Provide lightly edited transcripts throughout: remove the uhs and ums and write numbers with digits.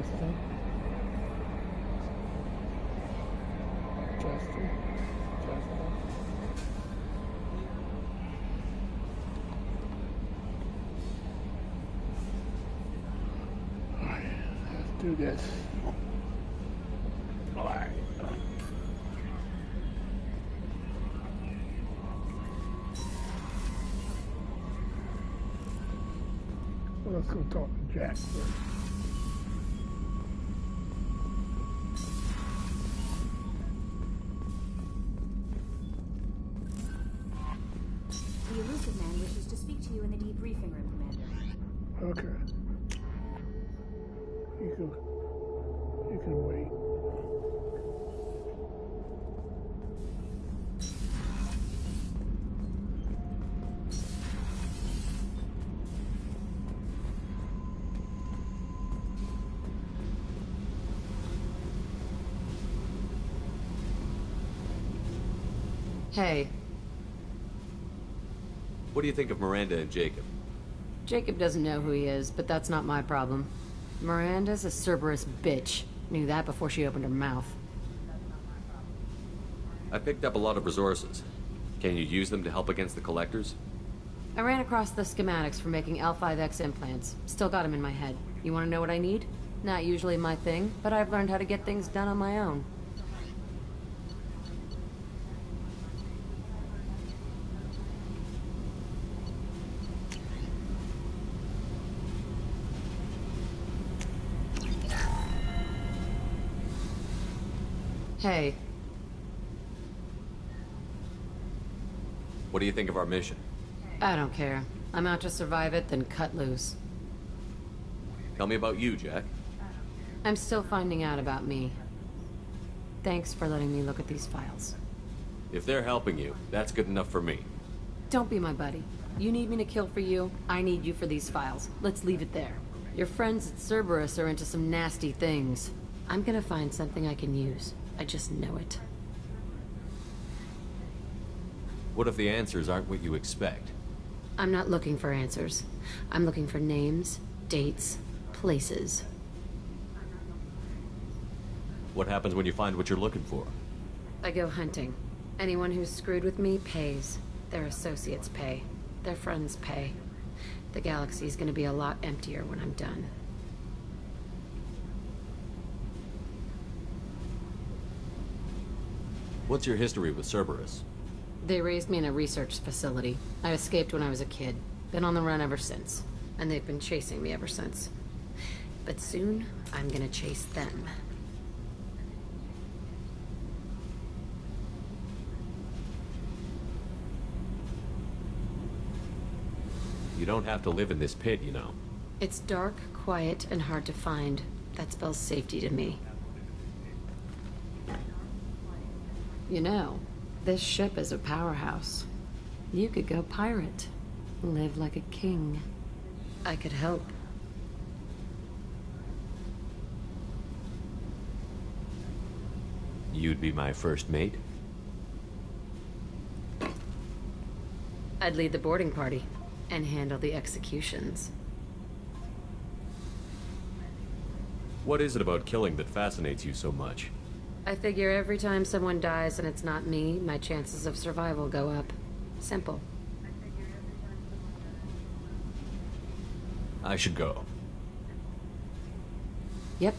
Justin. Justin. Justin. Alright, let's do this. Alright. Well, let's go talk to Jack first. The elusive man wishes to speak to you in the debriefing room, Commander. Okay. You can wait. Hey. What do you think of Miranda and Jacob? Jacob doesn't know who he is, but that's not my problem. Miranda's a Cerberus bitch. Knew that before she opened her mouth. I picked up a lot of resources. Can you use them to help against the Collectors? I ran across the schematics for making L5X implants. Still got them in my head. You want to know what I need? Not usually my thing, but I've learned how to get things done on my own. Hey. What do you think of our mission? I don't care. I'm out to survive it, then cut loose. Tell me about you, Jack. I'm still finding out about me. Thanks for letting me look at these files. If they're helping you, that's good enough for me. Don't be my buddy. You need me to kill for you, I need you for these files. Let's leave it there. Your friends at Cerberus are into some nasty things. I'm gonna find something I can use. I just know it. What if the answers aren't what you expect? I'm not looking for answers. I'm looking for names, dates, places. What happens when you find what you're looking for? I go hunting. Anyone who's screwed with me pays. Their associates pay. Their friends pay. The galaxy's gonna be a lot emptier when I'm done. What's your history with Cerberus? They raised me in a research facility. I escaped when I was a kid. Been on the run ever since. And they've been chasing me ever since. But soon, I'm gonna chase them. You don't have to live in this pit, you know. It's dark, quiet, and hard to find. That spells safety to me. You know, this ship is a powerhouse. You could go pirate. Live like a king. I could help. You'd be my first mate? I'd lead the boarding party and handle the executions. What is it about killing that fascinates you so much? I figure every time someone dies and it's not me, my chances of survival go up. Simple. I should go. Yep.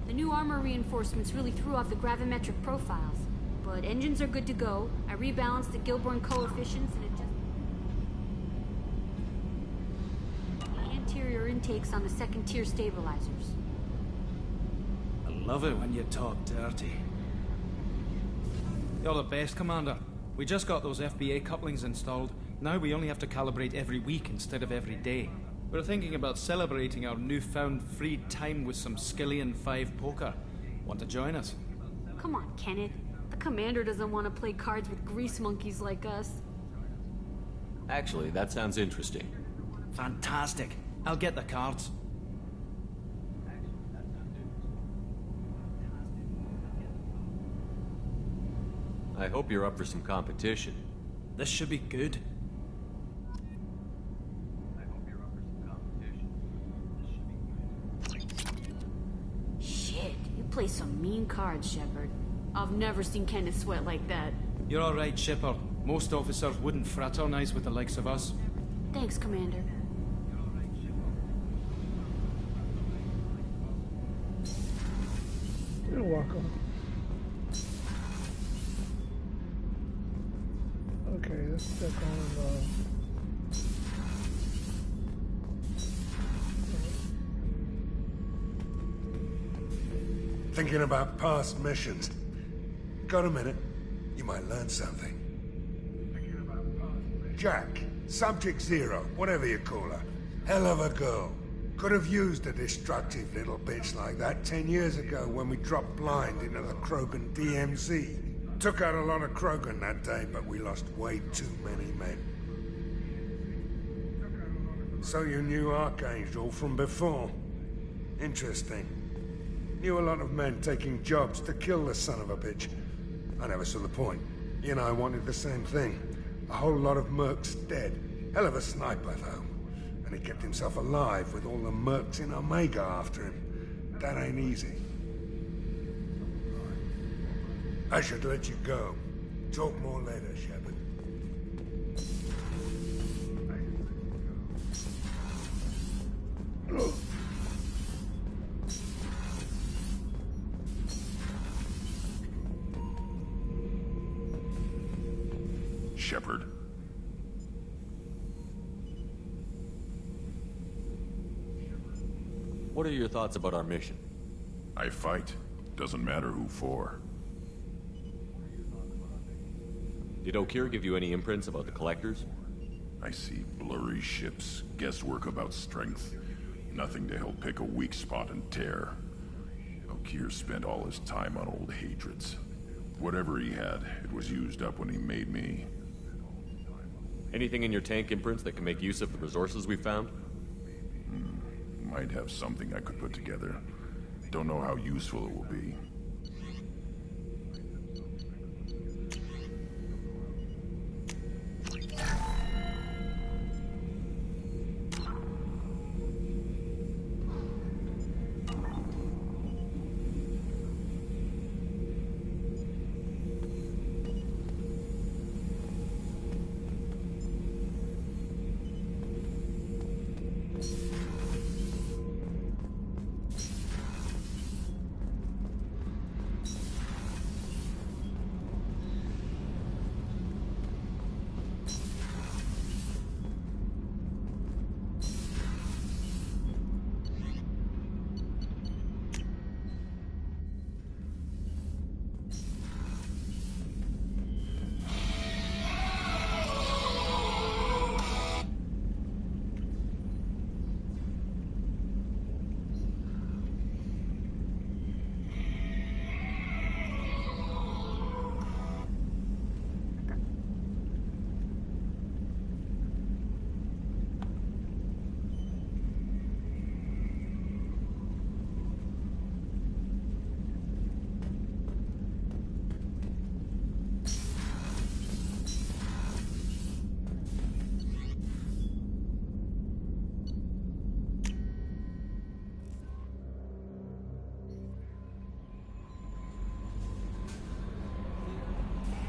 The new armor reinforcements really threw off the gravimetric profiles. But engines are good to go. I rebalanced the Gilborn coefficients and it just... The interior intakes on the second-tier stabilizers. I love it when you talk dirty. You're the best, Commander. We just got those FBA couplings installed. Now we only have to calibrate every week instead of every day. We're thinking about celebrating our newfound free time with some Skillian 5 poker. Want to join us? Come on, Kenneth. The commander doesn't want to play cards with grease monkeys like us. Actually, that sounds interesting. Fantastic. I'll get the cards. I hope you're up for some competition. This should be good. Shit, you play some mean cards, Shepard. I've never seen Kenneth sweat like that. You're all right, Shepard. Most officers wouldn't fraternize with the likes of us. Thanks, Commander. You're welcome. Okay, let's check on Thinking about past missions. Got a minute? You might learn something. Jack, Subject Zero, whatever you call her. Hell of a girl. Could have used a destructive little bitch like that 10 years ago when we dropped blind into the Krogan DMZ. Took out a lot of Krogan that day, but we lost way too many men. So you knew Archangel from before? Interesting. Knew a lot of men taking jobs to kill the son of a bitch. I never saw the point. He and I wanted the same thing. A whole lot of mercs dead. Hell of a sniper, though. And he kept himself alive with all the mercs in Omega after him. That ain't easy. I should let you go. Talk more later, Shepard. Shepard. What are your thoughts about our mission? I fight. Doesn't matter who for. Did O'Keefe give you any imprints about the Collectors? I see blurry ships, guesswork about strength. Nothing to help pick a weak spot and tear. O'Keefe spent all his time on old hatreds. Whatever he had, it was used up when he made me. Anything in your tank imprints that can make use of the resources we found? Might have something I could put together. Don't know how useful it will be.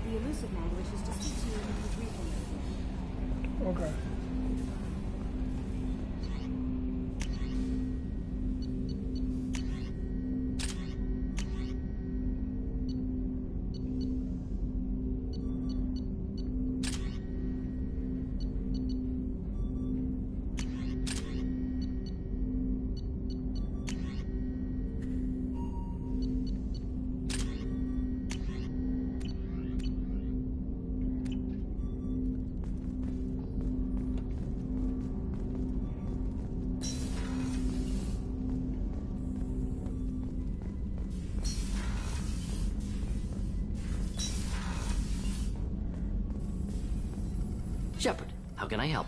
The elusive man wishes to speak to you in his recon. Okay. Shepard, How can I help?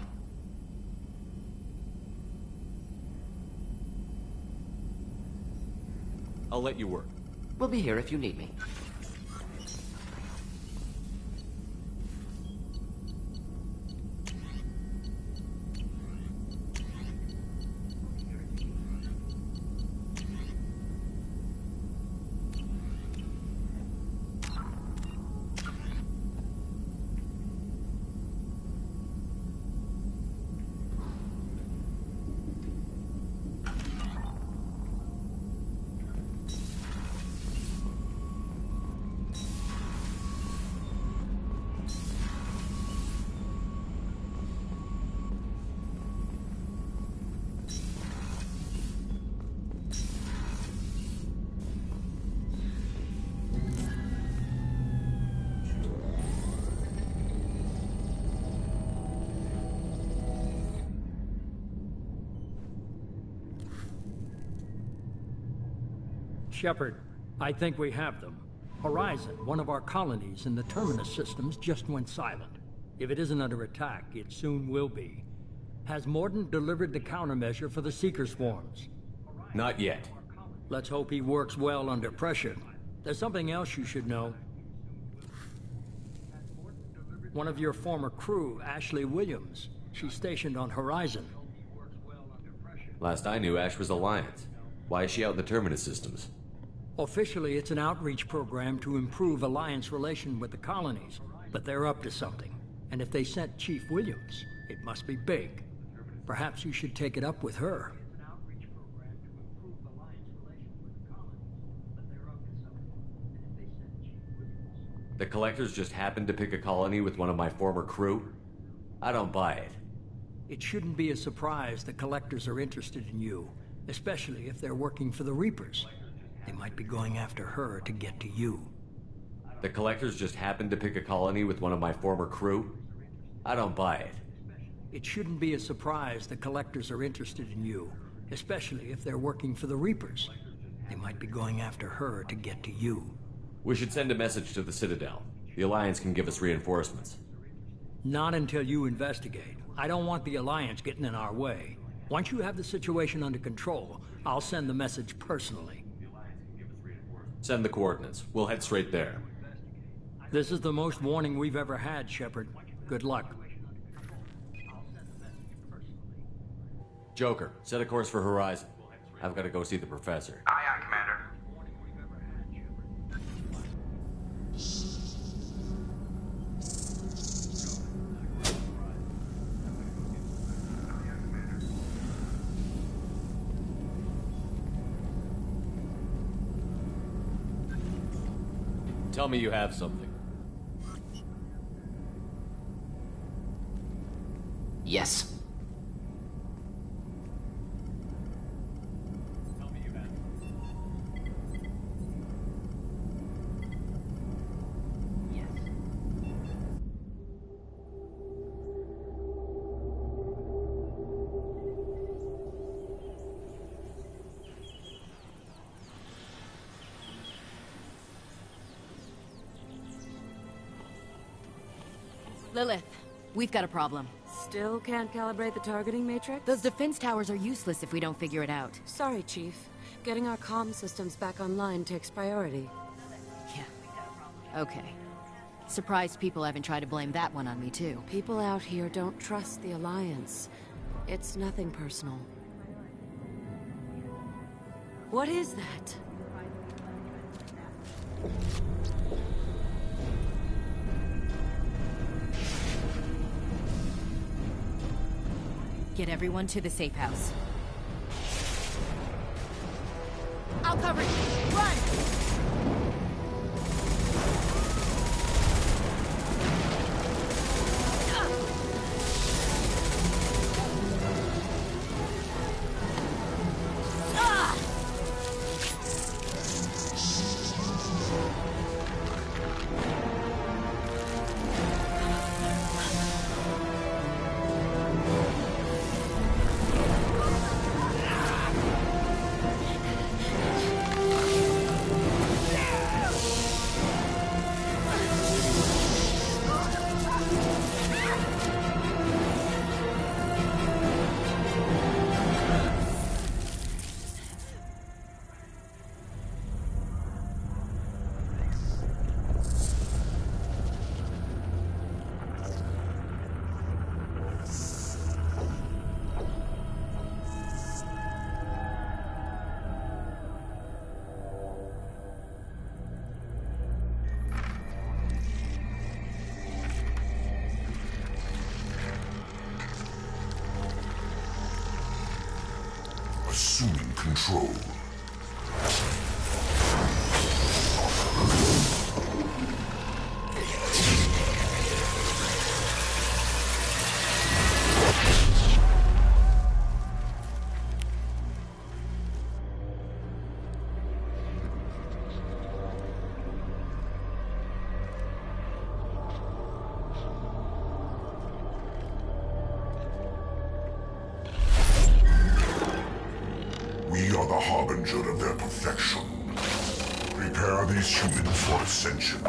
I'll let you work. We'll be here if you need me. Shepard, I think we have them. Horizon, one of our colonies in the Terminus systems, just went silent. If it isn't under attack, it soon will be. Has Mordin delivered the countermeasure for the Seeker swarms? Not yet. Let's hope he works well under pressure. There's something else you should know. One of your former crew, Ashley Williams. She's stationed on Horizon. Last I knew, Ash was Alliance. Why is she out in the Terminus systems? Officially, it's an outreach program to improve Alliance relation with the colonies, but they're up to something. And if they sent Chief Williams, it must be big. Perhaps you should take it up with her. The Collectors just happened to pick a colony with one of my former crew? I don't buy it. It shouldn't be a surprise the Collectors are interested in you, especially if they're working for the Reapers. They might be going after her to get to you. The Collectors just happened to pick a colony with one of my former crew? I don't buy it. It shouldn't be a surprise the Collectors are interested in you, especially if they're working for the Reapers. They might be going after her to get to you. We should send a message to the Citadel. The Alliance can give us reinforcements. Not until you investigate. I don't want the Alliance getting in our way. Once you have the situation under control, I'll send the message personally. Send the coordinates. We'll head straight there. This is the most warning we've ever had, Shepard. Good luck. Joker, set a course for Horizon. I've got to go see the Professor. Aye, aye, Commander. Tell me you have something. Yes. Lilith, we've got a problem. Still can't calibrate the targeting matrix? Those defense towers are useless if we don't figure it out. Sorry, Chief. Getting our comm systems back online takes priority. Yeah. Okay. Surprised people haven't tried to blame that one on me, too. People out here don't trust the Alliance. It's nothing personal. What is that? Get everyone to the safe house. I'll cover you. Run! assuming control. We are the harbinger of their perfection. Prepare these humans for ascension.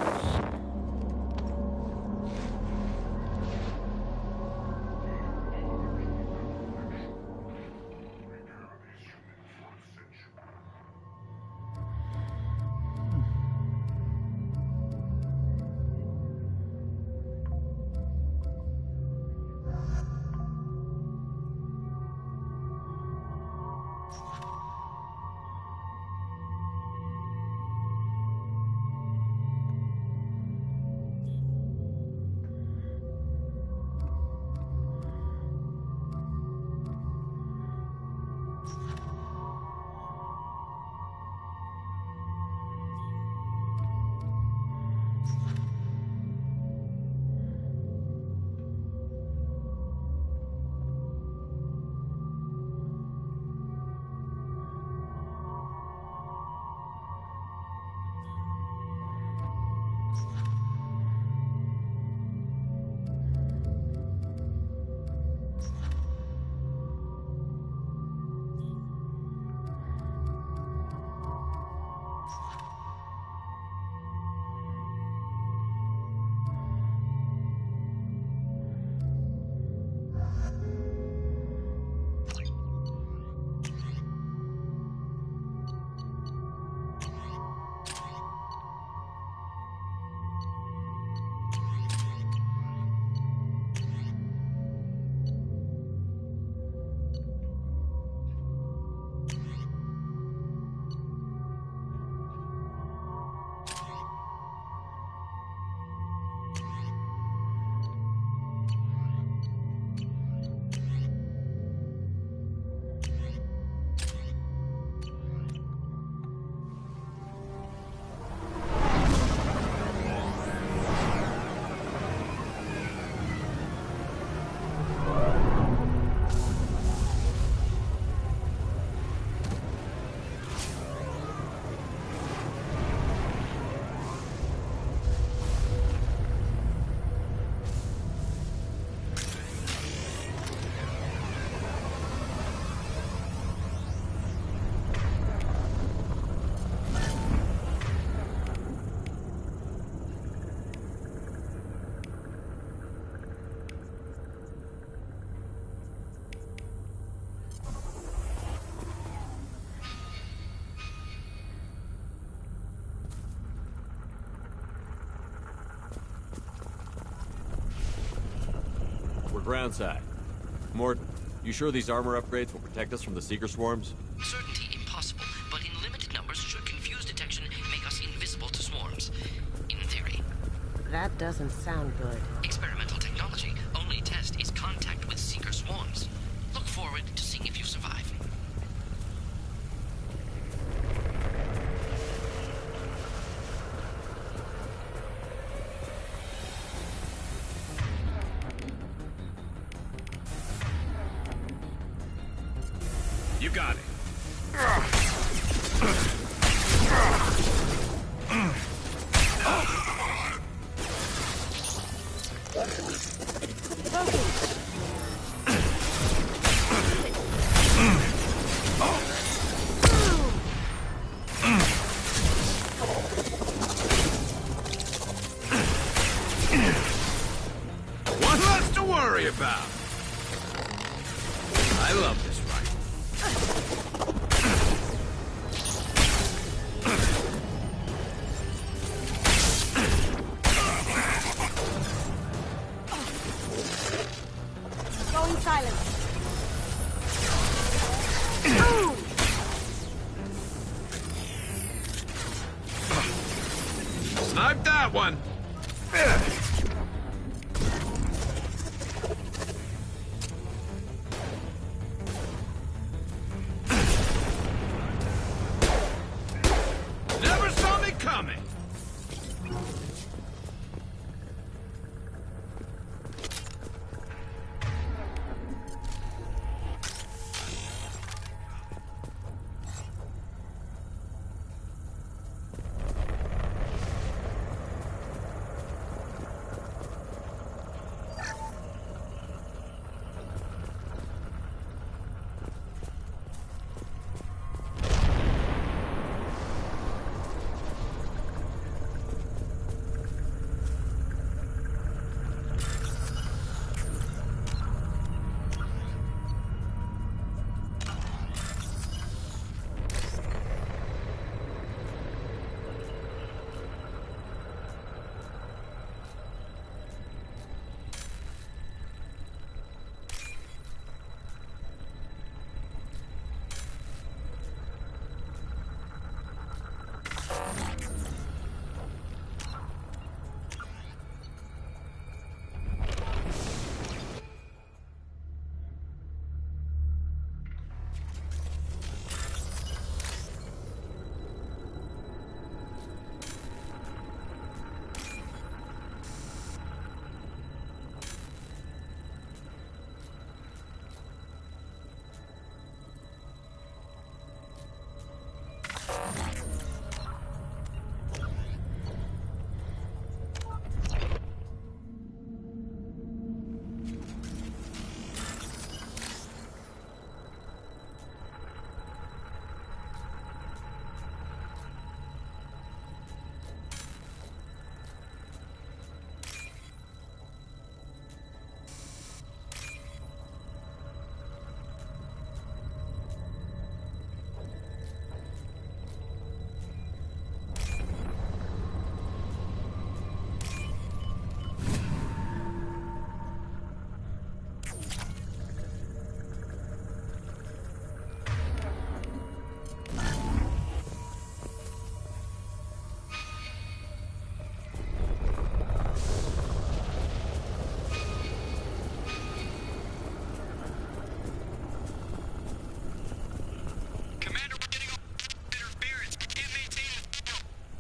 Groundside. Mort, you sure these armor upgrades will protect us from the Seeker swarms? Certainty impossible, but in limited numbers should confuse detection make us invisible to swarms. In theory. That doesn't sound good. Experimental technology. Only test is contact with Seeker swarms. Look forward to seeing if you survive. You got it. One less to worry about. I love this rifle. Going silent. Snipe that one.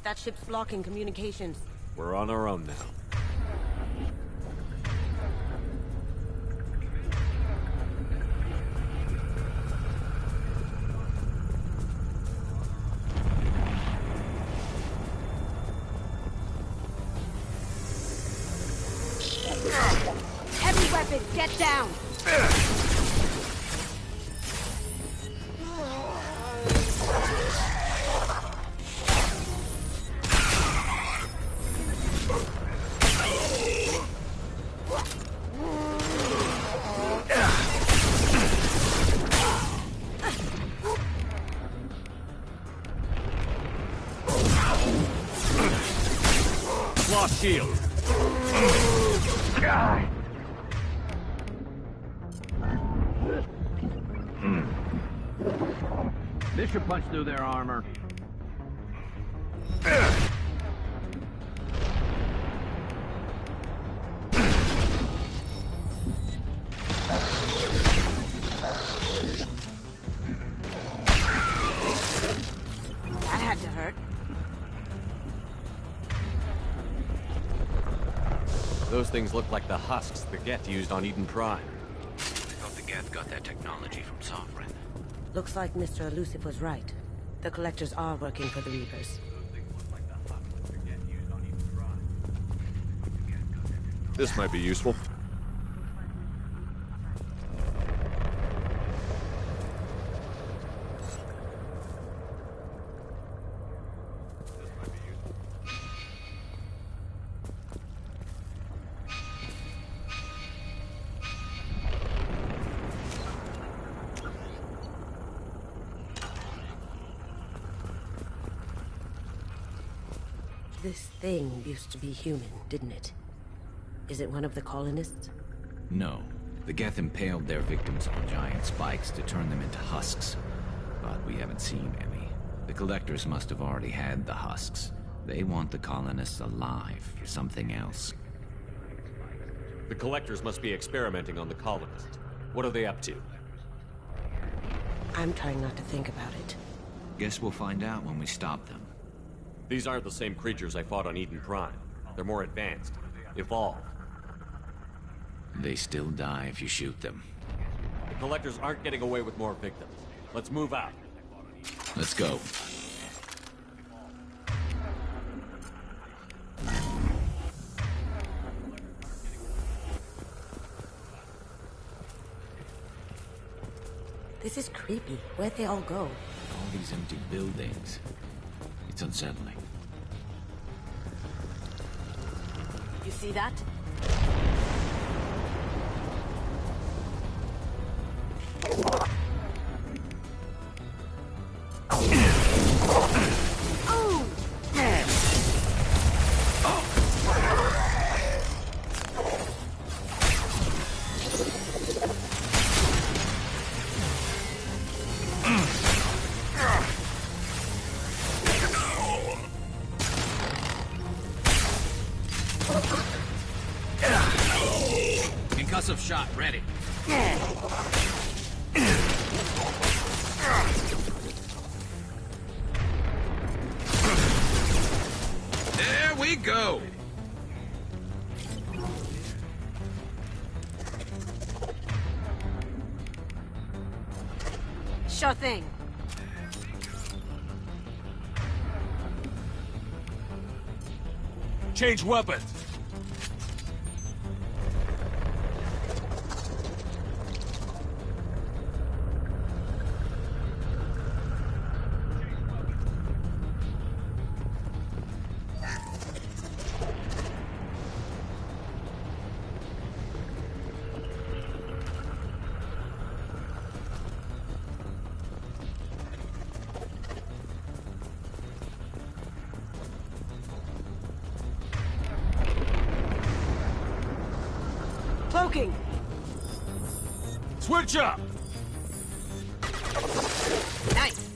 That ship's blocking communications. We're on our own now. Heavy weapon, get down! Lost shield. This should punch through their armor. That had to hurt. Those things look like the husks the Geth used on Eden Prime. I thought the Geth got that technology from Sovereign. Looks like Mr. Elusive was right. The Collectors are working for the Reapers. This might be useful. This thing used to be human, didn't it? Is it one of the colonists? No. The Geth impaled their victims on giant spikes to turn them into husks. But we haven't seen any. The Collectors must have already had the husks. They want the colonists alive for something else. The Collectors must be experimenting on the colonists. What are they up to? I'm trying not to think about it. Guess we'll find out when we stop them. These aren't the same creatures I fought on Eden Prime. They're more advanced, evolved. They still die if you shoot them. The Collectors aren't getting away with more victims. Let's move out. Let's go. This is creepy. Where'd they all go? All these empty buildings. It's unsettling. You see that? Concussive shot ready. There we go. Sure thing. Change weapons! Cloaking! Switch up! Nice!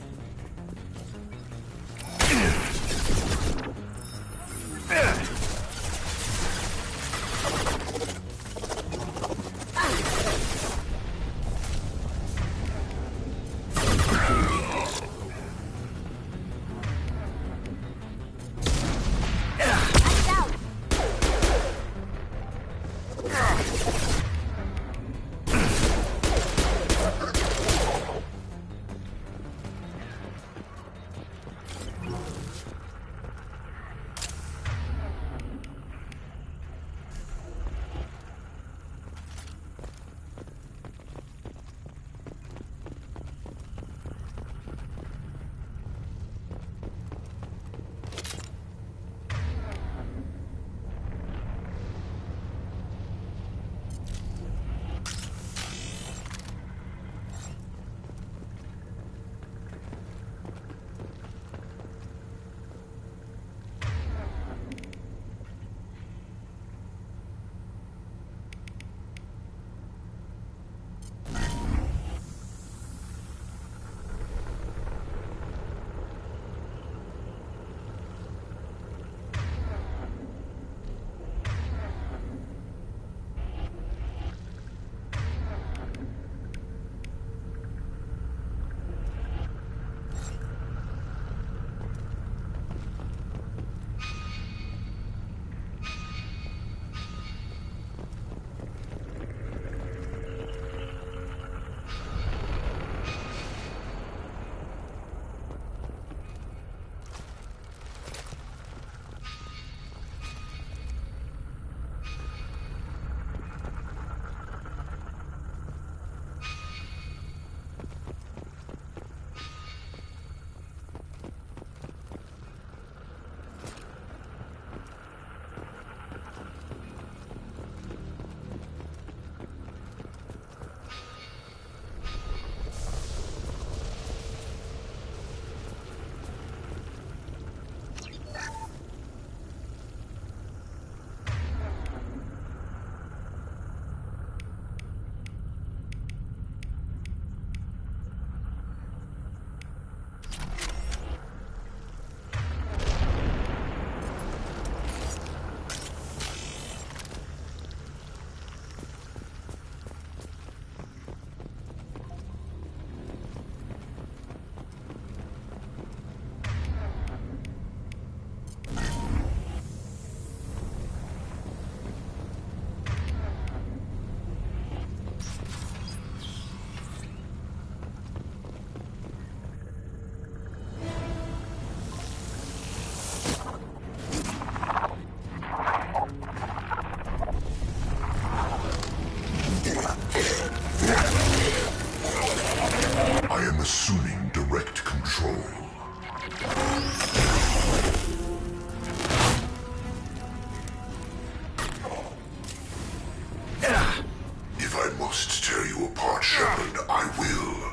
must tear you apart, Shepard. I will.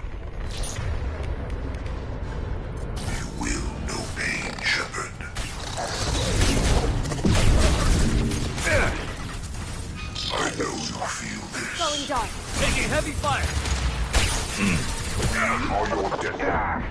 You will know pain, Shepard. I know you feel this. Going dark. Taking heavy fire. All your death.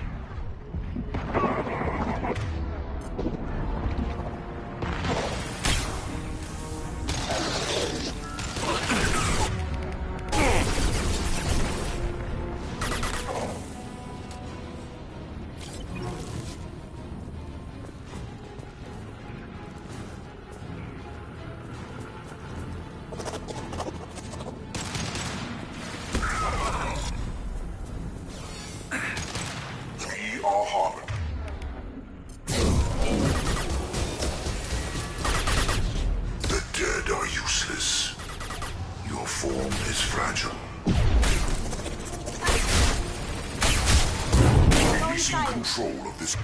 Control of this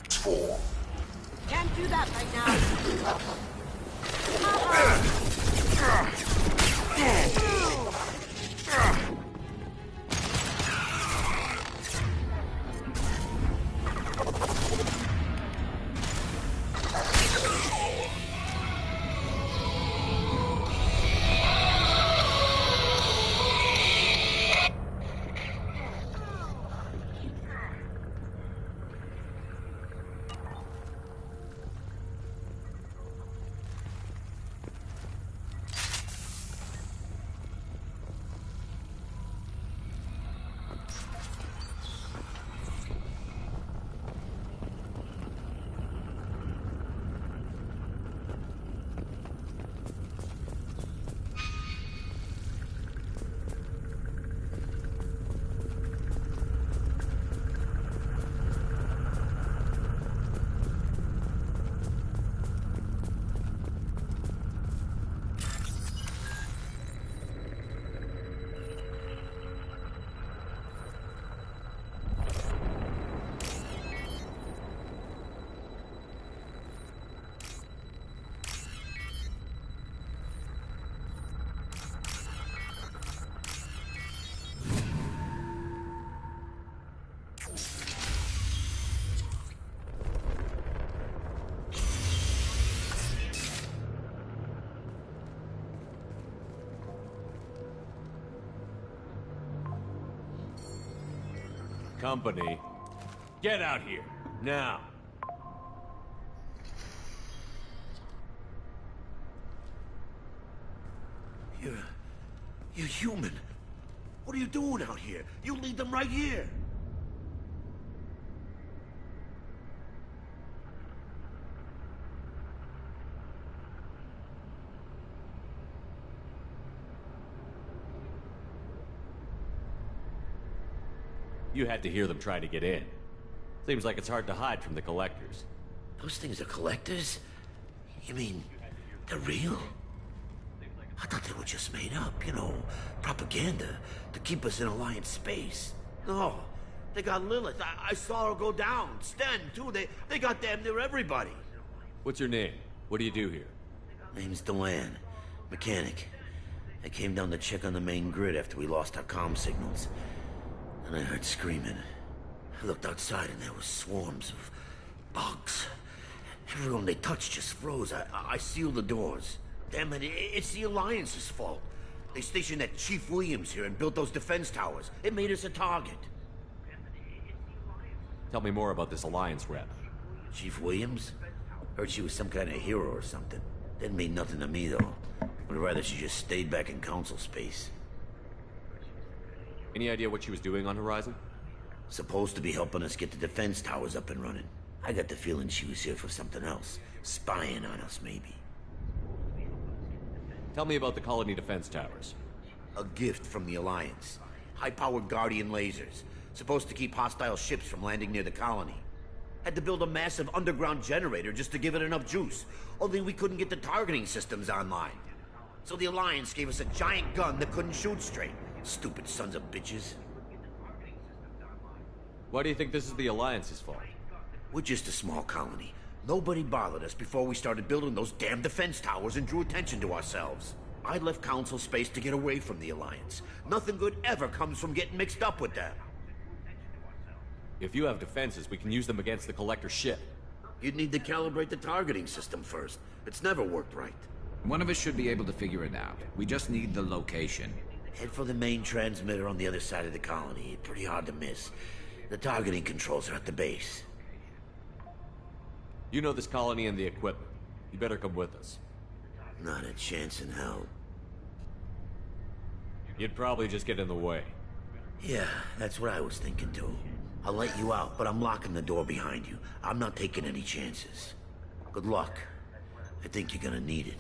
form. Can't do that right now. Company, get out here, now. You're human. What are you doing out here? You lead them right here. You had to hear them try to get in. Seems like it's hard to hide from the collectors. Those things are collectors? You mean, they're real? I thought they were just made up, you know, propaganda to keep us in Alliance space. No, they got Lilith. I saw her go down. Sten, too. They got damn near everybody. What's your name? What do you do here? Name's Delan. Mechanic. I came down to check on the main grid after we lost our comm signals. And I heard screaming. I looked outside and there was swarms of bugs. Everyone they touched just froze. I sealed the doors. Damn it, it's the Alliance's fault. They stationed that Chief Williams here and built those defense towers. It made us a target. Tell me more about this Alliance rep. Chief Williams? Heard she was some kind of hero or something. Didn't mean nothing to me, though. Would rather she just stayed back in Council space. Any idea what she was doing on Horizon? Supposed to be helping us get the defense towers up and running. I got the feeling she was here for something else. Spying on us, maybe. Tell me about the colony defense towers. A gift from the Alliance. High-powered Guardian lasers. Supposed to keep hostile ships from landing near the colony. Had to build a massive underground generator just to give it enough juice. Only we couldn't get the targeting systems online. So the Alliance gave us a giant gun that couldn't shoot straight. Stupid sons of bitches. Why do you think this is the Alliance's fault? We're just a small colony. Nobody bothered us before we started building those damn defense towers and drew attention to ourselves. I left Council space to get away from the Alliance. Nothing good ever comes from getting mixed up with them. If you have defenses, we can use them against the Collector ship. You'd need to calibrate the targeting system first. It's never worked right. One of us should be able to figure it out. We just need the location. Head for the main transmitter on the other side of the colony. Pretty hard to miss. The targeting controls are at the base. You know this colony and the equipment. You better come with us. Not a chance in hell. You'd probably just get in the way. Yeah, that's what I was thinking too. I'll let you out, but I'm locking the door behind you. I'm not taking any chances. Good luck. I think you're gonna need it.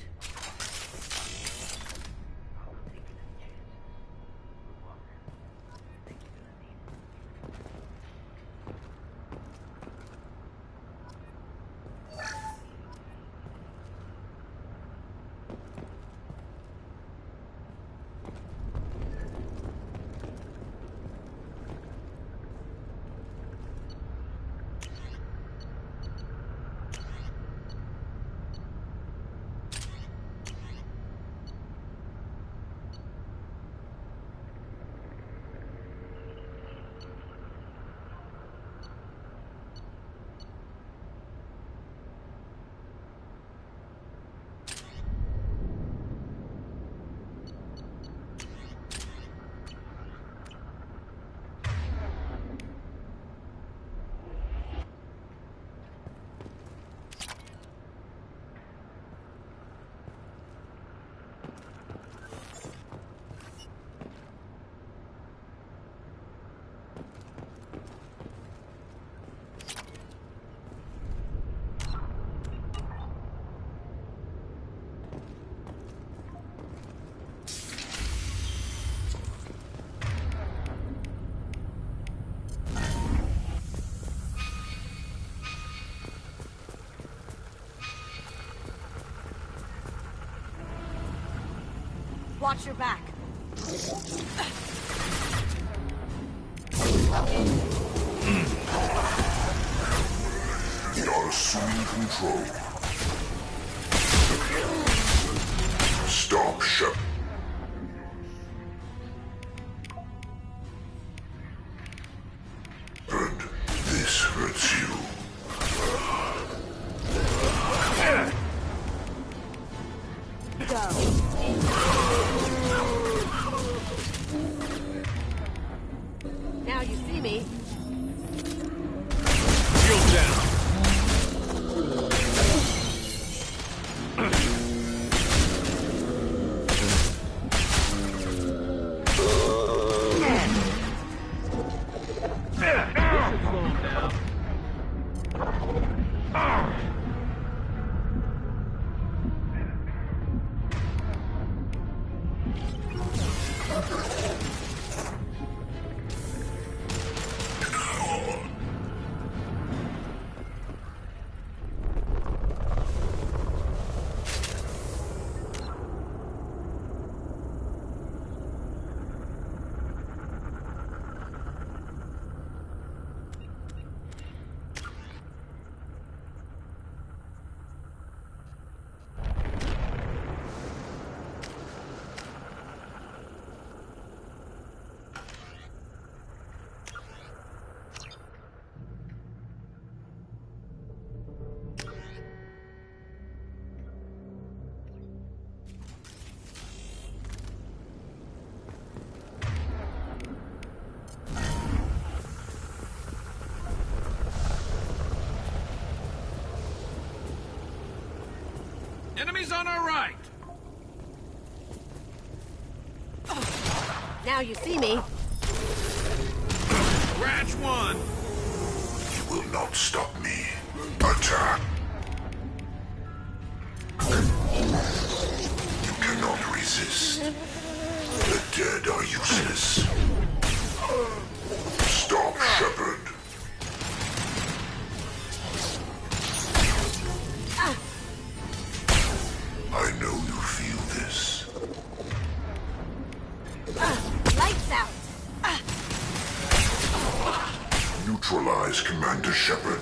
Watch your back. We are assuming control. Stop, Shep. And this hurts you. Now you see me. Shield down. Enemies on our right! Now you see me. Ranch 1! You will not stop me. Attack. You cannot resist. The dead are useless. Stop, Shepard. I know you feel this. Lights out. Neutralize Commander Shepard.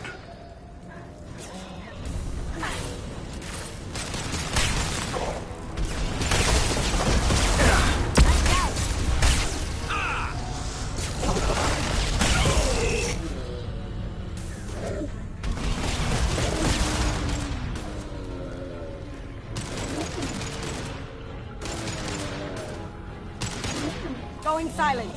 Going silent.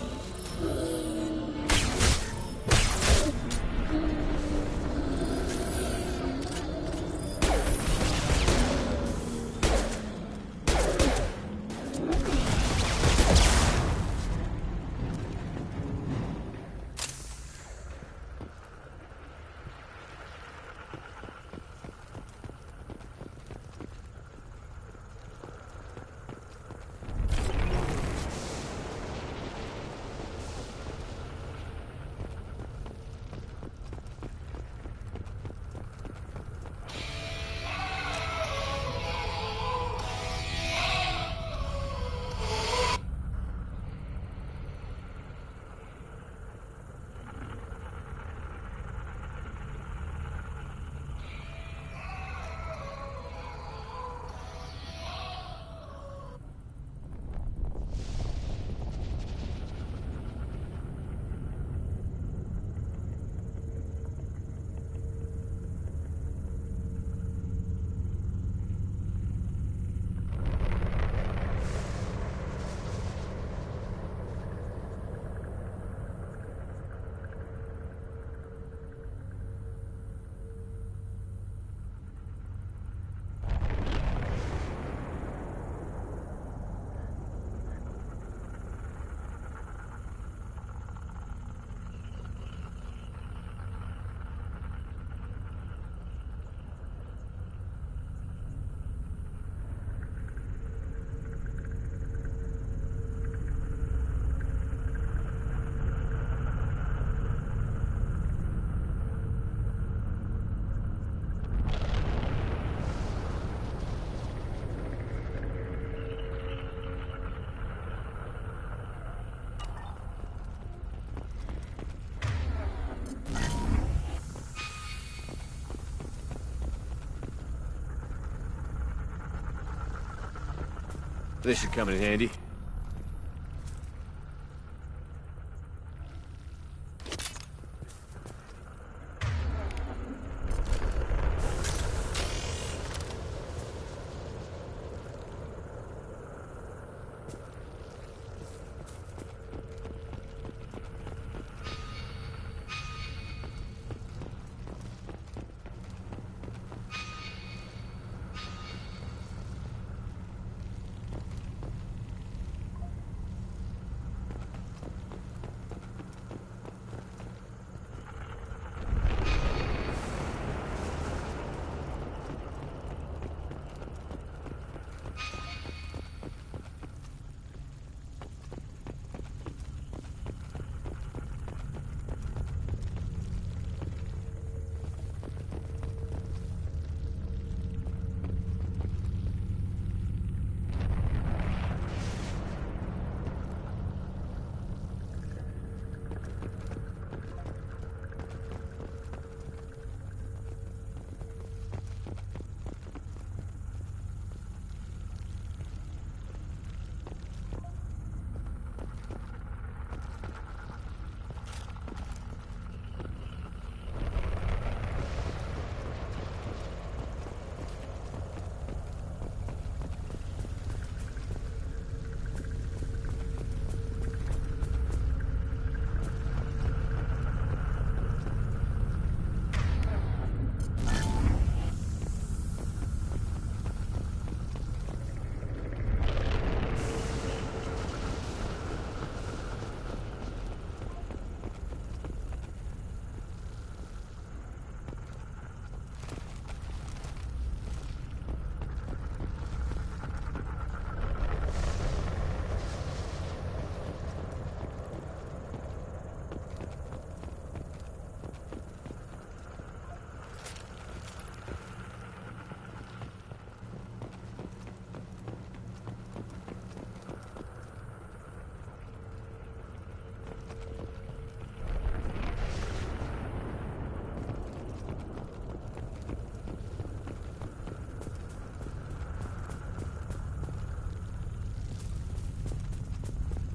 This should come in handy.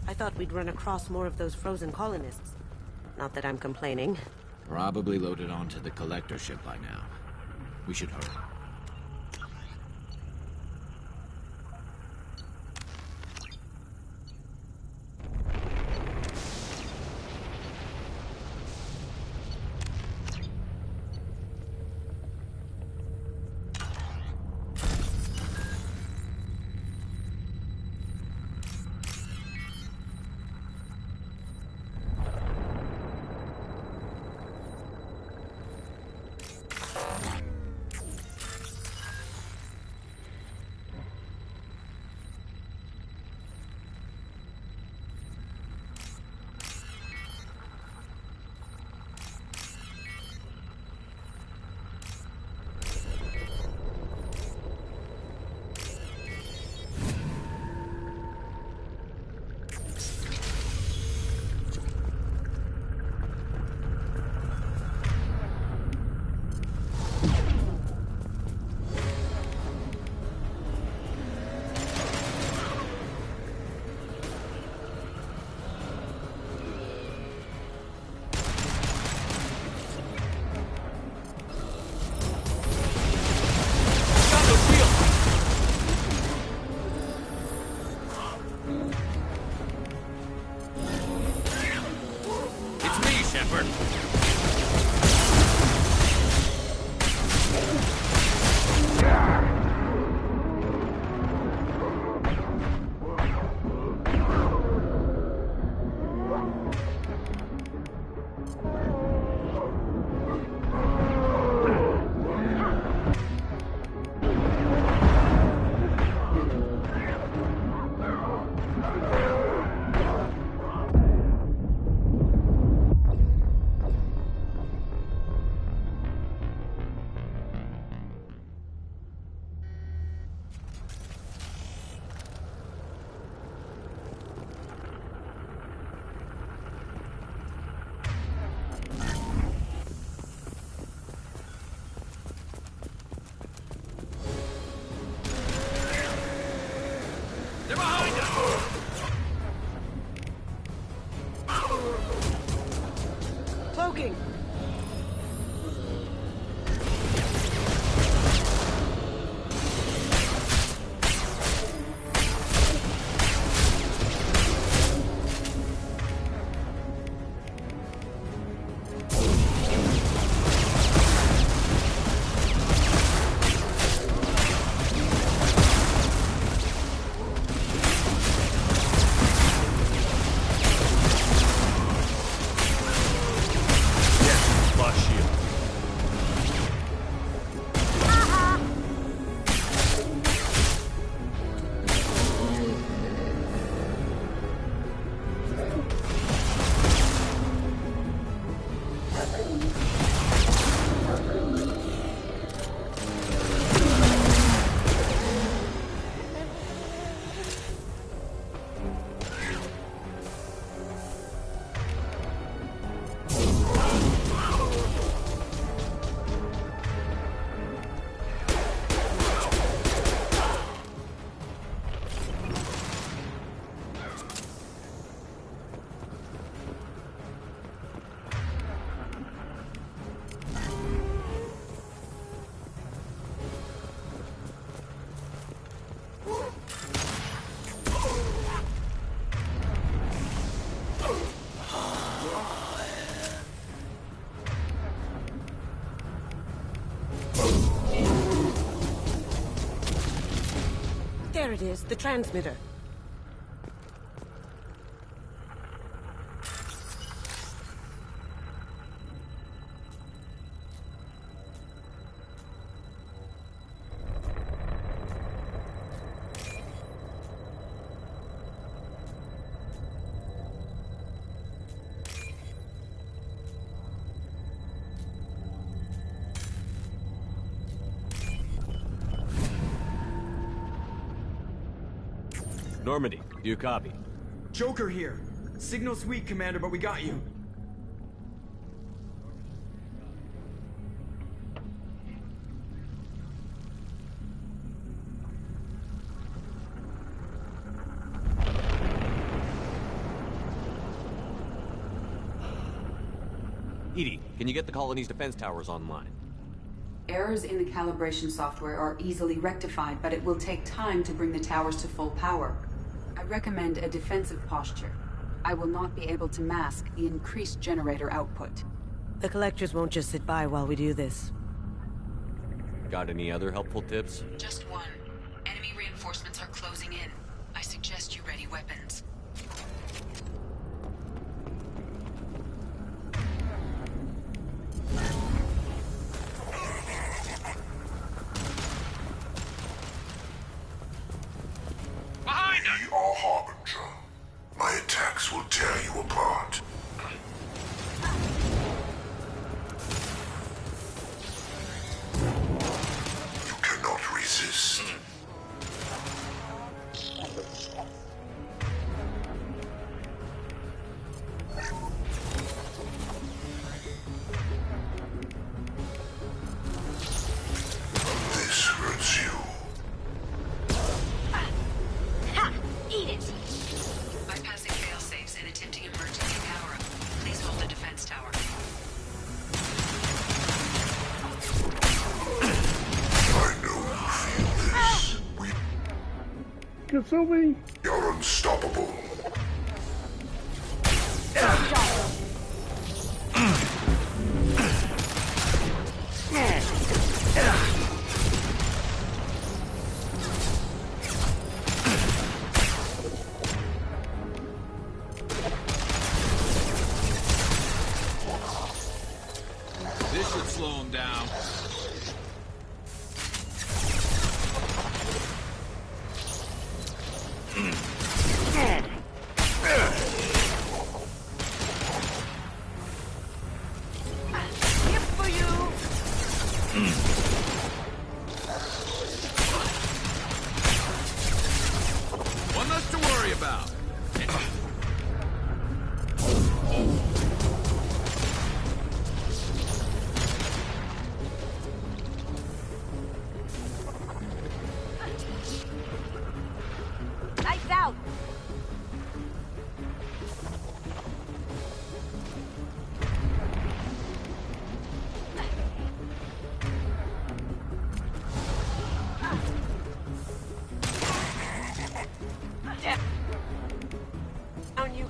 I thought we'd run across more of those frozen colonists. Not that I'm complaining. Probably loaded onto the collector ship by now. We should hurry. Cloaking! There it is, the transmitter. Normandy, do you copy? Joker here. Signal's weak, Commander, but we got you. Edie, can you get the colony's defense towers online? Errors in the calibration software are easily rectified, but it will take time to bring the towers to full power. I recommend a defensive posture. I will not be able to mask the increased generator output. The collectors won't just sit by while we do this. Got any other helpful tips? Just one. Enemy reinforcements are closing in. I suggest you ready weapons. Behind us! We are Harbinger. My attacks will tear you apart. You cannot resist. This hurts you. Ha! Eat it! Bypassing fail-safes and attempting emergency power-up. Please hold the defense tower. I know you feel this. Kasumi! You're unstoppable. This should slow him down. Here for you! One less to worry about. Lights out!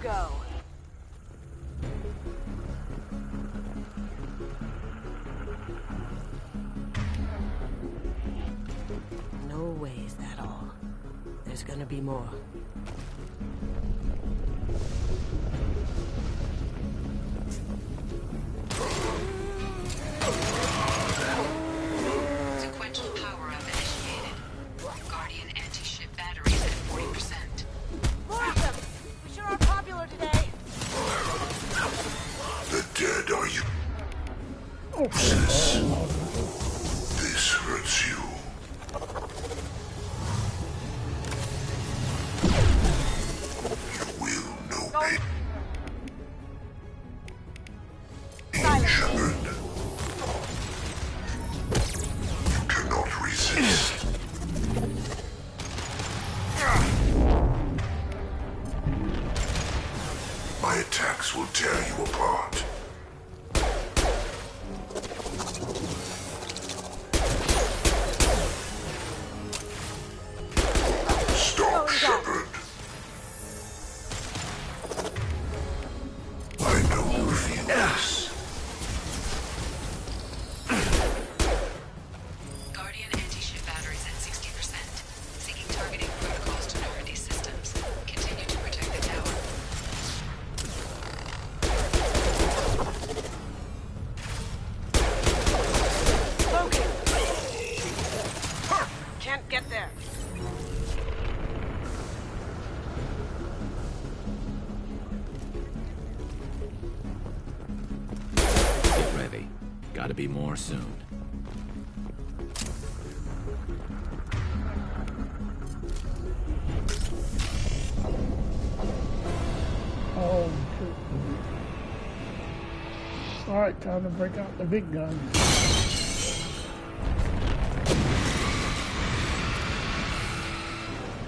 go. No way is that all. There's gonna be more. Sequential power-up initiated. Guardian anti-ship batteries at 40%. More of them! We sure are popular today. The dead are you. This hurts you. You will know pain. Shepard. You cannot resist. My attacks will tear you apart. Stop, Shepard. I know you feel this. Guardian anti-ship batteries at 60%. Seeking targeting protocols to Normandy systems. Continue to protect the tower. Smoking! Can't get there. Get ready. Gotta be more soon. Oh, shoot. Alright, time to break out the big gun.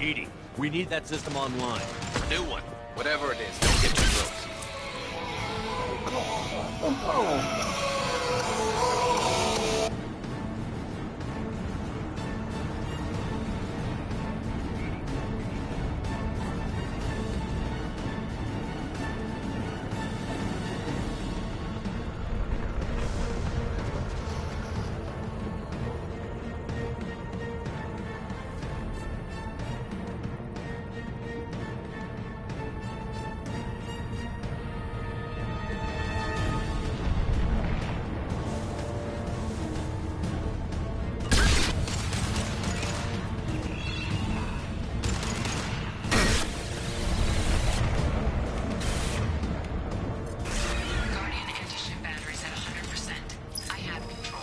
Edie, we need that system online. New one. Whatever it is, don't get too close. Guardian anti-ship batteries at 100%. I have control.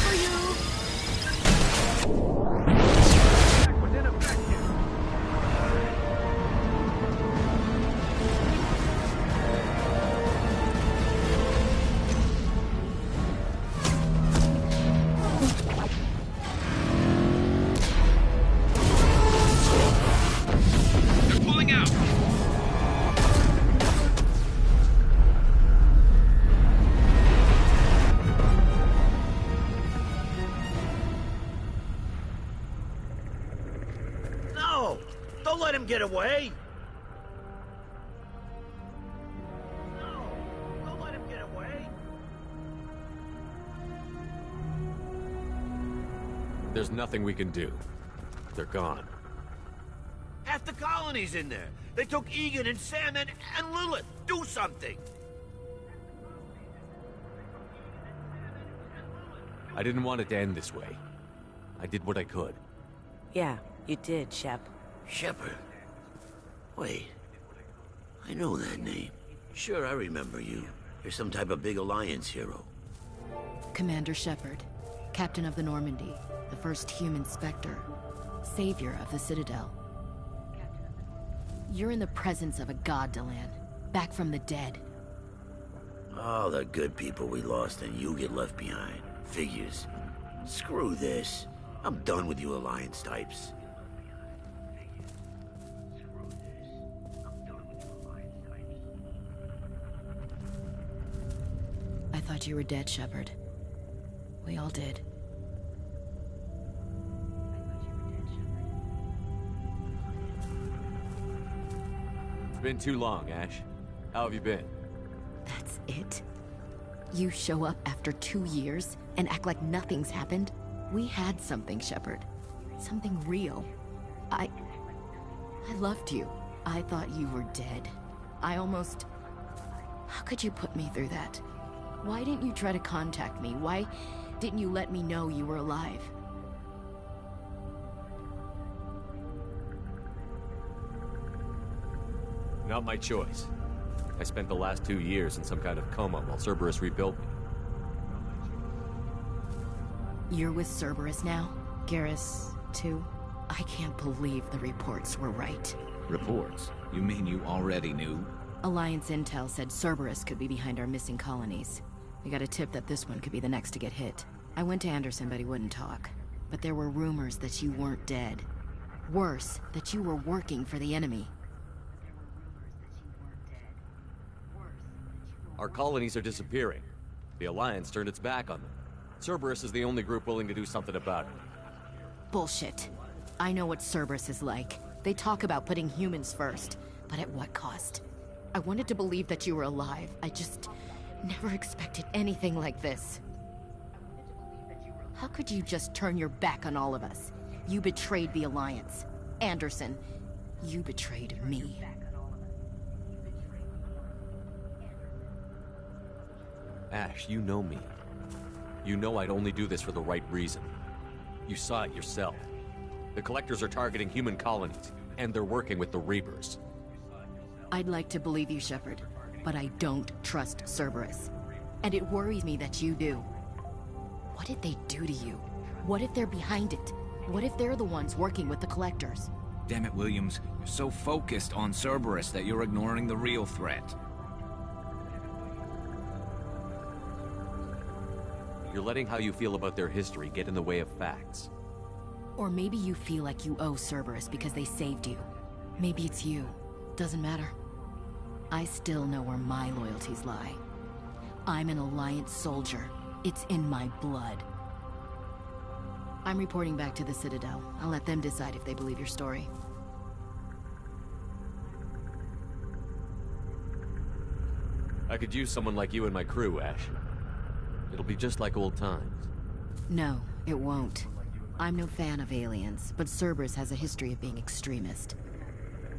For you! They're pulling out. No! Don't let him get away! No! Don't let him get away! There's nothing we can do. They're gone. Half the colony's in there. They took Egan and Sam and Lilith. Do something! I didn't want it to end this way. I did what I could. Yeah, you did, Shep. Shepard. Wait. I know that name. Sure, I remember you. You're some type of big Alliance hero. Commander Shepard, Captain of the Normandy, the first human Spectre, Savior of the Citadel. You're in the presence of a god, Delan, back from the dead. All the good people we lost and you get left behind. Figures. Screw this. I'm done with you Alliance types. I thought you were dead, Shepard. We all did. been too long, Ash. How have you been? That's it? You show up after 2 years and act like nothing's happened? We had something, Shepard. Something real. I loved you. I thought you were dead. I almost... How could you put me through that? Why didn't you try to contact me? Why didn't you let me know you were alive? Not my choice. I spent the last 2 years in some kind of coma while Cerberus rebuilt me. You're with Cerberus now? Garrus, too? I can't believe the reports were right. Reports? You mean you already knew? Alliance intel said Cerberus could be behind our missing colonies. We got a tip that this one could be the next to get hit. I went to Anderson, but he wouldn't talk. But there were rumors that you weren't dead. Worse, that you were working for the enemy. Our colonies are disappearing. The Alliance turned its back on them. Cerberus is the only group willing to do something about it. Bullshit. I know what Cerberus is like. They talk about putting humans first, but at what cost? I wanted to believe that you were alive. I just never expected anything like this. How could you just turn your back on all of us? You betrayed the Alliance. Anderson, you betrayed me. Ash, you know me. You know I'd only do this for the right reason. You saw it yourself. The Collectors are targeting human colonies, and they're working with the Reapers. I'd like to believe you, Shepard, but I don't trust Cerberus. And it worries me that you do. What did they do to you? What if they're behind it? What if they're the ones working with the Collectors? Damn it, Williams. You're so focused on Cerberus that you're ignoring the real threat. You're letting how you feel about their history get in the way of facts. Or maybe you feel like you owe Cerberus because they saved you. Maybe it's you. Doesn't matter. I still know where my loyalties lie. I'm an Alliance soldier. It's in my blood. I'm reporting back to the Citadel. I'll let them decide if they believe your story. I could use someone like you in my crew, Ash. It'll be just like old times. No, it won't. I'm no fan of aliens, but Cerberus has a history of being extremist.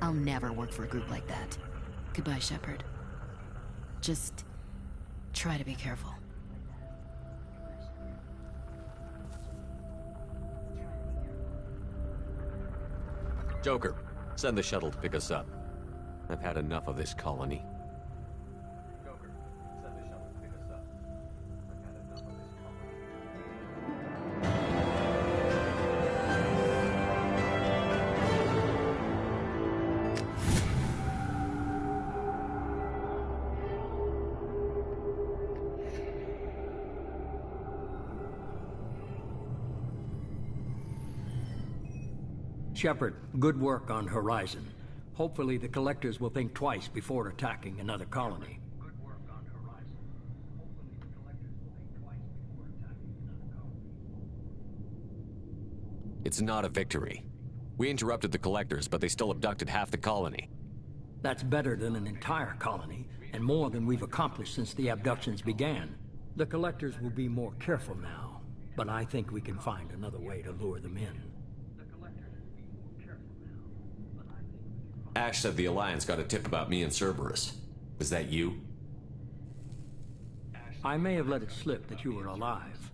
I'll never work for a group like that. Goodbye, Shepard. Just try to be careful. Joker, send the shuttle to pick us up. I've had enough of this colony. Shepard, good work on Horizon. Hopefully the Collectors will think twice before attacking another colony. It's not a victory. We interrupted the Collectors, but they still abducted half the colony. That's better than an entire colony, and more than we've accomplished since the abductions began. The Collectors will be more careful now, but I think we can find another way to lure them in. Ash said the Alliance got a tip about me and Cerberus. Was that you? I may have let it slip that you were alive,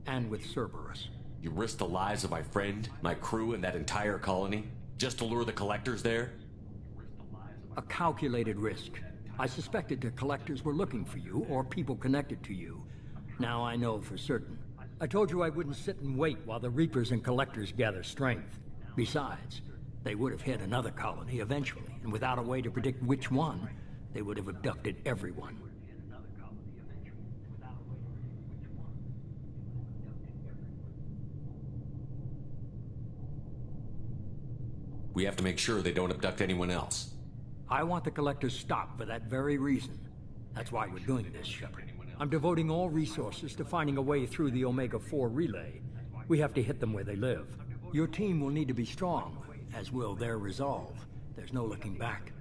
and with Cerberus. You risked the lives of my friend, my crew, and that entire colony, just to lure the Collectors there? A calculated risk. I suspected the Collectors were looking for you, or people connected to you. Now I know for certain. I told you I wouldn't sit and wait while the Reapers and Collectors gather strength. Besides, they would have hit another colony eventually, and without a way to predict which one, they would have abducted everyone. We have to make sure they don't abduct anyone else. I want the Collectors stopped for that very reason. That's why we're doing this, Shepard. I'm devoting all resources to finding a way through the Omega-4 relay. We have to hit them where they live. Your team will need to be strong, as will their resolve. There's no looking back.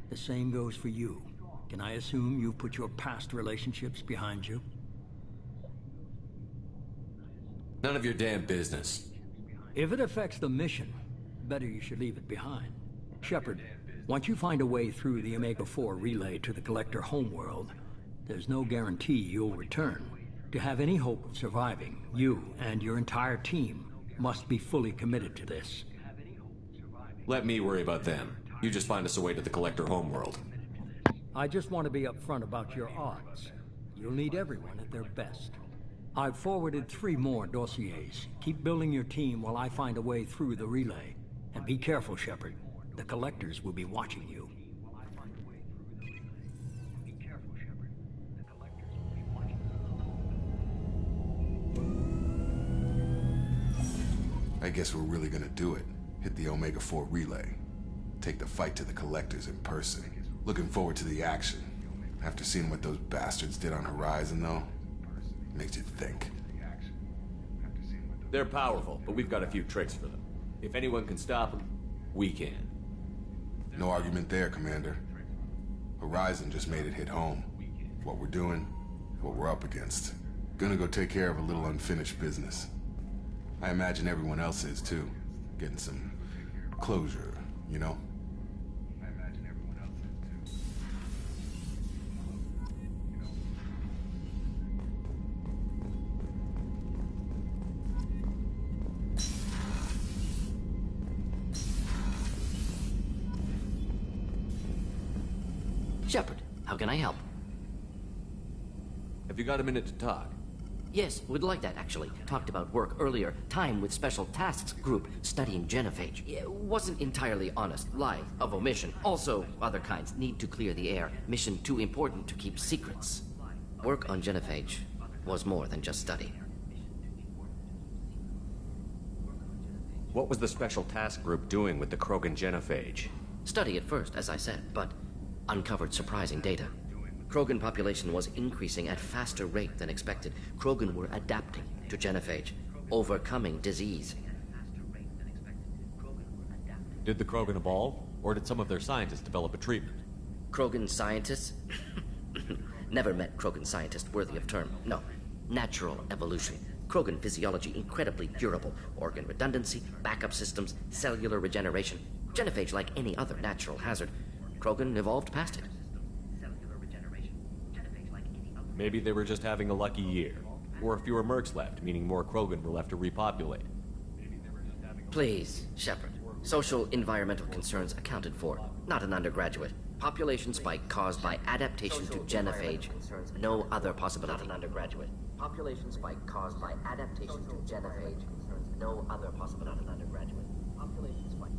The same goes for you. Can I assume you've put your past relationships behind you? None of your damn business. If it affects the mission, better you should leave it behind. Shepard, once you find a way through the Omega-4 relay to the Collector homeworld, there's no guarantee you'll return. To have any hope of surviving, you and your entire team must be fully committed to this. Let me worry about them. You just find us a way to the Collector homeworld. I just want to be upfront about your odds. You'll need everyone at their best. I've forwarded 3 more dossiers. Keep building your team while I find a way through the relay. And be careful, Shepard. The Collectors will be watching you. I guess we're really gonna do it. Hit the Omega-4 relay. Take the fight to the Collectors in person. Looking forward to the action. After seeing what those bastards did on Horizon, though, makes you think. They're powerful, but we've got a few tricks for them. If anyone can stop them, we can. No argument there, Commander. Horizon just made it hit home. What we're doing, what we're up against. Gonna go take care of a little unfinished business. I imagine everyone else is too. Getting some closure, you know? Shepard, how can I help? Have you got a minute to talk? Yes, would like that, actually. Talked about work earlier. Time with Special Tasks Group, studying genophage. It wasn't entirely honest. Lie of omission. Also, other kinds. Need to clear the air. Mission too important to keep secrets. Work on genophage was more than just study. What was the Special Task Group doing with the Krogan genophage? Study at first, as I said, but uncovered surprising data. Krogan population was increasing at faster rate than expected. Krogan were adapting to genophage, overcoming disease. Did the Krogan evolve, or did some of their scientists develop a treatment? Krogan scientists? Never met Krogan scientist worthy of term. No. Natural evolution. Krogan physiology incredibly durable. Organ redundancy, backup systems, cellular regeneration. Genophage like any other natural hazard. Krogan evolved past it. Maybe they were just having a lucky year. Or fewer mercs left, meaning more Krogan were left to repopulate. Please, Shepard. Social environmental concerns accounted for. Not an undergraduate. Population spike caused by adaptation to genophage. No other possibility. Not an undergraduate. Population spike caused by adaptation to genophage. No other possibility. Not an undergraduate. Population spike.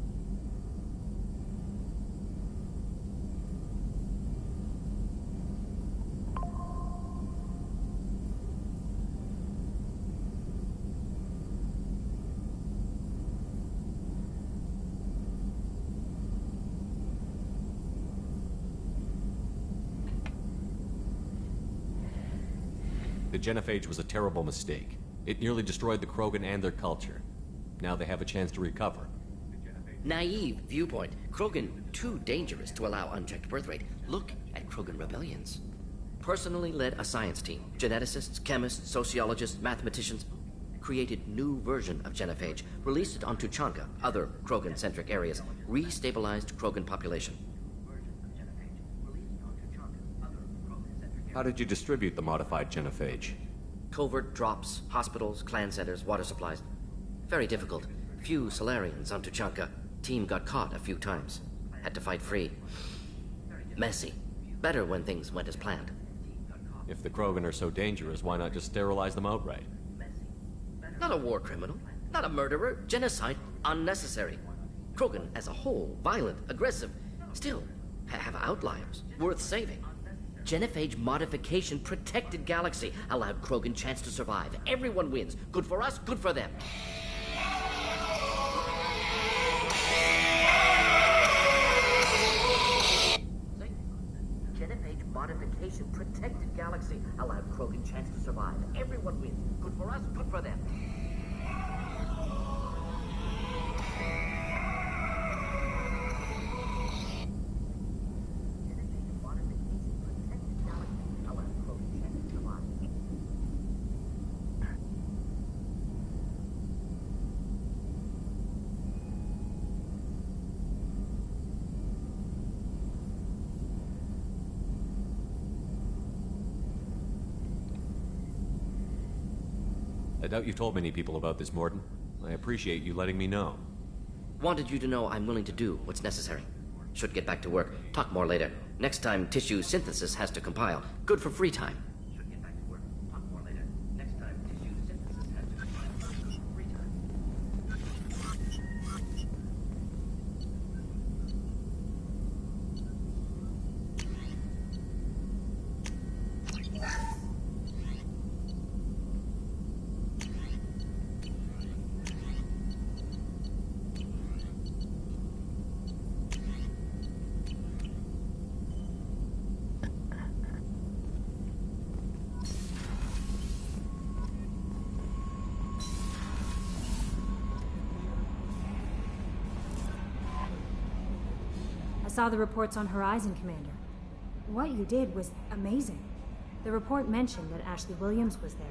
The genophage was a terrible mistake. It nearly destroyed the Krogan and their culture. Now they have a chance to recover. Naive viewpoint. Krogan too dangerous to allow unchecked birth rate. Look at Krogan rebellions. Personally led a science team. Geneticists, chemists, sociologists, mathematicians. Created new version of genophage. Released it on Tuchanka, other Krogan-centric areas. Restabilized Krogan population. How did you distribute the modified genophage? Covert drops, hospitals, clan centers, water supplies. Very difficult. Few Solarians on Tuchanka. Team got caught a few times. Had to fight free. Messy. Better when things went as planned. If the Krogan are so dangerous, why not just sterilize them outright? Not a war criminal. Not a murderer. Genocide. Unnecessary. Krogan as a whole. Violent. Aggressive. Still, have outliers. Worth saving. Genophage modification protected galaxy. Allowed Krogan chance to survive. Everyone wins. Good for us, good for them. Genophage modification protected galaxy. Allowed Krogan chance to survive. Everyone wins. Good for us, good for them. I doubt you've told many people about this, Morden. I appreciate you letting me know. Wanted you to know I'm willing to do what's necessary. Should get back to work. Talk more later. Next time, tissue synthesis has to compile. Good for free time. Should get back to work. Talk more later. Next time, tissue synthesis has to compile. Good for free time. I saw the reports on Horizon, Commander. What you did was amazing. The report mentioned that Ashley Williams was there.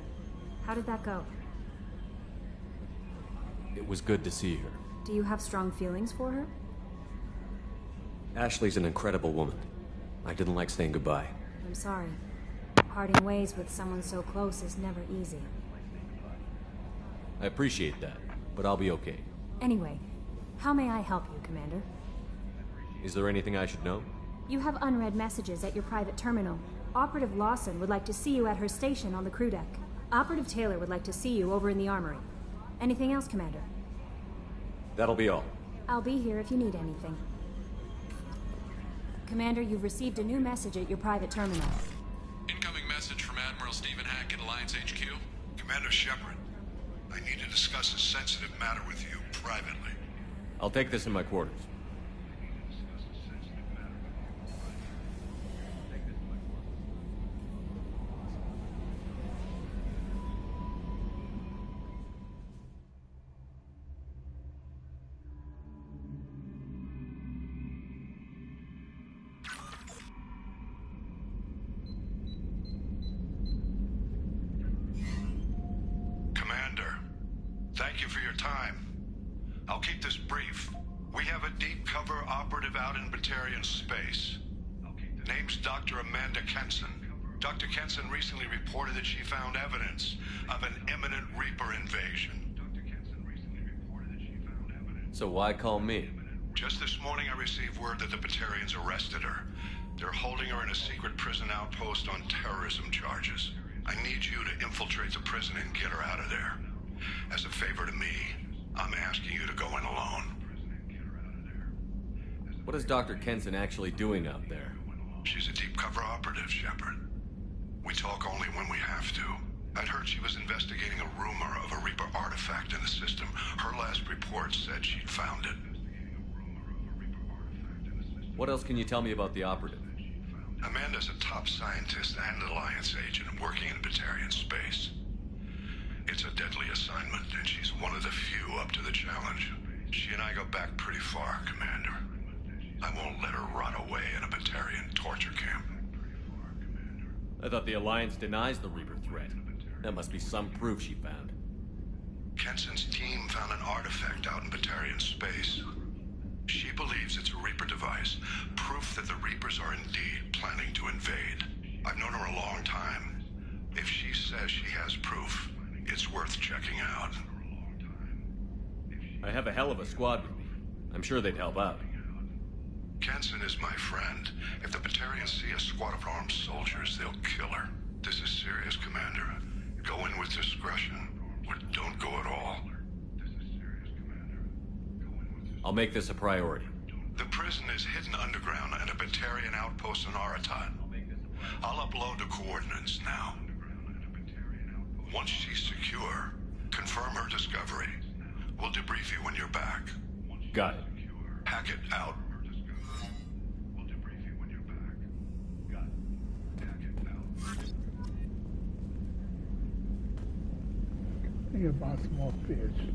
How did that go? It was good to see her. Do you have strong feelings for her? Ashley's an incredible woman. I didn't like saying goodbye. I'm sorry. Parting ways with someone so close is never easy. I appreciate that, but I'll be okay. Anyway, how may I help you, Commander? Is there anything I should know? You have unread messages at your private terminal. Operative Lawson would like to see you at her station on the crew deck. Operative Taylor would like to see you over in the armory. Anything else, Commander? That'll be all. I'll be here if you need anything. Commander, you've received a new message at your private terminal. Incoming message from Admiral Stephen Hackett, Alliance HQ. Commander Shepard, I need to discuss a sensitive matter with you privately. I'll take this in my quarters. Thank you for your time. I'll keep this brief. We have a deep cover operative out in Batarian space. Name's Dr. Amanda Kenson. Dr. Kenson recently reported that she found evidence of an imminent Reaper invasion. So why call me? Just this morning I received word that the Batarians arrested her. They're holding her in a secret prison outpost on terrorism charges. I need you to infiltrate the prison and get her out of there. As a favor to me, I'm asking you to go in alone. What is Dr. Kenson actually doing out there? She's a deep cover operative, Shepard. We talk only when we have to. I'd heard she was investigating a rumor of a Reaper artifact in the system. Her last report said she'd found it. What else can you tell me about the operative? Amanda's a top scientist and Alliance agent working in Batarian space. It's a deadly assignment, and she's one of the few up to the challenge. She and I go back pretty far, Commander. I won't let her rot away in a Batarian torture camp. I thought the Alliance denies the Reaper threat. That must be some proof she found. Kenson's team found an artifact out in Batarian space. She believes it's a Reaper device, proof that the Reapers are indeed planning to invade. I've known her a long time. If she says she has proof, it's worth checking out. I have a hell of a squad with me. I'm sure they'd help out. Kenson is my friend. If the Batarians see a squad of armed soldiers, they'll kill her. This is serious, Commander. Go in with discretion, or don't go at all. I'll make this a priority. The prison is hidden underground at a Batarian outpost in Aratat. I'll upload the coordinates now. Once she's secure, confirm her discovery. We'll debrief you when you're back. Got it. Hackett out. Think about some more fish.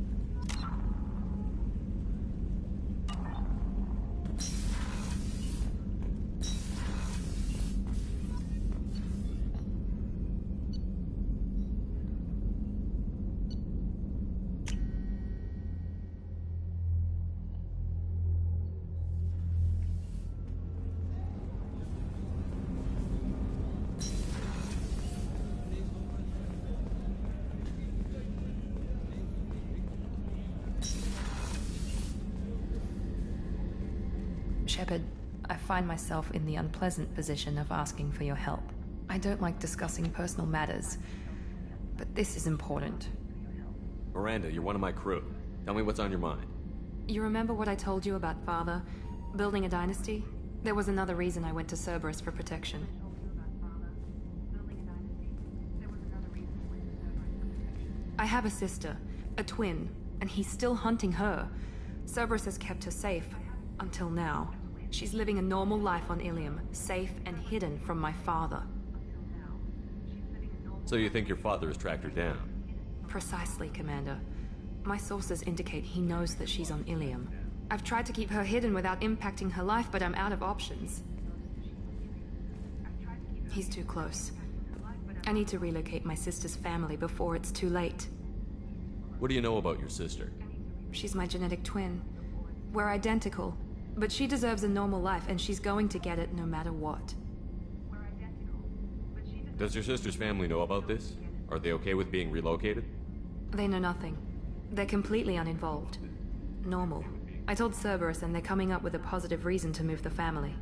Shepard, I find myself in the unpleasant position of asking for your help. I don't like discussing personal matters, but this is important. Miranda, you're one of my crew. Tell me what's on your mind. You remember what I told you about Father? Building a dynasty? There was another reason I went to Cerberus for protection. I have a sister, a twin, and he's still hunting her. Cerberus has kept her safe, until now. She's living a normal life on Ilium, safe and hidden from my father. So you think your father has tracked her down? Precisely, Commander. My sources indicate he knows that she's on Ilium. I've tried to keep her hidden without impacting her life, but I'm out of options. He's too close. I need to relocate my sister's family before it's too late. What do you know about your sister? She's my genetic twin. We're identical, but she deserves a normal life, and she's going to get it no matter what. Does your sister's family know about this? Are they okay with being relocated? They know nothing. They're completely uninvolved. Normal. I told Cerberus, and they're coming up with a positive reason to move the family.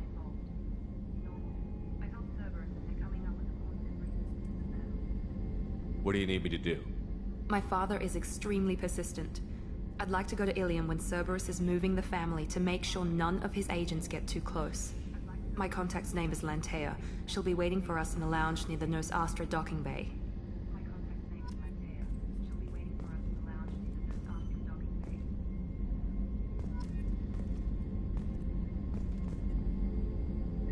What do you need me to do? My father is extremely persistent. I'd like to go to Ilium when Cerberus is moving the family to make sure none of his agents get too close. My contact's name is Lantea. She'll be waiting for us in the lounge near the Nos Astra docking bay.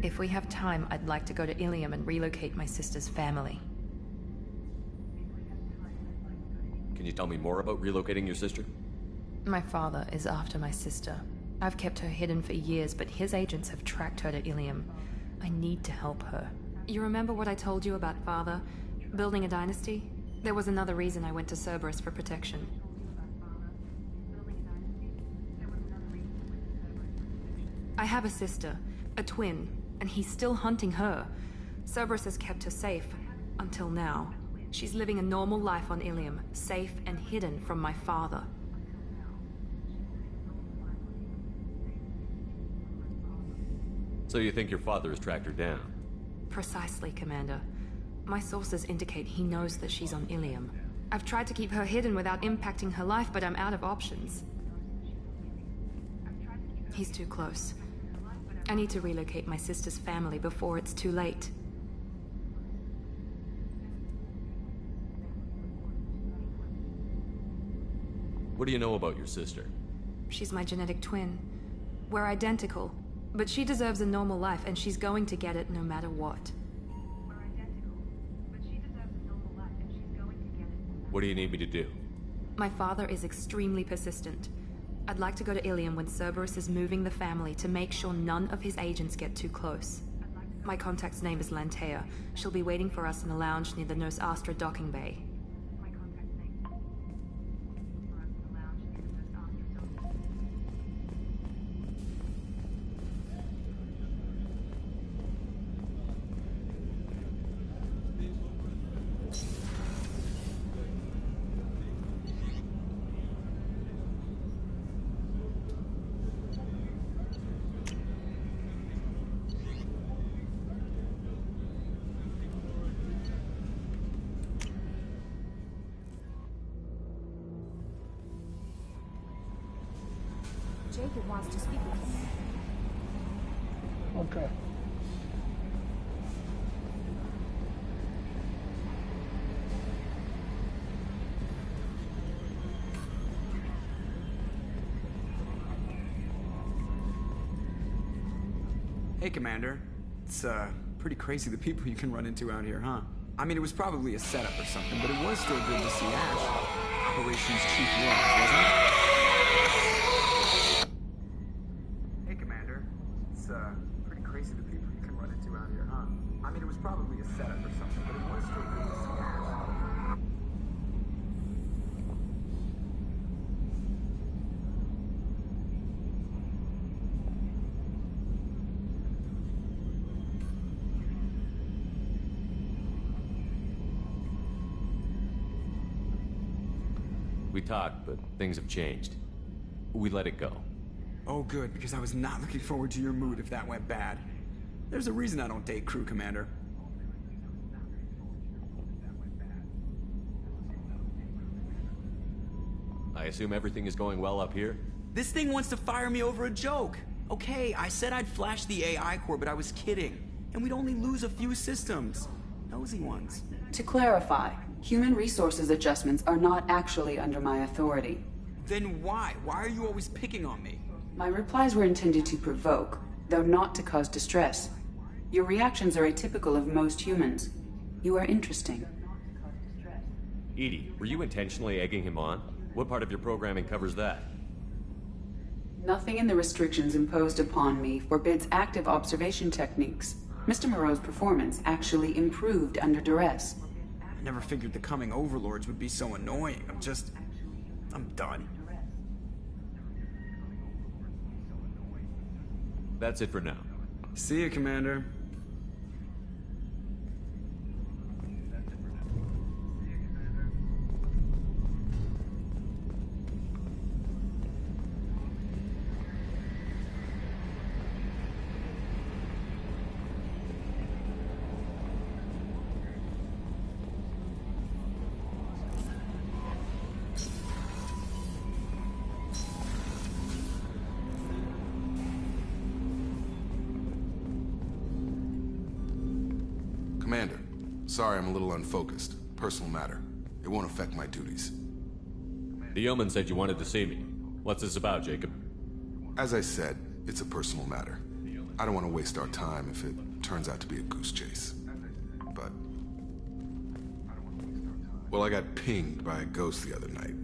If we have time, I'd like to go to Ilium and relocate my sister's family. Can you tell me more about relocating your sister? My father is after my sister. I've kept her hidden for years, but his agents have tracked her to Ilium. I need to help her. You remember what I told you about Father? Building a dynasty? There was another reason I went to Cerberus for protection. I have a sister, a twin, and he's still hunting her. Cerberus has kept her safe, until now. She's living a normal life on Ilium, safe and hidden from my father. So you think your father has tracked her down? Precisely, Commander. My sources indicate he knows that she's on Ilium. I've tried to keep her hidden without impacting her life, but I'm out of options. He's too close. I need to relocate my sister's family before it's too late. What do you know about your sister? She's my genetic twin. We're identical, but she deserves a normal life, and she's going to get it no matter what. What do you need me to do? My father is extremely persistent. I'd like to go to Ilium when Cerberus is moving the family to make sure none of his agents get too close. My contact's name is Lantea. She'll be waiting for us in the lounge near the Nos Astra docking bay. Jacob wants to speak with you. Okay. Hey, Commander. It's, pretty crazy the people you can run into out here, huh? I mean, it was probably a setup or something, but it was still good to see Ash. Operations Chief Lawrence, wasn't it? Hey, Commander. It's, pretty crazy the people you can run into out here, huh? I mean, it was probably a setup or something, but it was still good to see Ash. We talked, but things have changed. We let it go. Oh good, because I was not looking forward to your mood if that went bad. There's a reason I don't date crew, Commander. I assume everything is going well up here? This thing wants to fire me over a joke. Okay, I said I'd flash the AI core, but I was kidding. And we'd only lose a few systems. Nosy ones. To clarify, human resources adjustments are not actually under my authority. Then why? Why are you always picking on me? My replies were intended to provoke, though not to cause distress. Your reactions are atypical of most humans. You are interesting. Edie, were you intentionally egging him on? What part of your programming covers that? Nothing in the restrictions imposed upon me forbids active observation techniques. Mr. Moreau's performance actually improved under duress. I never figured the coming overlords would be so annoying. I'm done. That's it for now. See you, Commander. Commander, sorry I'm a little unfocused. Personal matter. It won't affect my duties. The yeoman said you wanted to see me. What's this about, Jacob? As I said, it's a personal matter. I don't want to waste our time if it turns out to be a goose chase. But... well, I got pinged by a ghost the other night.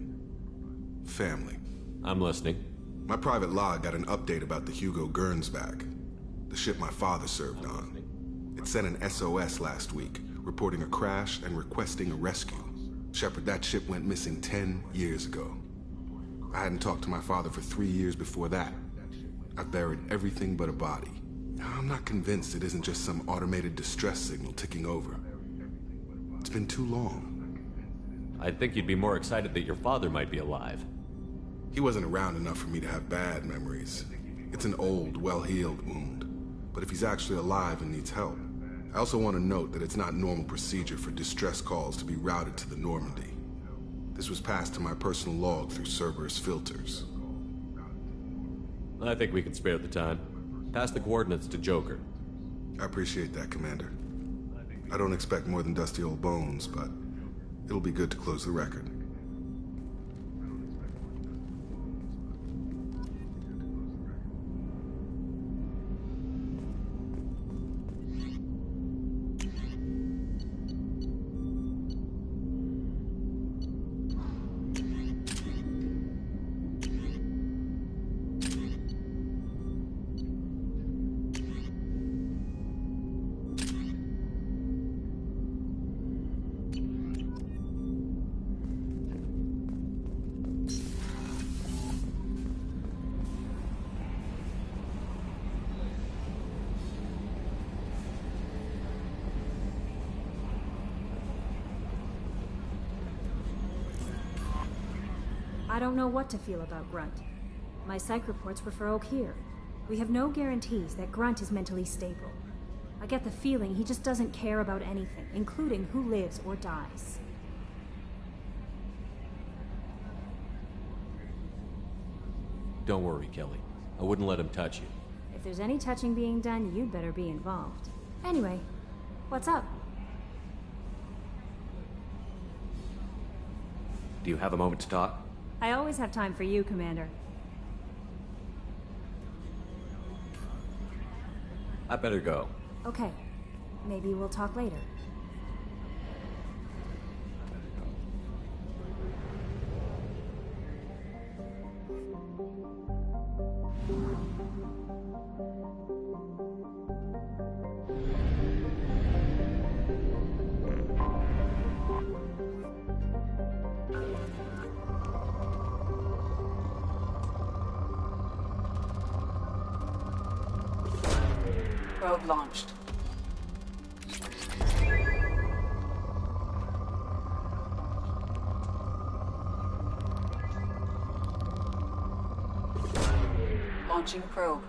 Family. I'm listening. My private log got an update about the Hugo Gernsback, the ship my father served on. It sent an SOS last week, reporting a crash and requesting a rescue. Shepard, that ship went missing 10 years ago. I hadn't talked to my father for 3 years before that. I've buried everything but a body. I'm not convinced it isn't just some automated distress signal ticking over. It's been too long. I'd think you'd be more excited that your father might be alive. He wasn't around enough for me to have bad memories. It's an old, well-healed wound. But if he's actually alive and needs help, I also want to note that it's not normal procedure for distress calls to be routed to the Normandy. This was passed to my personal log through Cerberus filters. I think we can spare the time. Pass the coordinates to Joker. I appreciate that, Commander. I don't expect more than dusty old bones, but it'll be good to close the record. I don't know what to feel about Grunt. My psych reports refer Oak here. We have no guarantees that Grunt is mentally stable. I get the feeling he just doesn't care about anything, including who lives or dies. Don't worry, Kelly. I wouldn't let him touch you. If there's any touching being done, you'd better be involved. Anyway, what's up? Do you have a moment to talk? I always have time for you, Commander. I better go. Okay. Maybe we'll talk later. Probe launched. Launching probe.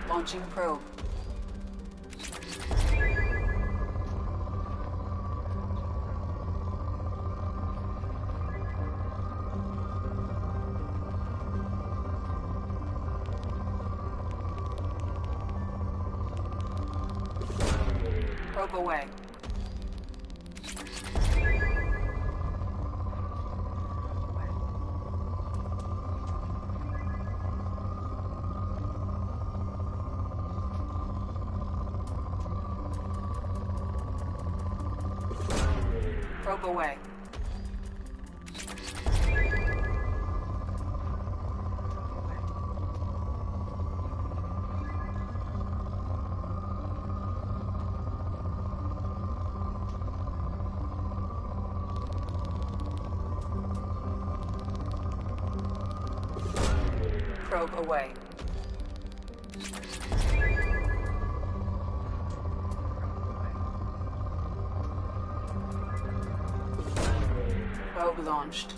Launching probe. Probe away. Probe away. Probe away. Probe launched.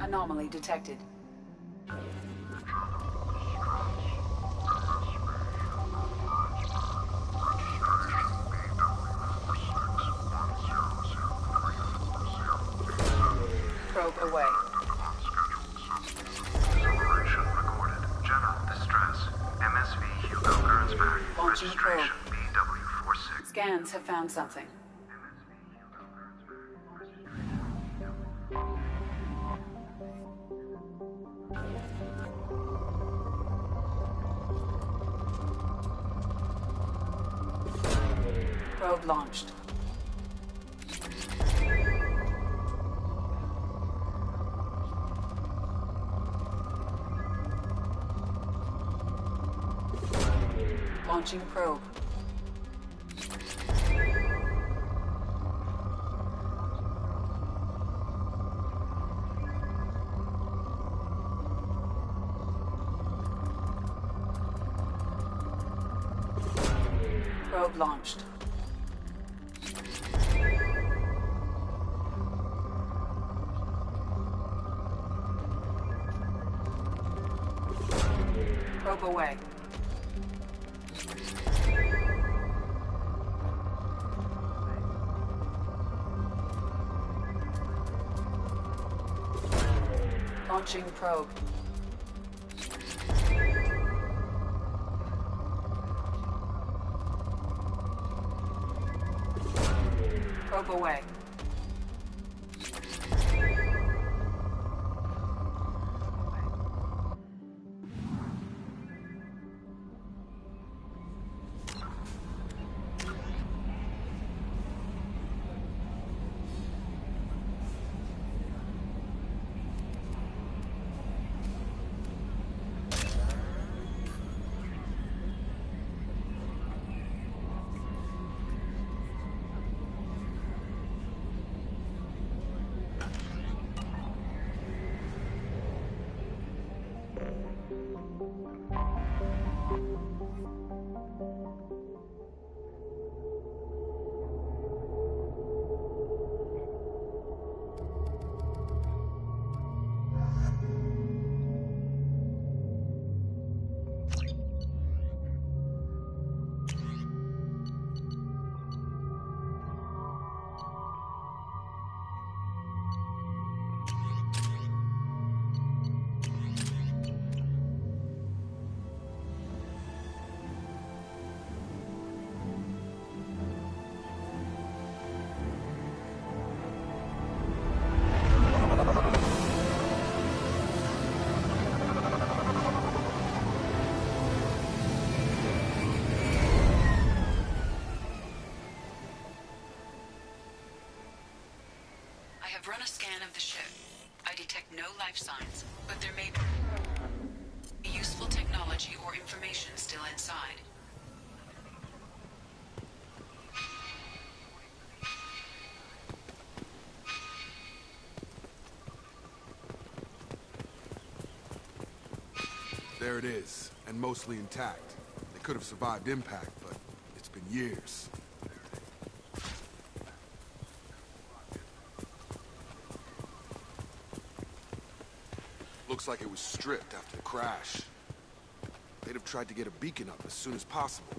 Anomaly detected. Probe away. Acceleration recorded. General distress. MSV Hugo Gernsback. Launching probe. Registration BW46. Scans have found something. Probe launched. Launching probe. Probe launched. Probe away. Launching probe. Probe away. I have run a scan of the ship. I detect no life signs, but there may be useful technology or information still inside. There it is, and mostly intact. They could have survived impact, but it's been years. Looks like it was stripped after the crash. They'd have tried to get a beacon up as soon as possible.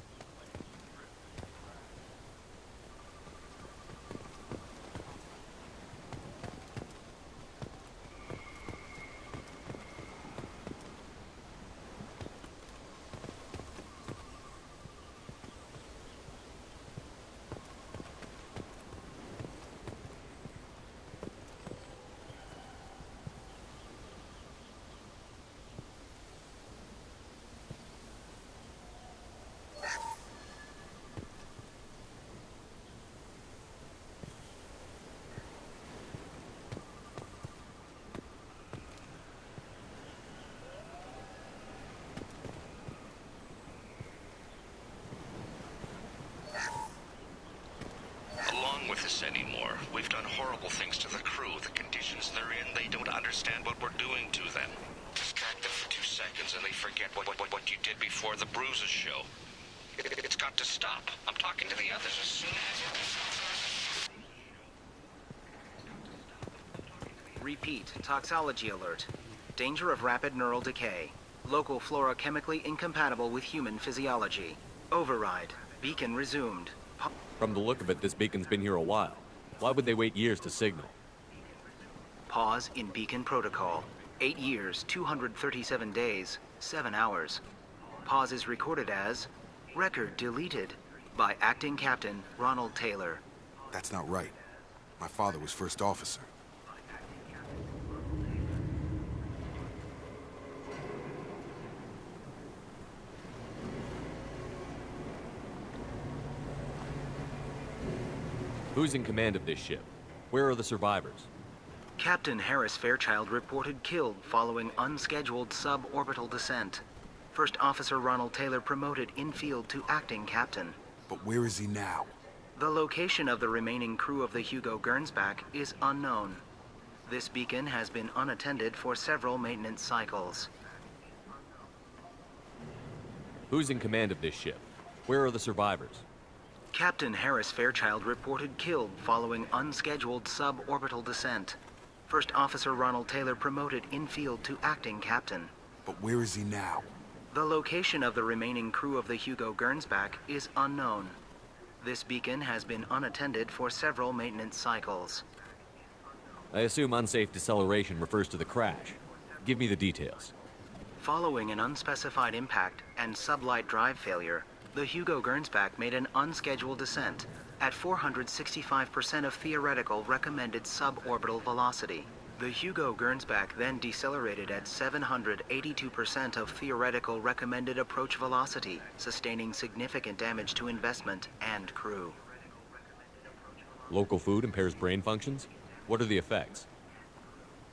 With us anymore. We've done horrible things to the crew. The conditions they're in, they don't understand what we're doing to them. Distract them for 2 seconds and they forget what you did before the bruises show. It's got to stop. I'm talking to the others as soon as... Repeat, toxology alert. Danger of rapid neural decay. Local flora chemically incompatible with human physiology. Override. Beacon resumed. From the look of it, this beacon's been here a while. Why would they wait years to signal? Pause in beacon protocol. 8 years, 237 days, 7 hours. Pause is recorded as record deleted by Acting Captain Ronald Taylor. That's not right. My father was first officer. Who's in command of this ship? Where are the survivors? Captain Harris Fairchild reported killed following unscheduled suborbital descent. First Officer Ronald Taylor promoted in-field to acting captain. But where is he now? The location of the remaining crew of the Hugo Gernsback is unknown. This beacon has been unattended for several maintenance cycles. Who's in command of this ship? Where are the survivors? Captain Harris Fairchild reported killed following unscheduled suborbital descent. First Officer Ronald Taylor promoted in-field to acting captain. But where is he now? The location of the remaining crew of the Hugo Gernsback is unknown. This beacon has been unattended for several maintenance cycles. I assume unsafe deceleration refers to the crash. Give me the details. Following an unspecified impact and sublight drive failure, the Hugo Gernsback made an unscheduled descent at 465% of theoretical recommended suborbital velocity. The Hugo Gernsback then decelerated at 782% of theoretical recommended approach velocity, sustaining significant damage to investment and crew. Local food impairs brain functions? What are the effects?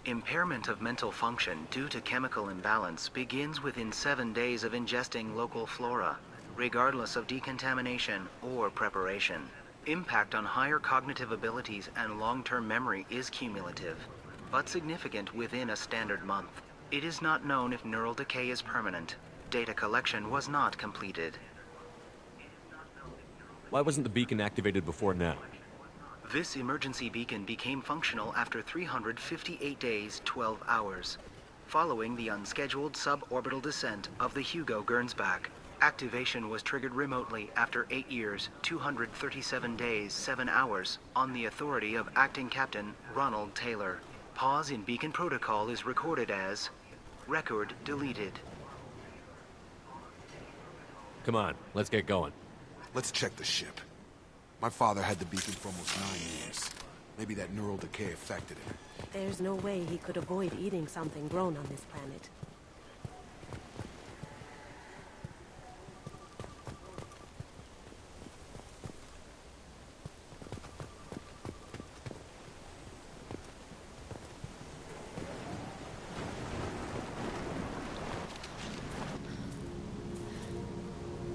Impairment of mental function due to chemical imbalance begins within 7 days of ingesting local flora, regardless of decontamination or preparation. Impact on higher cognitive abilities and long-term memory is cumulative, but significant within a standard month. It is not known if neural decay is permanent. Data collection was not completed. Why wasn't the beacon activated before now? This emergency beacon became functional after 358 days, 12 hours, following the unscheduled suborbital descent of the Hugo Gernsback. Activation was triggered remotely after 8 years, 237 days, 7 hours, on the authority of Acting Captain Ronald Taylor. Pause in beacon protocol is recorded as record deleted. Come on, let's get going. Let's check the ship. My father had the beacon for almost 9 years. Maybe that neural decay affected him. There's no way he could avoid eating something grown on this planet.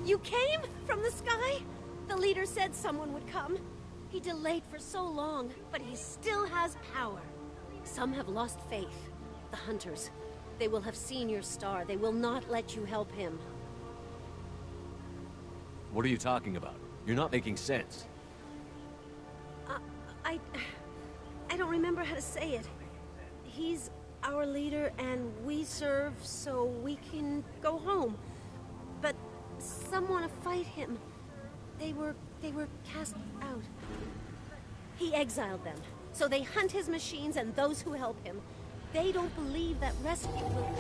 You came from the sky? The leader said someone would come. He delayed for so long, but he still has power. Some have lost faith. The hunters. They will have seen your star. They will not let you help him. What are you talking about? You're not making sense. I don't remember how to say it. He's our leader and we serve so we can go home. But some want to fight him. They were cast out. He exiled them, so they hunt his machines and those who help him. They don't believe that rescue will...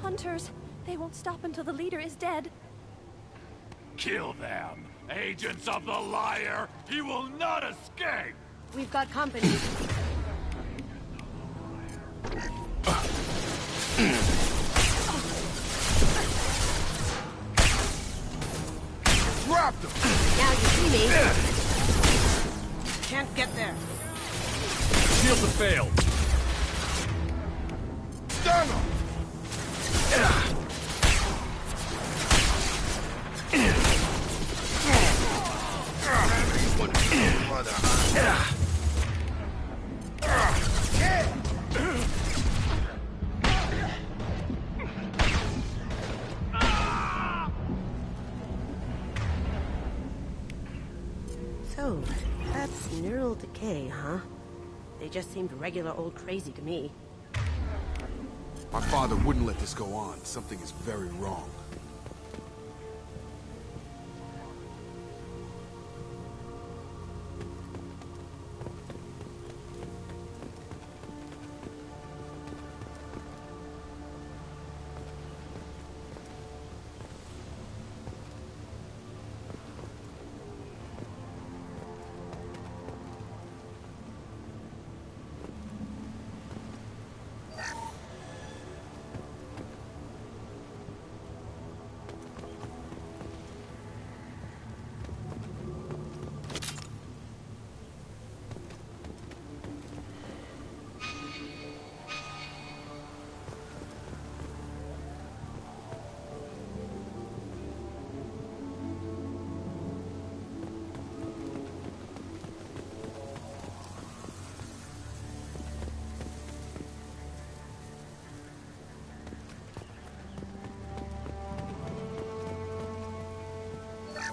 Hunters, they won't stop until the leader is dead. Kill them! Agents of the liar! He will not escape! We've got company. Dropped him! Now you see me. Can't get there. Shields have failed. Stung him! So, that's neural decay, huh? They just seemed regular old crazy to me. My father wouldn't let this go on. Something is very wrong.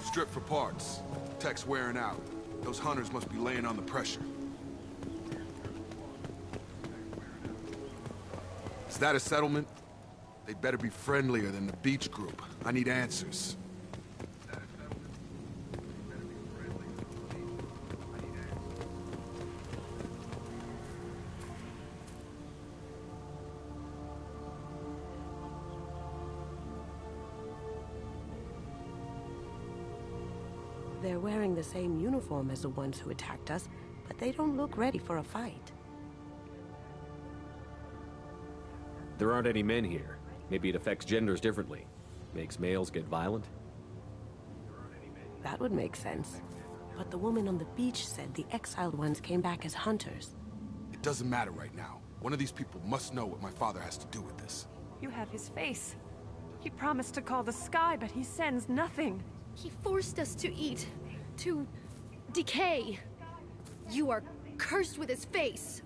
Strip for parts. Tech's wearing out. Those hunters must be laying on the pressure. Is that a settlement? They'd better be friendlier than the beach group. I need answers. They're wearing the same uniform as the ones who attacked us, but they don't look ready for a fight. There aren't any men here. Maybe it affects genders differently. Makes males get violent? That would make sense. But the woman on the beach said the exiled ones came back as hunters. It doesn't matter right now. One of these people must know what my father has to do with this. You have his face. He promised to call the sky, but he sends nothing. He forced us to eat, to decay. You are cursed with his face.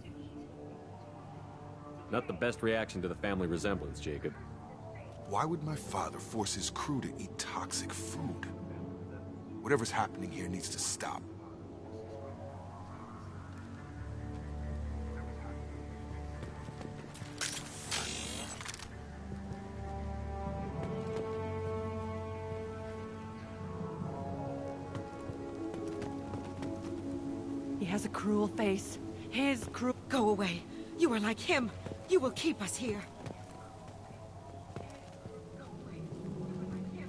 Not the best reaction to the family resemblance, Jacob. Why would my father force his crew to eat toxic food? Whatever's happening here needs to stop. He has a cruel face. His cruel... Go away. You are like him. You will keep us here.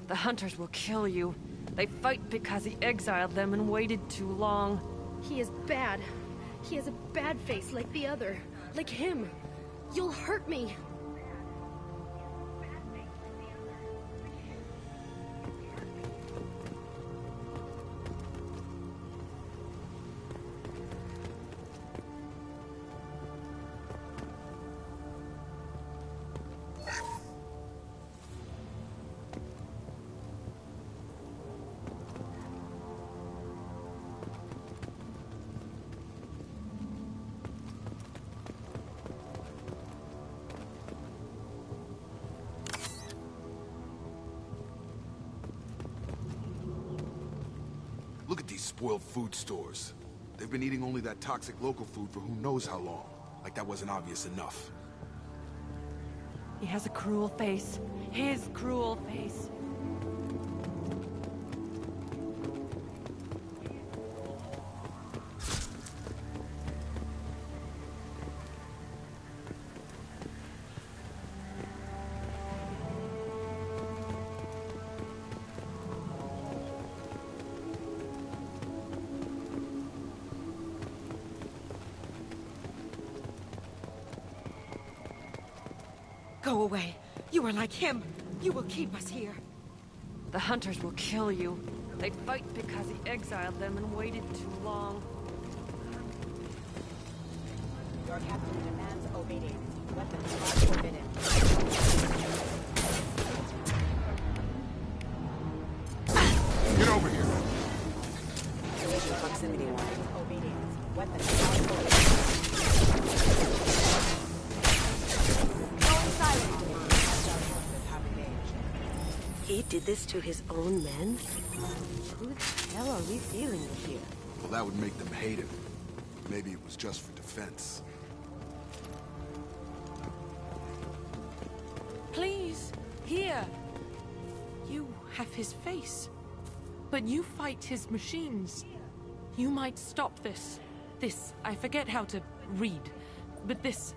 The hunters will kill you. They fight because he exiled them and waited too long. He is bad. He has a bad face like the other. Like him. You'll hurt me. Look at these spoiled food stores. They've been eating only that toxic local food for who knows how long. Like that wasn't obvious enough. He has a cruel face. His cruel face. Go away. You are like him. You will keep us here. The hunters will kill you. They fight because he exiled them and waited too long. Your captain demands obedience. Weapons are forbidden. Get over here. Collision proximity warning. Obedience. Weapons are forbidden. He did this to his own men? Who the hell are we dealing with here? Well, that would make them hate him. Maybe it was just for defense. Please, here. You have his face. But you fight his machines. You might stop this. This, I forget how to read. But this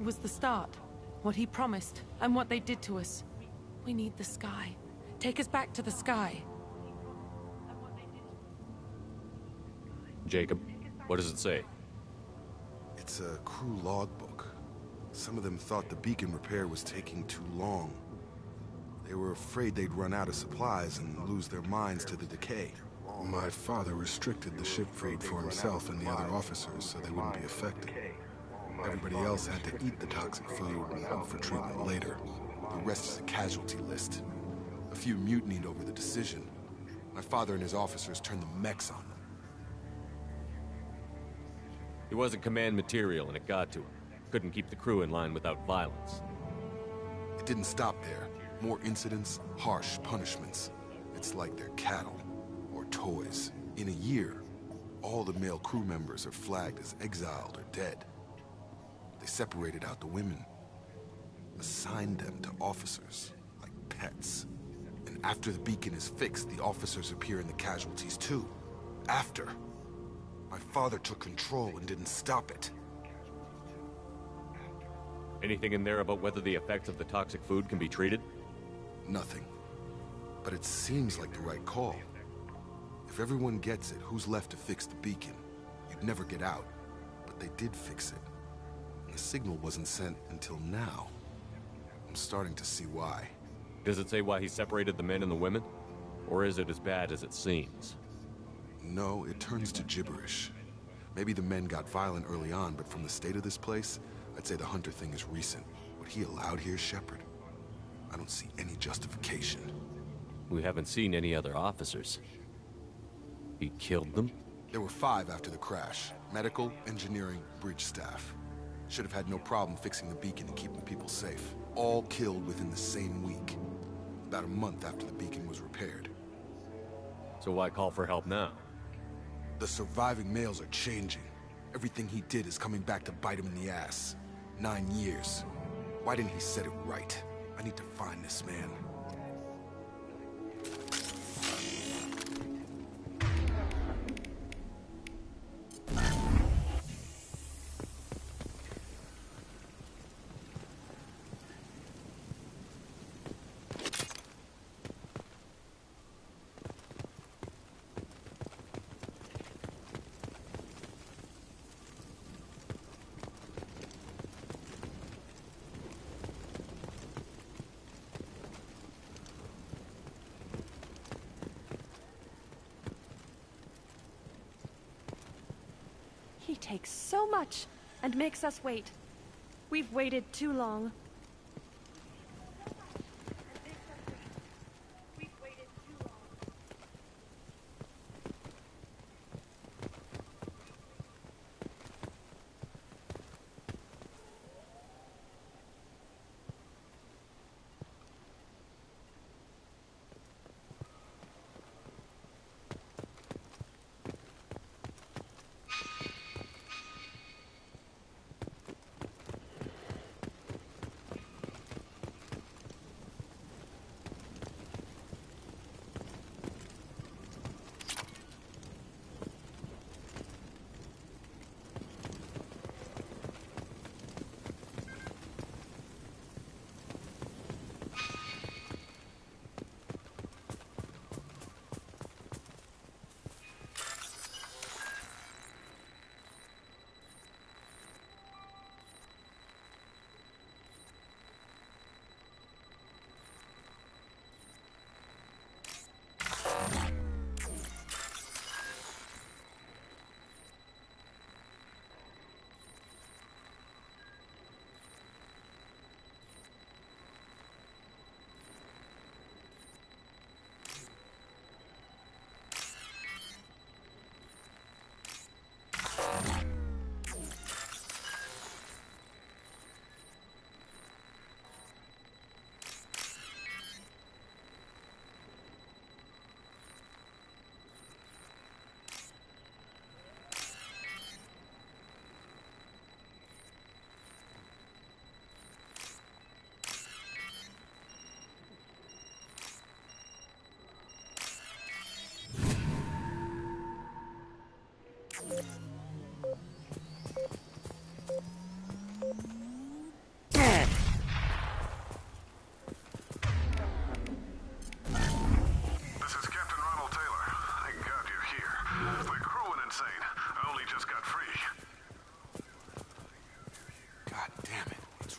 was the start. What he promised, and what they did to us. We need the sky. Take us back to the sky. Jacob, what does it say? It's a crew logbook. Some of them thought the beacon repair was taking too long. They were afraid they'd run out of supplies and lose their minds to the decay. My father restricted the ship food for himself and the other officers so they wouldn't be affected. Everybody else had to eat the toxic food and hope for treatment later. The rest is a casualty list. A few mutinied over the decision. My father and his officers turned the mechs on them. He wasn't command material and it got to him. Couldn't keep the crew in line without violence. It didn't stop there. More incidents, harsh punishments. It's like they're cattle or toys. In a year, all the male crew members are flagged as exiled or dead. They separated out the women, assigned them to officers, like pets. And after the beacon is fixed, the officers appear in the casualties too. After. My father took control and didn't stop it. Anything in there about whether the effects of the toxic food can be treated? Nothing. But it seems like the right call. If everyone gets it, who's left to fix the beacon? You'd never get out. But they did fix it. And the signal wasn't sent until now. I'm starting to see why. Does it say why he separated the men and the women? Or is it as bad as it seems? No, it turns to gibberish. Maybe the men got violent early on, but from the state of this place, I'd say the Hunter thing is recent. What he allowed here, Shepard, I don't see any justification. We haven't seen any other officers. He killed them? There were 5 after the crash. Medical, engineering, bridge staff. Should have had no problem fixing the beacon and keeping people safe. All killed within the same week. About a month after the beacon was repaired. So why call for help now? The surviving males are changing. Everything he did is coming back to bite him in the ass. 9 years. Why didn't he set it right? I need to find this man. He takes so much and makes us wait. We've waited too long.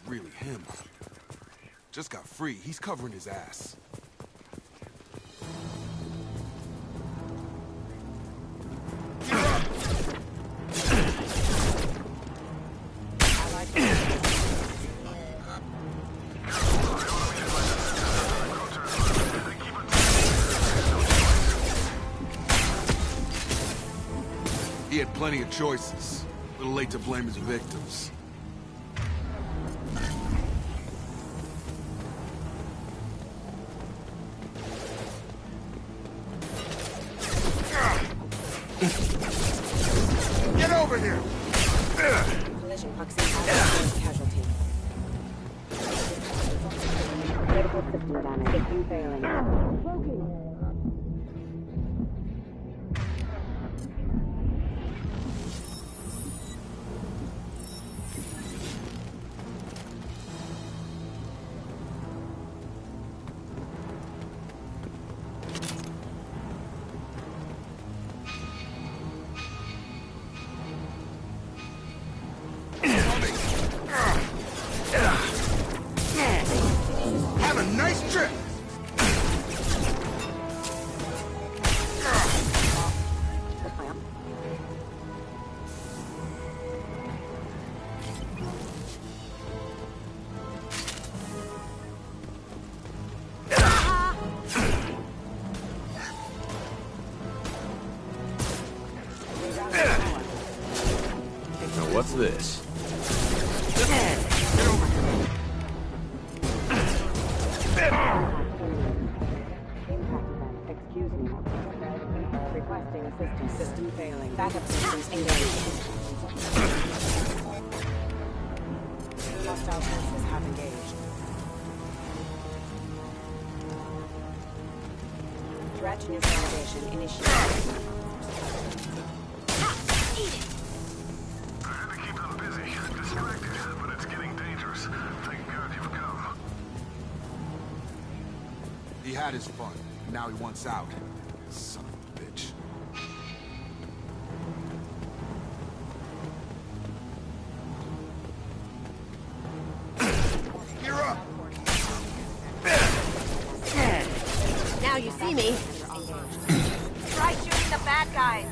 Really him. Just got free. He's covering his ass. He had plenty of choices. A little late to blame his victims. Get over here! Collision proximity casualty. Critical system damage. System failing. this? Excuse me. Requesting assistance. System failing. Backup systems engaged. Hostile forces have engaged. Threat neutralization initiated. He had his fun. Now he wants out. Son of a bitch. You're up! Now you see me. Try shooting the bad guys.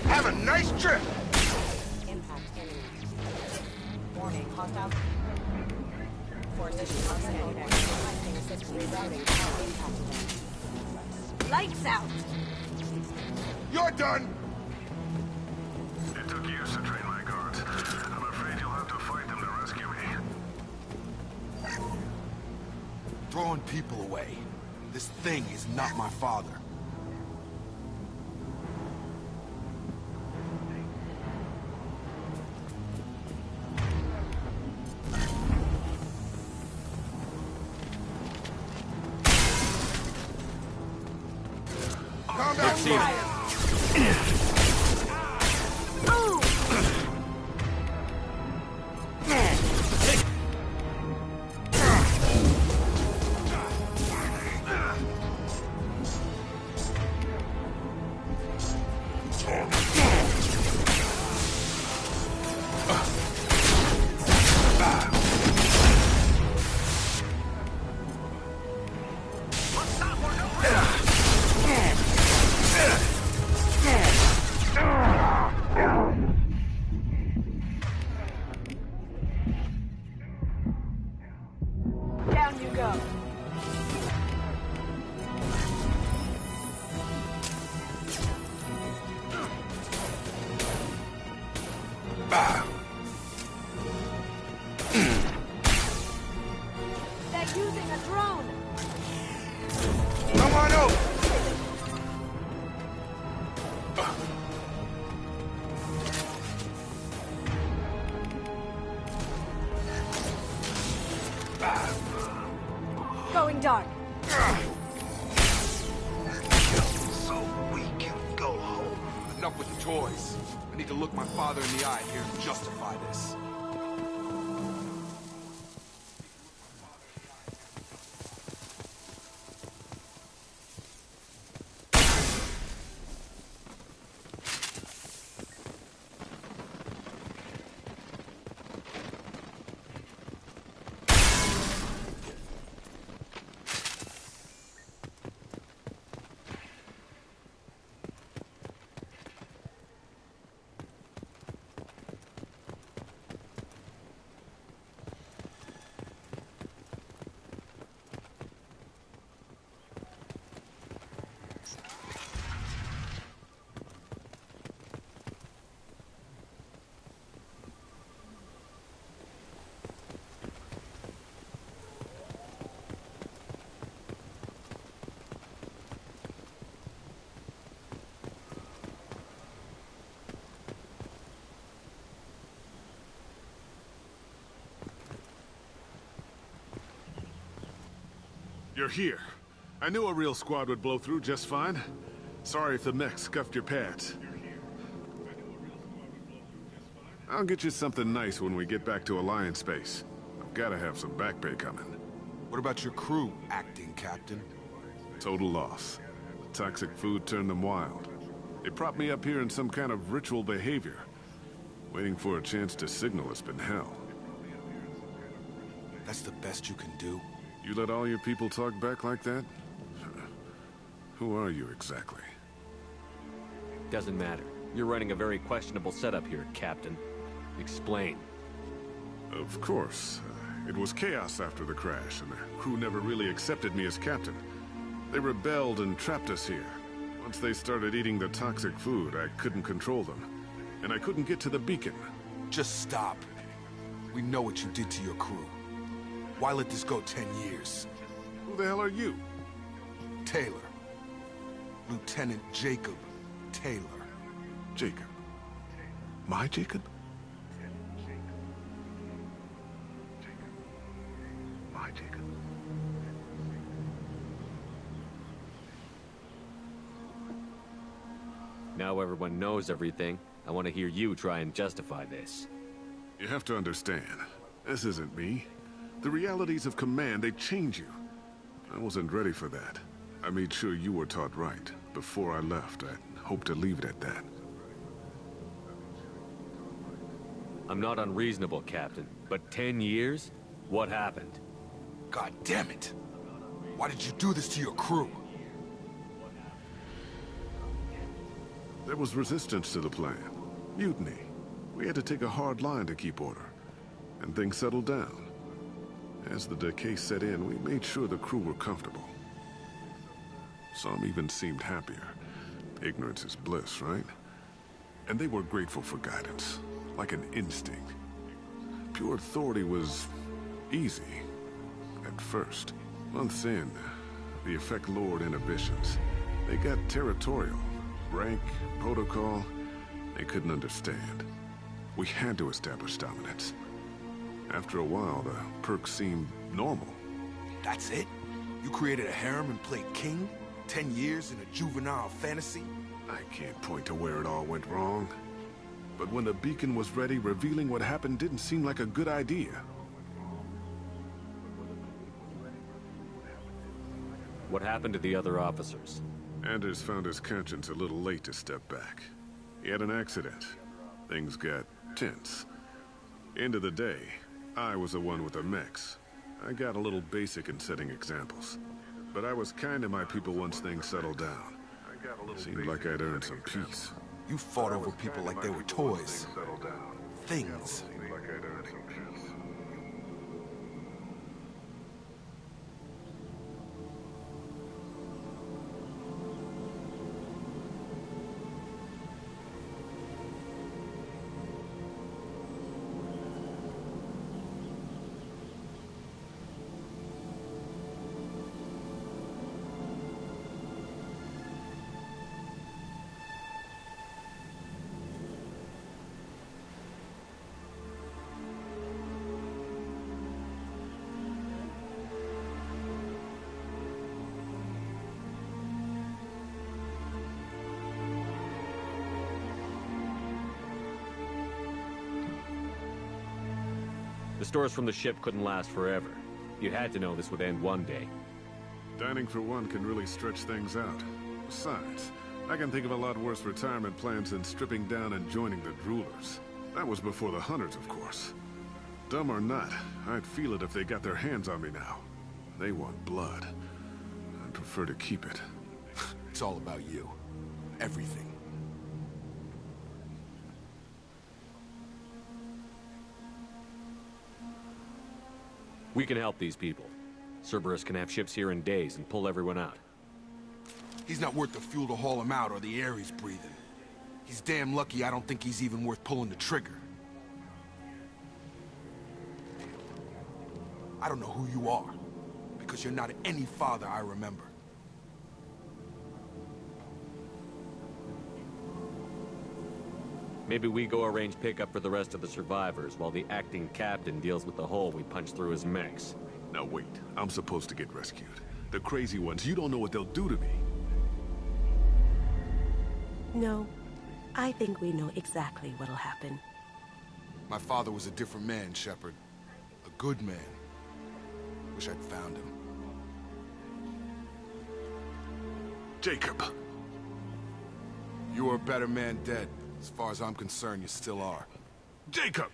Have a nice trip! Impact imminent. Warning, hostile forces on standing. Requesting assistance. Rerouting power impact event. Lights out. You're done! It took years to train my guards. I'm afraid you'll have to fight them to rescue me. Throwing people away. This thing is not my father. Combat fire! Down you go. They're using a drone. Come on over! Going dark. So we can go home. Enough with the toys. I need to look my father in the eye here and justify this. You're here. I knew a real squad would blow through just fine. Sorry if the mech scuffed your pads. I'll get you something nice when we get back to Alliance space. I've gotta have some back pay coming. What about your crew, acting captain? Total loss. The toxic food turned them wild. They propped me up here in some kind of ritual behavior. Waiting for a chance to signal has been hell. That's the best you can do? You let all your people talk back like that? Who are you exactly? Doesn't matter. You're running a very questionable setup here, Captain. Explain. Of course. It was chaos after the crash, and the crew never really accepted me as captain. They rebelled and trapped us here. Once they started eating the toxic food, I couldn't control them. And I couldn't get to the beacon. Just stop. We know what you did to your crew. Why let this go 10 years? Who the hell are you? Taylor. Lieutenant Jacob Taylor. Jacob? My Jacob? My Jacob? Now everyone knows everything. I want to hear you try and justify this. You have to understand, this isn't me. The realities of command, they change you. I wasn't ready for that. I made sure you were taught right. Before I left, I hoped to leave it at that. I'm not unreasonable, Captain, but 10 years? What happened? God damn it! Why did you do this to your crew? There was resistance to the plan. Mutiny. We had to take a hard line to keep order. And things settled down. As the decay set in, we made sure the crew were comfortable. Some even seemed happier. Ignorance is bliss, right? And they were grateful for guidance, like an instinct. Pure authority was easy, at first. Months in, the effect lowered inhibitions. They got territorial. Rank, protocol, they couldn't understand. We had to establish dominance. After a while, the perks seemed normal. That's it? You created a harem and played king? 10 years in a juvenile fantasy? I can't point to where it all went wrong. But when the beacon was ready, revealing what happened didn't seem like a good idea. What happened to the other officers? Anders found his conscience a little late to step back. He had an accident. Things got tense. End of the day, I was the one with the mechs. I got a little basic in setting examples. But I was kind to my people once things settled down. Seemed like I'd earned some peace. You fought over people like they were toys. Things. The stores from the ship couldn't last forever. You had to know this would end one day. Dining for one can really stretch things out. Besides, I can think of a lot worse retirement plans than stripping down and joining the Droolers. That was before the Hunters, of course. Dumb or not, I'd feel it if they got their hands on me now. They want blood. I'd prefer to keep it. It's all about you. Everything. We can help these people. Cerberus can have ships here in days and pull everyone out. He's not worth the fuel to haul him out or the air he's breathing. He's damn lucky I don't think he's even worth pulling the trigger. I don't know who you are, because you're not any father I remember. Maybe we go arrange pickup for the rest of the survivors while the acting captain deals with the hole we punched through his mechs. Now wait, I'm supposed to get rescued. The crazy ones, you don't know what they'll do to me. No, I think we know exactly what'll happen. My father was a different man, Shepard. A good man. Wish I'd found him. Jacob! You were a better man dead. As far as I'm concerned, you still are. Jacob!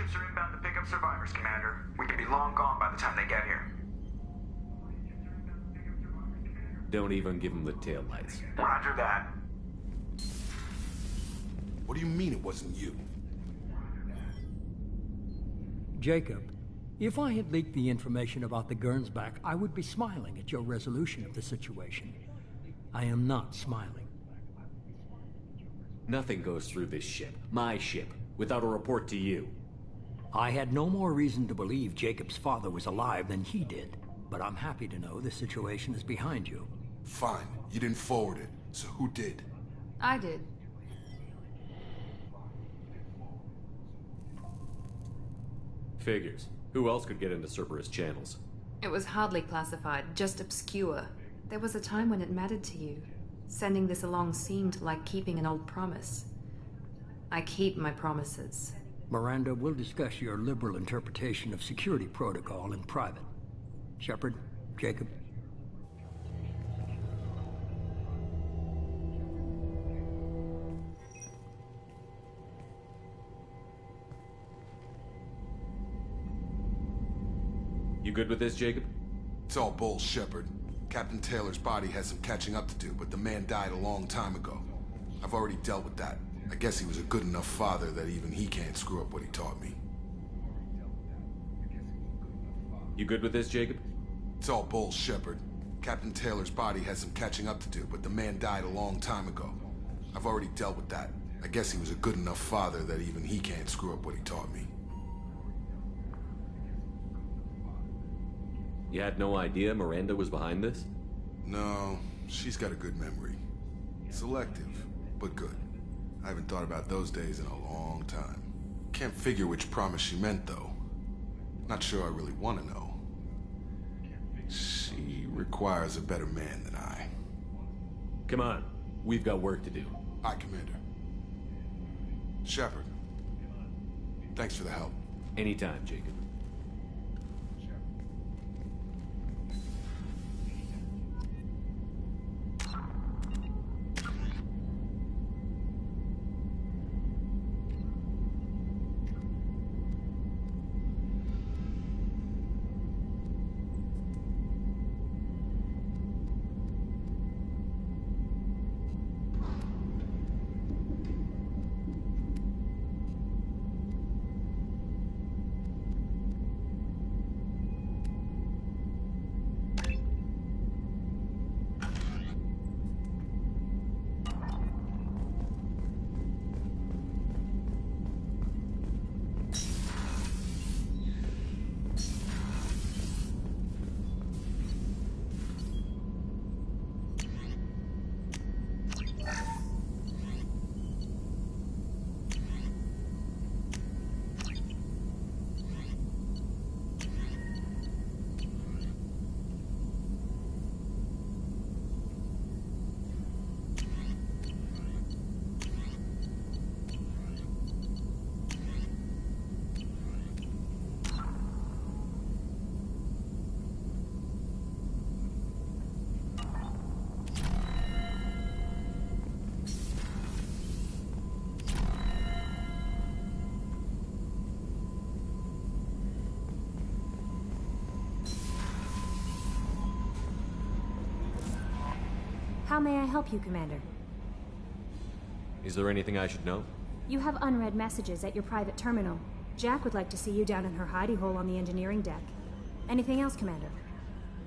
ships are inbound to pick up survivors, Commander. We could be long gone by the time they get here. Don't even give him the taillights. Roger that. What do you mean it wasn't you? Jacob, if I had leaked the information about the Gernsback, I would be smiling at your resolution of the situation. I am not smiling. Nothing goes through this ship, my ship, without a report to you. I had no more reason to believe Jacob's father was alive than he did, but I'm happy to know the situation is behind you. Fine, you didn't forward it, so who did? I did. Figures. Who else could get into Cerberus channels? It was hardly classified, just obscure. There was a time when it mattered to you. Sending this along seemed like keeping an old promise. I keep my promises. Miranda, we'll discuss your liberal interpretation of security protocol in private. Shepard, Jacob. You good with this, Jacob? It's all bull, Shepard. Captain Taylor's body has some catching up to do, but the man died a long time ago. I've already dealt with that. I guess he was a good enough father that even he can't screw up what he taught me. You good with this, Jacob? It's all bull, Shepard. Captain Taylor's body has some catching up to do, but the man died a long time ago. I've already dealt with that. I guess he was a good enough father that even he can't screw up what he taught me. You had no idea Miranda was behind this? No, she's got a good memory. Selective, but good. I haven't thought about those days in a long time. Can't figure which promise she meant, though. Not sure I really want to know. She requires a better man than I. Come on, we've got work to do. Aye, Commander. Shepard, thanks for the help. Anytime, Jacob. How may I help you, Commander? Is there anything I should know? You have unread messages at your private terminal. Jack would like to see you down in her hidey hole on the engineering deck. Anything else, Commander?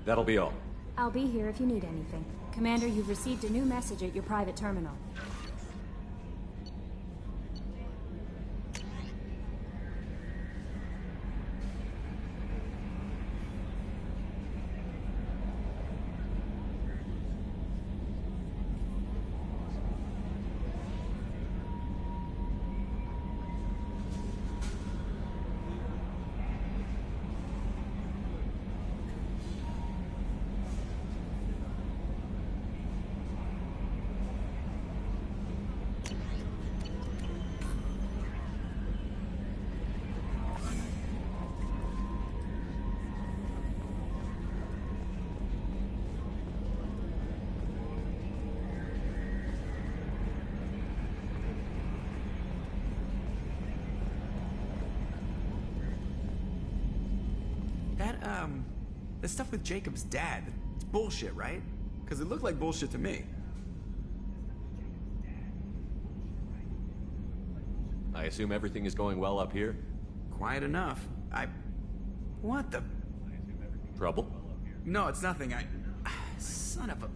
That'll be all. I'll be here if you need anything. Commander, you've received a new message at your private terminal. the stuff with Jacob's dad, it's bullshit, right? Because it looked like bullshit to me. I assume everything is going well up here? Quiet enough. What the... Trouble? No, it's nothing. Son of a...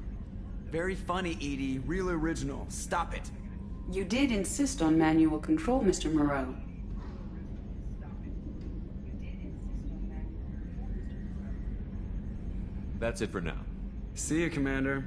Very funny, Edie. Real original. Stop it. You did insist on manual control, Mr. Moreau. That's it for now. See you, Commander.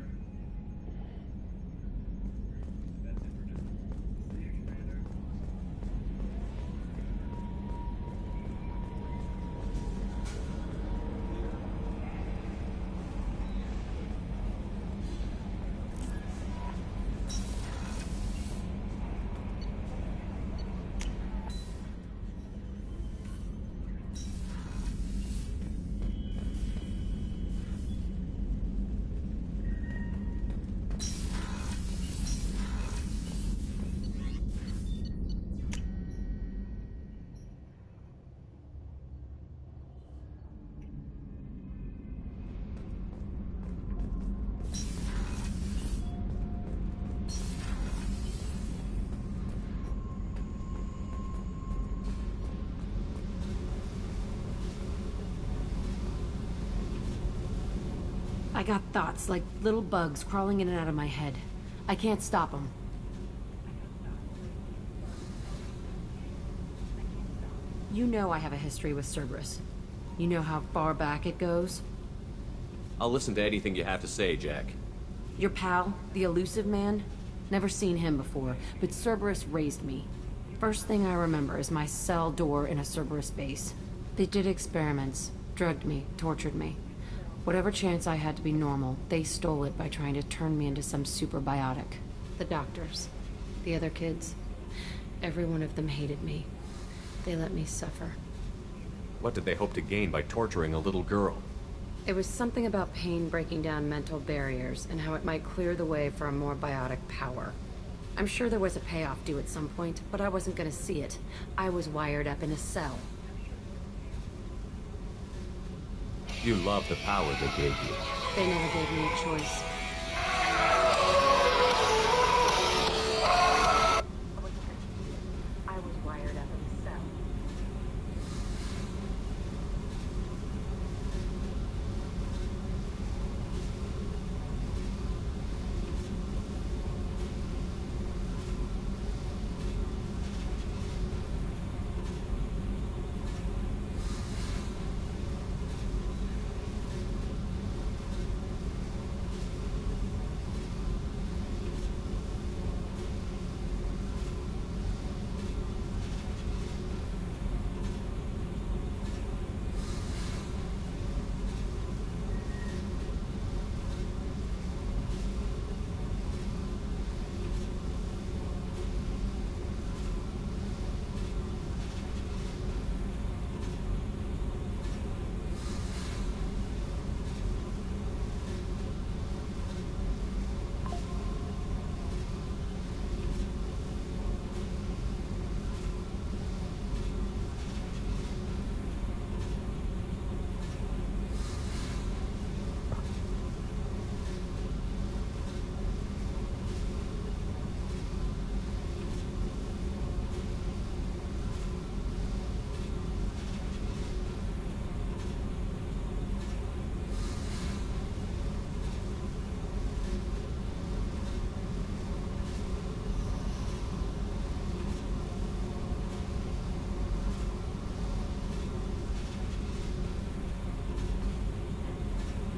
I got thoughts like little bugs crawling in and out of my head. I can't stop them. You know I have a history with Cerberus. You know how far back it goes? I'll listen to anything you have to say, Jack. Your pal, the elusive man? Never seen him before, but Cerberus raised me. First thing I remember is my cell door in a Cerberus base. They did experiments, drugged me, tortured me. Whatever chance I had to be normal, they stole it by trying to turn me into some superbiotic. The doctors, the other kids, every one of them hated me. They let me suffer. What did they hope to gain by torturing a little girl? It was something about pain breaking down mental barriers and how it might clear the way for a more biotic power. I'm sure there was a payoff due at some point, but I wasn't gonna see it. I was wired up in a cell. You love the power they gave you. They never gave me a choice. I was wired up in a cell.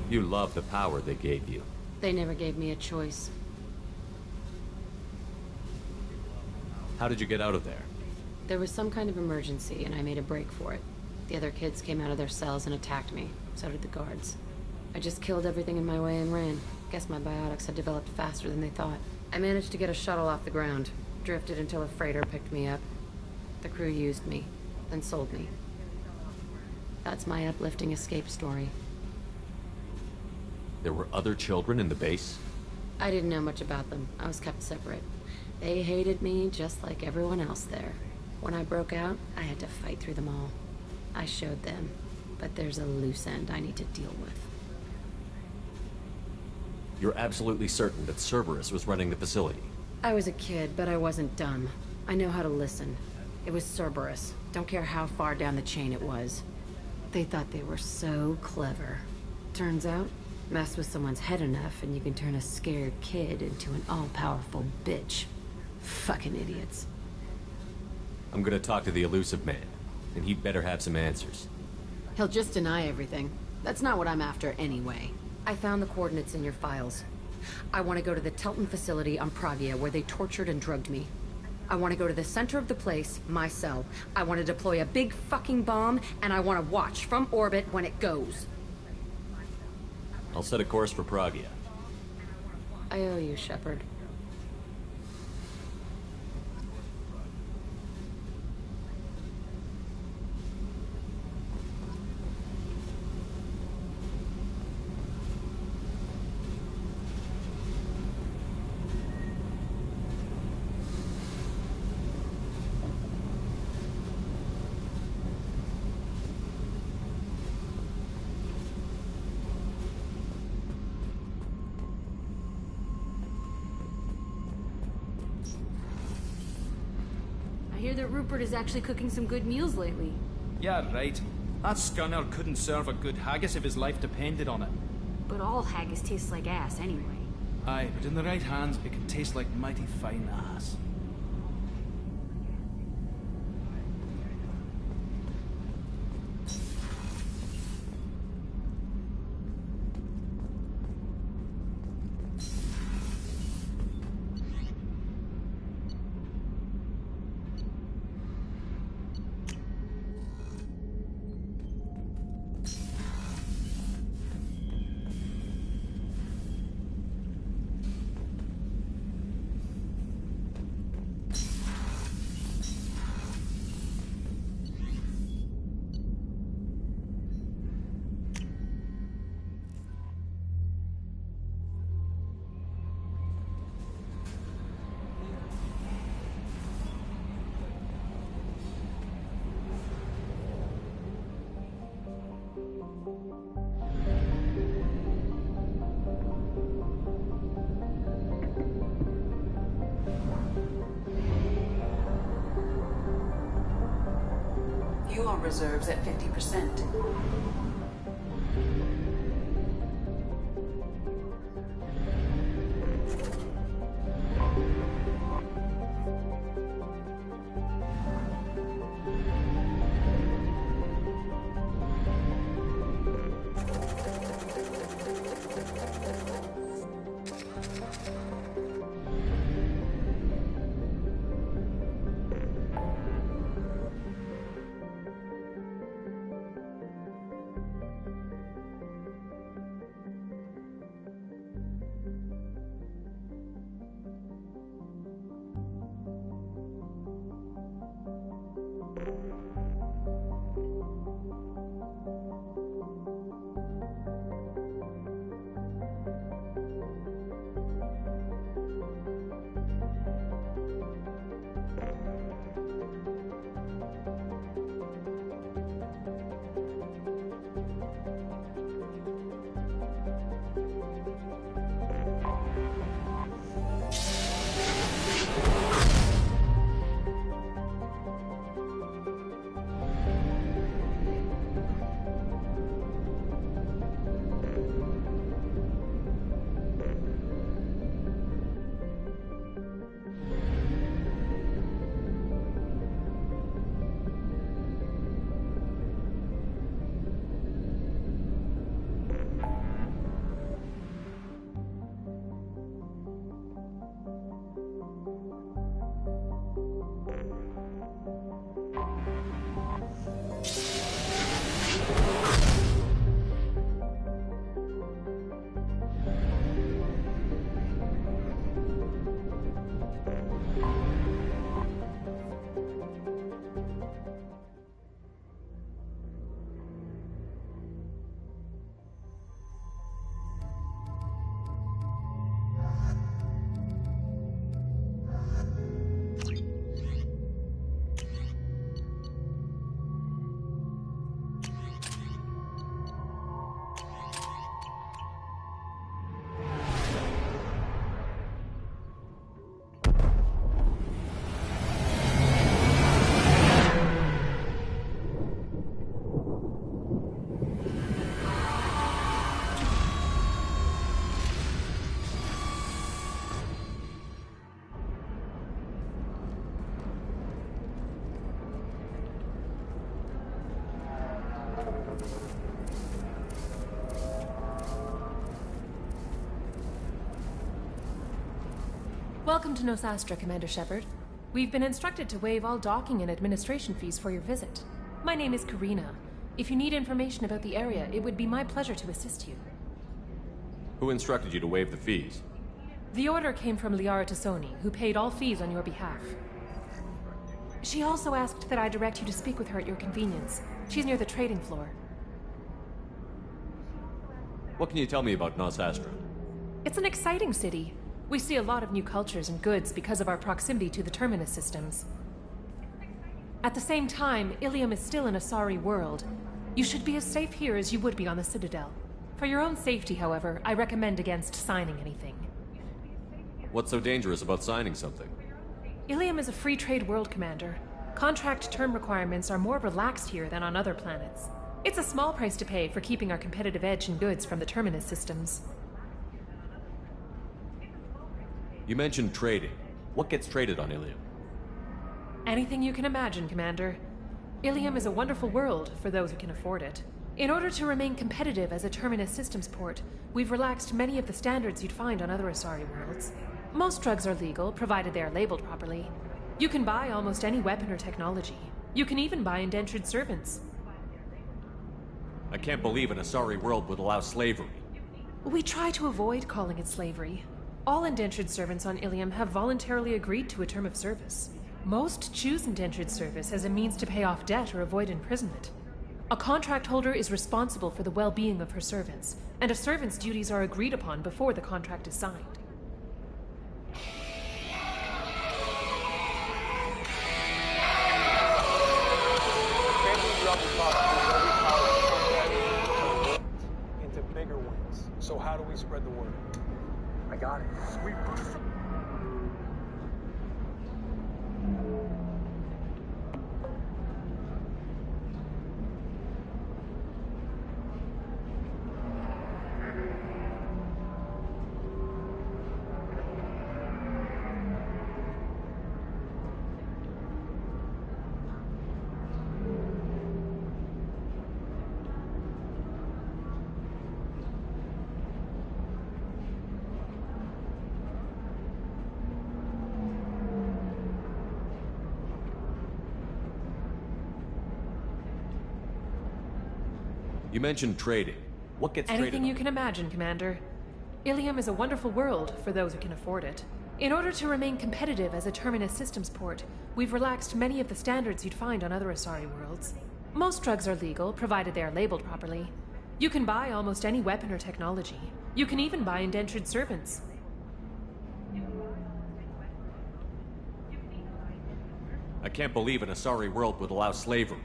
You love the power they gave you. They never gave me a choice. How did you get out of there? There was some kind of emergency, and I made a break for it. The other kids came out of their cells and attacked me. So did the guards. I just killed everything in my way and ran. Guess my biotics had developed faster than they thought. I managed to get a shuttle off the ground. Drifted until a freighter picked me up. The crew used me, then sold me. That's my uplifting escape story. There were other children in the base? I didn't know much about them. I was kept separate. They hated me just like everyone else there. When I broke out, I had to fight through them all. I showed them. but there's a loose end I need to deal with. You're absolutely certain that Cerberus was running the facility? I was a kid, but I wasn't dumb. I know how to listen. It was Cerberus. Don't care how far down the chain it was. They thought they were so clever. Turns out, mess with someone's head enough and you can turn a scared kid into an all-powerful bitch. Fucking idiots. I'm gonna talk to the elusive man, and he'd better have some answers. He'll just deny everything. That's not what I'm after anyway. I found the coordinates in your files. I want to go to the Telton facility on Pragia where they tortured and drugged me. I want to go to the center of the place, my cell. I want to deploy a big fucking bomb, and I want to watch from orbit when it goes. I'll set a course for Pragia. I owe you, Shepard. I hear that Rupert is actually cooking some good meals lately. Yeah, right. That scunner couldn't serve a good haggis if his life depended on it. But all haggis tastes like ass anyway. Aye, but in the right hands, it can taste like mighty fine ass. Fuel reserves at 50%. Welcome to Nosastra, Commander Shepard. We've been instructed to waive all docking and administration fees for your visit. My name is Karina. If you need information about the area, it would be my pleasure to assist you. Who instructed you to waive the fees? The order came from Liara Tassoni, who paid all fees on your behalf. She also asked that I direct you to speak with her at your convenience. She's near the trading floor. What can you tell me about Nosastra? It's an exciting city. We see a lot of new cultures and goods because of our proximity to the Terminus systems. At the same time, Ilium is still an Asari world. You should be as safe here as you would be on the Citadel. For your own safety, however, I recommend against signing anything. What's so dangerous about signing something? Ilium is a free trade world, Commander. Contract term requirements are more relaxed here than on other planets. It's a small price to pay for keeping our competitive edge in goods from the Terminus systems. You mentioned trading. What gets traded on Ilium? Anything you can imagine, Commander. Ilium is a wonderful world for those who can afford it. In order to remain competitive as a Terminus systems port, we've relaxed many of the standards you'd find on other Asari worlds. Most drugs are legal, provided they are labeled properly. You can buy almost any weapon or technology. You can even buy indentured servants. I can't believe an Asari world would allow slavery. We try to avoid calling it slavery. All indentured servants on Ilium have voluntarily agreed to a term of service. Most choose indentured service as a means to pay off debt or avoid imprisonment. A contract holder is responsible for the well-being of her servants, and a servant's duties are agreed upon before the contract is signed. Into bigger ones. So how do we spread the word? I got it. Sweet Bruce. You mentioned trading. What gets traded? Anything you can imagine, Commander. Ilium is a wonderful world for those who can afford it. In order to remain competitive as a Terminus systems port, we've relaxed many of the standards you'd find on other Asari worlds. Most drugs are legal, provided they are labeled properly. You can buy almost any weapon or technology. You can even buy indentured servants. I can't believe an Asari world would allow slavery.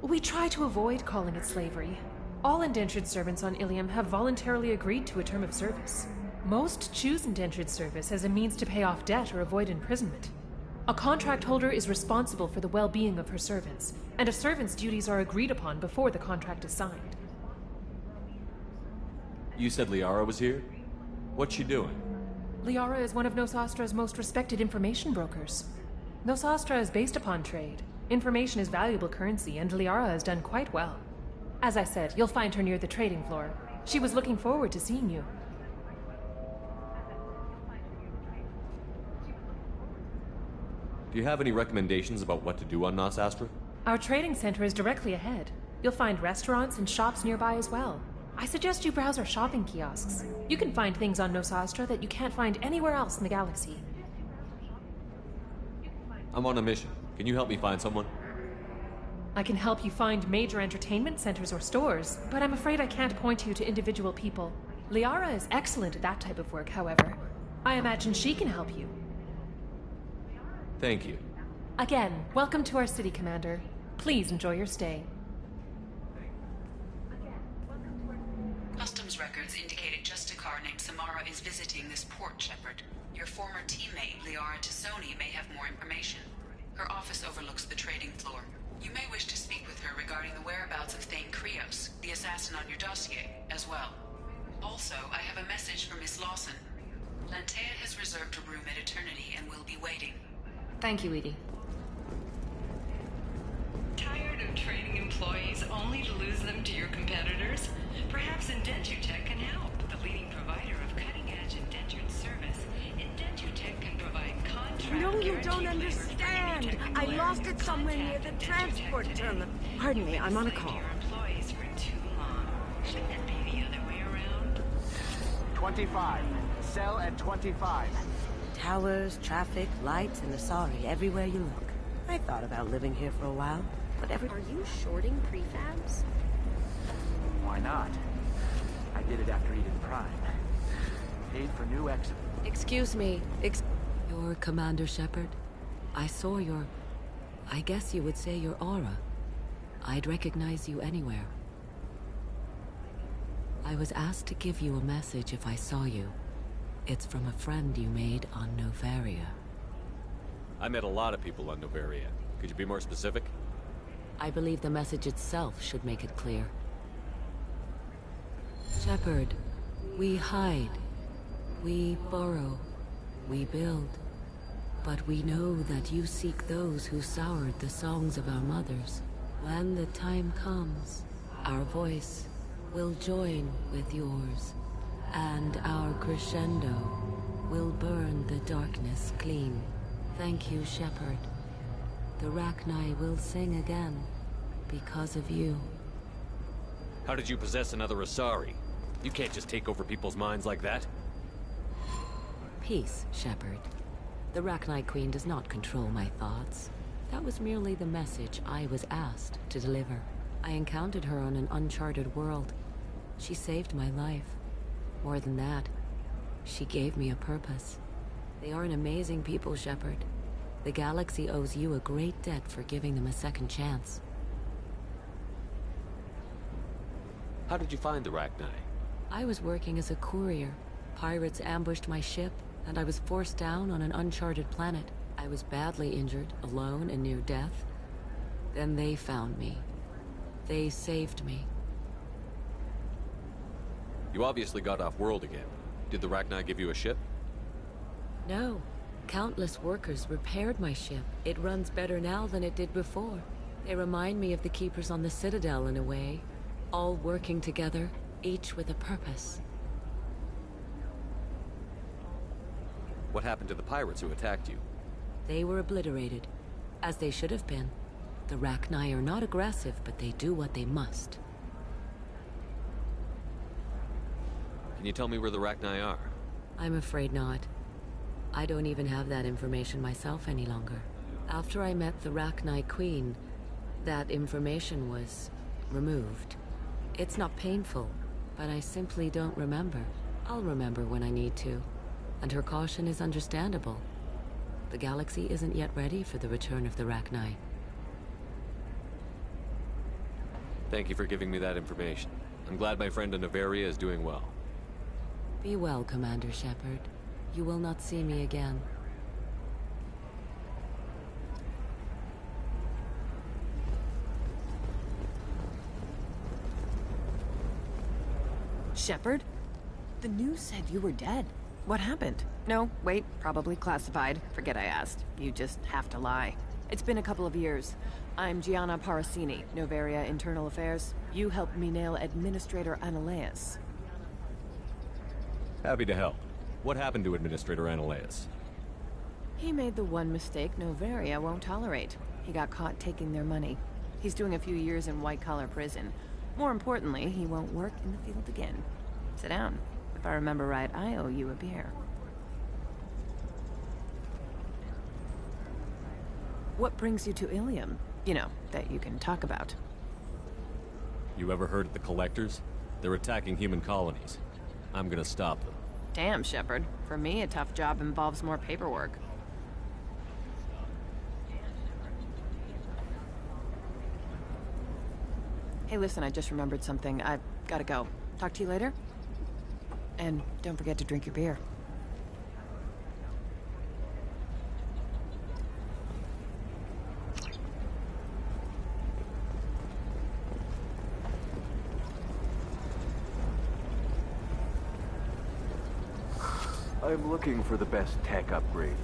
We try to avoid calling it slavery. All indentured servants on Ilium have voluntarily agreed to a term of service. Most choose indentured service as a means to pay off debt or avoid imprisonment. A contract holder is responsible for the well-being of her servants, and a servant's duties are agreed upon before the contract is signed. You said Liara was here? What's she doing? Liara is one of Nosastra's most respected information brokers. Nosastra is based upon trade. Information is valuable currency, and Liara has done quite well. As I said, you'll find her near the trading floor. She was looking forward to seeing you. Do you have any recommendations about what to do on Nosastra? Our trading center is directly ahead. You'll find restaurants and shops nearby as well. I suggest you browse our shopping kiosks. You can find things on Nosastra that you can't find anywhere else in the galaxy. I'm on a mission. Can you help me find someone? I can help you find major entertainment centers or stores, but I'm afraid I can't point you to individual people. Liara is excellent at that type of work, however. I imagine she can help you. Thank you. Again, welcome to our city, Commander. Please enjoy your stay. Customs records indicated just a car named Samara is visiting this port, Shepard. Your former teammate, Liara Tassoni, may have more information. Her office overlooks the trading floor. You may wish to speak with her regarding the whereabouts of thankfor, the assassin on your dossier, as well. Also, I have a message for Miss Lawson. Lantea has reserved a room at Eternity and will be waiting. Thank you, Edie. Tired of training employees only to lose them to your competitors? Perhaps Indentutech can help. The leading provider of cutting-edge indentured service, Indentutech can provide don't understand. I lost it somewhere near the transport terminal. Pardon me, I'm on a call. Employees for too long. Shouldn't it be the other way around? 25. Cell at 25. Towers, traffic, lights, and Asari everywhere you look. I thought about living here for a while, but Are you shorting prefabs? Why not? I did it after Eden Prime. Paid for new exit. Excuse me. You're Commander Shepard? I saw your... I guess you would say your aura. I'd recognize you anywhere. I was asked to give you a message if I saw you. It's from a friend you made on Novaria. I met a lot of people on Novaria. Could you be more specific? I believe the message itself should make it clear. Shepard, we hide. We borrow. We build. But we know that you seek those who soured the songs of our mothers. When the time comes, our voice will join with yours, and our crescendo will burn the darkness clean. Thank you, Shepard. The Rachni will sing again, because of you. How did you possess another Asari? You can't just take over people's minds like that. Peace, Shepard. The Rachni Queen does not control my thoughts. That was merely the message I was asked to deliver. I encountered her on an uncharted world. She saved my life. More than that, she gave me a purpose. They are an amazing people, Shepard. The galaxy owes you a great debt for giving them a second chance. How did you find the Rachni? I was working as a courier. Pirates ambushed my ship, and I was forced down on an uncharted planet. I was badly injured, alone and near death. Then they found me. They saved me. You obviously got off world again. Did the Rachni give you a ship? No. Countless workers repaired my ship. It runs better now than it did before. They remind me of the Keepers on the Citadel in a way. All working together, each with a purpose. What happened to the pirates who attacked you? They were obliterated, as they should have been. The Rachni are not aggressive, but they do what they must. Can you tell me where the Rachni are? I'm afraid not. I don't even have that information myself any longer. After I met the Rachni Queen, that information was removed. It's not painful, but I simply don't remember. I'll remember when I need to, and her caution is understandable. The galaxy isn't yet ready for the return of the Rachni. Thank you for giving me that information. I'm glad my friend in Novaria is doing well. Be well, Commander Shepard. You will not see me again. Shepard? The news said you were dead. What happened? No, wait, probably classified. Forget I asked. You just have to lie. It's been a couple of years. I'm Gianna Parasini, Novaria Internal Affairs. You helped me nail Administrator Analeas. Happy to help. What happened to Administrator Analeas? He made the one mistake Novaria won't tolerate. He got caught taking their money. He's doing a few years in white-collar prison. More importantly, he won't work in the field again. Sit down. If I remember right, I owe you a beer. What brings you to Ilium? You know, that you can talk about. You ever heard of the Collectors? They're attacking human colonies. I'm gonna stop them. Damn, Shepard. For me, a tough job involves more paperwork. Hey, listen, I just remembered something. I've gotta go. Talk to you later? And don't forget to drink your beer. I'm looking for the best tech upgrades.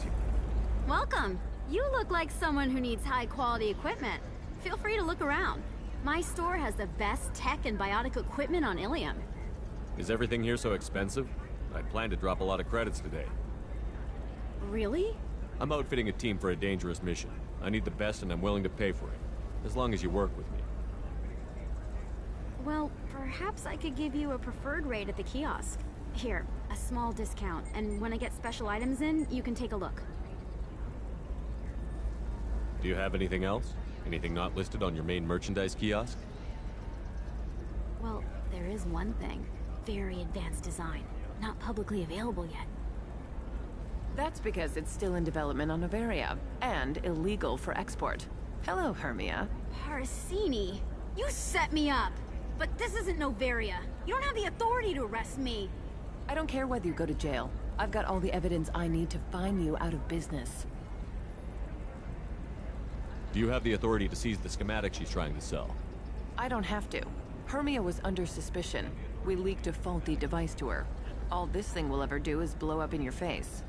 Welcome. You look like someone who needs high-quality equipment. Feel free to look around. My store has the best tech and biotic equipment on Ilium. Is everything here so expensive? I plan to drop a lot of credits today. Really? I'm outfitting a team for a dangerous mission. I need the best and I'm willing to pay for it. As long as you work with me. Well, perhaps I could give you a preferred rate at the kiosk. Here, a small discount, and when I get special items in, you can take a look. Do you have anything else? Anything not listed on your main merchandise kiosk? Well, there is one thing. Very advanced design. Not publicly available yet. That's because it's still in development on Noveria, and illegal for export. Hello, Hermia. Parasini, you set me up! But this isn't Noveria. You don't have the authority to arrest me. I don't care whether you go to jail. I've got all the evidence I need to find you out of business. Do you have the authority to seize the schematic she's trying to sell? I don't have to. Hermia was under suspicion. We leaked a faulty device to her. All this thing will ever do is blow up in your face.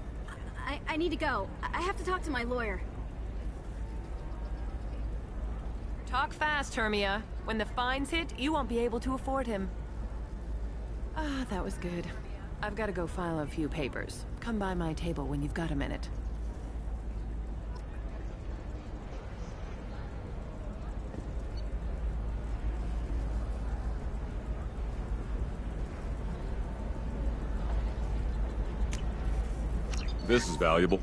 I need to go. I have to talk to my lawyer. Talk fast, Hermia. When the fines hit, you won't be able to afford him. Ah, that was good. I've got to go file a few papers. Come by my table when you've got a minute. This is valuable.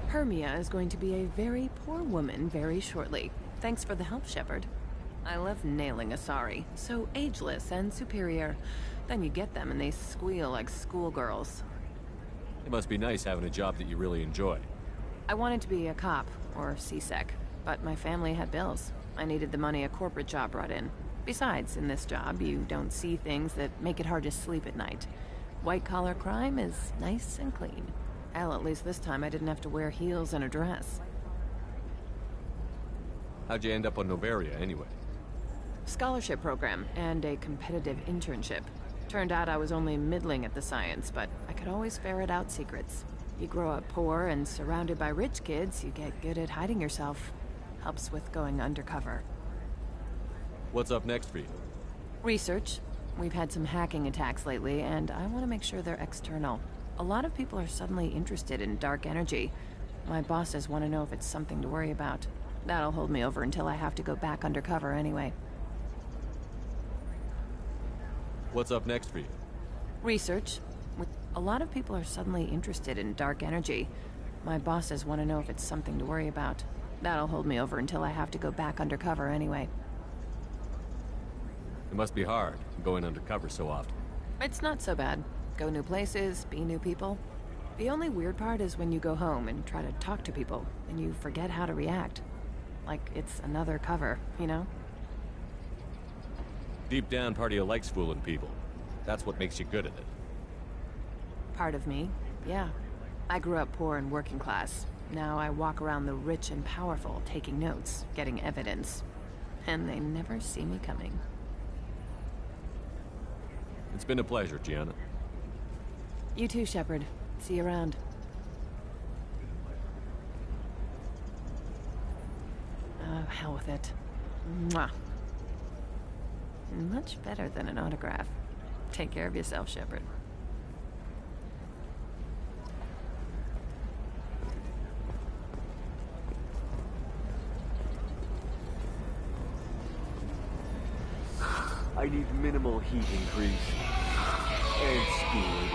Hermia is going to be a very poor woman very shortly. Thanks for the help, Shepard. I love nailing Asari. So ageless and superior. Then you get them and they squeal like schoolgirls. It must be nice having a job that you really enjoy. I wanted to be a cop, or CSEC, but my family had bills. I needed the money a corporate job brought in. Besides, in this job, you don't see things that make it hard to sleep at night. White-collar crime is nice and clean. Hell, at least this time I didn't have to wear heels and a dress. How'd you end up on Noveria, anyway? Scholarship program and a competitive internship. Turned out I was only middling at the science, but I could always ferret out secrets. You grow up poor and surrounded by rich kids, you get good at hiding yourself. Helps with going undercover. What's up next for you? Research. We've had some hacking attacks lately, and I want to make sure they're external. A lot of people are suddenly interested in dark energy. My bosses want to know if it's something to worry about. That'll hold me over until I have to go back undercover anyway. What's up next for you? Research. A lot of people are suddenly interested in dark energy. My bosses want to know if it's something to worry about. That'll hold me over until I have to go back undercover anyway. It must be hard, going undercover so often. It's not so bad. Go new places, be new people. The only weird part is when you go home and try to talk to people, and you forget how to react. Like it's another cover, you know? Deep down, part of you likes fooling people. That's what makes you good at it. Part of me, yeah. I grew up poor and working class. Now I walk around the rich and powerful, taking notes, getting evidence. And they never see me coming. It's been a pleasure, Gianna. You too, Shepard. See you around. Oh, hell with it. Mwah. Much better than an autograph. Take care of yourself, Shepard. I need minimal heat increase. And speed.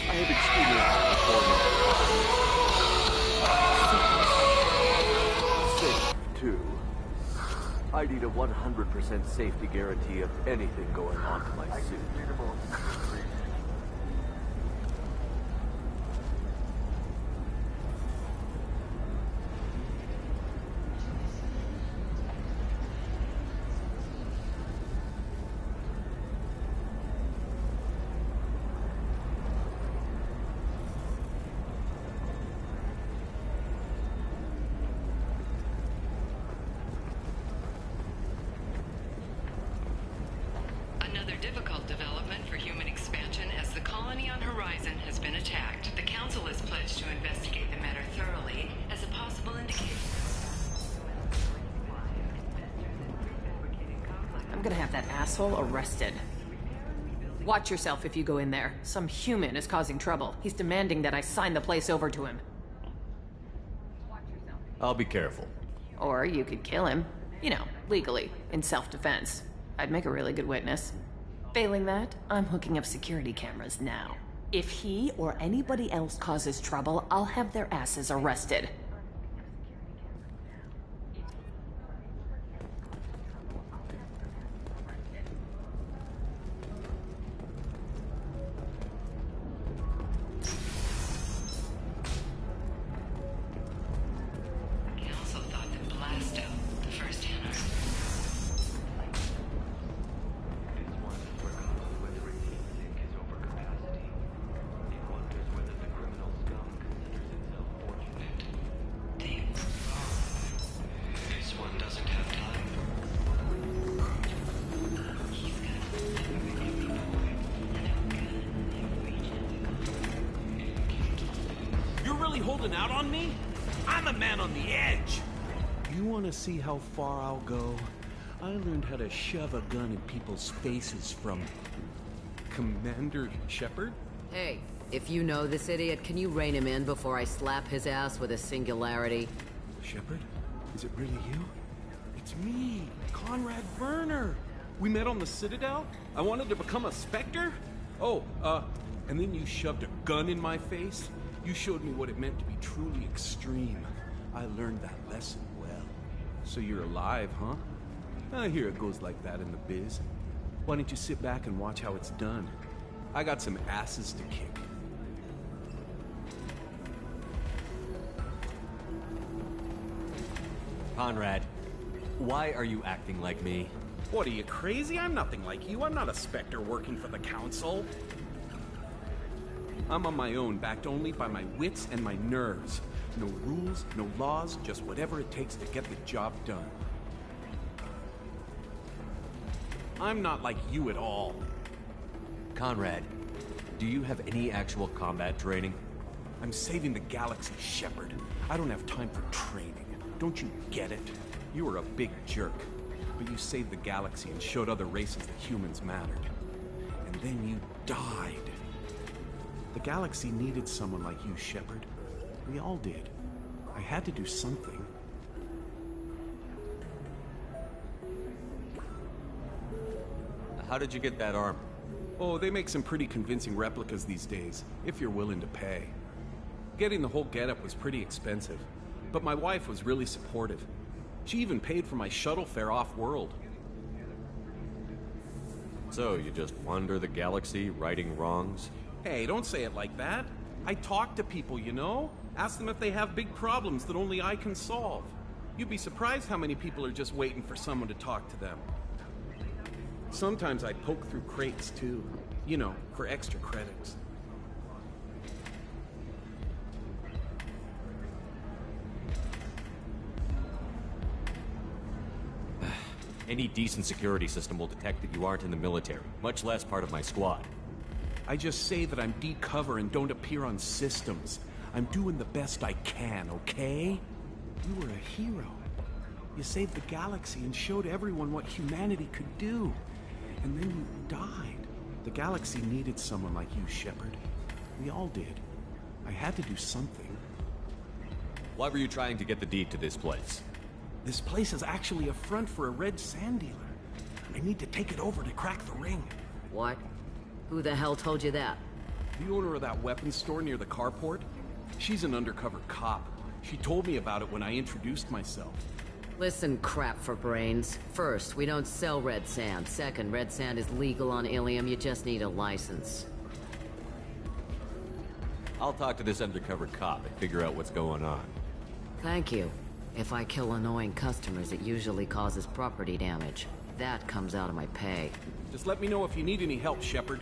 I have experienced performance. Safe, too. I need a 100% safety guarantee of anything going on to my suit. Minimal heat increase. difficult development for human expansion as the colony on Horizon has been attacked. The Council is pledged to investigate the matter thoroughly as a possible indication. I'm gonna have that asshole arrested. Watch yourself if you go in there. Some human is causing trouble. He's demanding that I sign the place over to him. I'll be careful. Or you could kill him. You know, legally, in self-defense. I'd make a really good witness. Failing that, I'm hooking up security cameras now. If he or anybody else causes trouble, I'll have their asses arrested. Holding out on me? I'm a man on the edge. You want to see how far I'll go? I learned how to shove a gun in people's faces from Commander Shepard. Hey, if you know this idiot, can you rein him in before I slap his ass with a singularity? Shepard? Is it really you? It's me, Conrad Werner. We met on the Citadel. I wanted to become a Spectre. Oh, and then you shoved a gun in my face. You showed me what it meant to be truly extreme. I learned that lesson well. So you're alive, huh? I hear it goes like that in the biz. Why don't you sit back and watch how it's done? I got some asses to kick. Conrad, why are you acting like me? What, are you crazy? I'm nothing like you. I'm not a Spectre working for the Council. I'm on my own, backed only by my wits and my nerves. No rules, no laws, just whatever it takes to get the job done. I'm not like you at all. Conrad, do you have any actual combat training? I'm saving the galaxy, Shepard. I don't have time for training. Don't you get it? You were a big jerk, but you saved the galaxy and showed other races that humans mattered. And then you died. The galaxy needed someone like you, Shepard. We all did. I had to do something. How did you get that armor? Oh, they make some pretty convincing replicas these days, if you're willing to pay. Getting the whole getup was pretty expensive, but my wife was really supportive. She even paid for my shuttle fare off-world. So, you just wander the galaxy, righting wrongs? Hey, don't say it like that. I talk to people, you know? Ask them if they have big problems that only I can solve. You'd be surprised how many people are just waiting for someone to talk to them. Sometimes I poke through crates, too. You know, for extra credits. Any decent security system will detect that you aren't in the military, much less part of my squad. I just say that I'm D-cover and don't appear on systems. I'm doing the best I can, okay? You were a hero. You saved the galaxy and showed everyone what humanity could do. And then you died. The galaxy needed someone like you, Shepard. We all did. I had to do something. Why were you trying to get the deed to this place? This place is actually a front for a red sand dealer. I need to take it over to crack the ring. What? Who the hell told you that? The owner of that weapons store near the carport. She's an undercover cop. She told me about it when I introduced myself. Listen, crap for brains. First, we don't sell red sand. Second, red sand is legal on Ilium. You just need a license. I'll talk to this undercover cop and figure out what's going on. Thank you. If I kill annoying customers, it usually causes property damage. That comes out of my pay. Just let me know if you need any help, Shepard.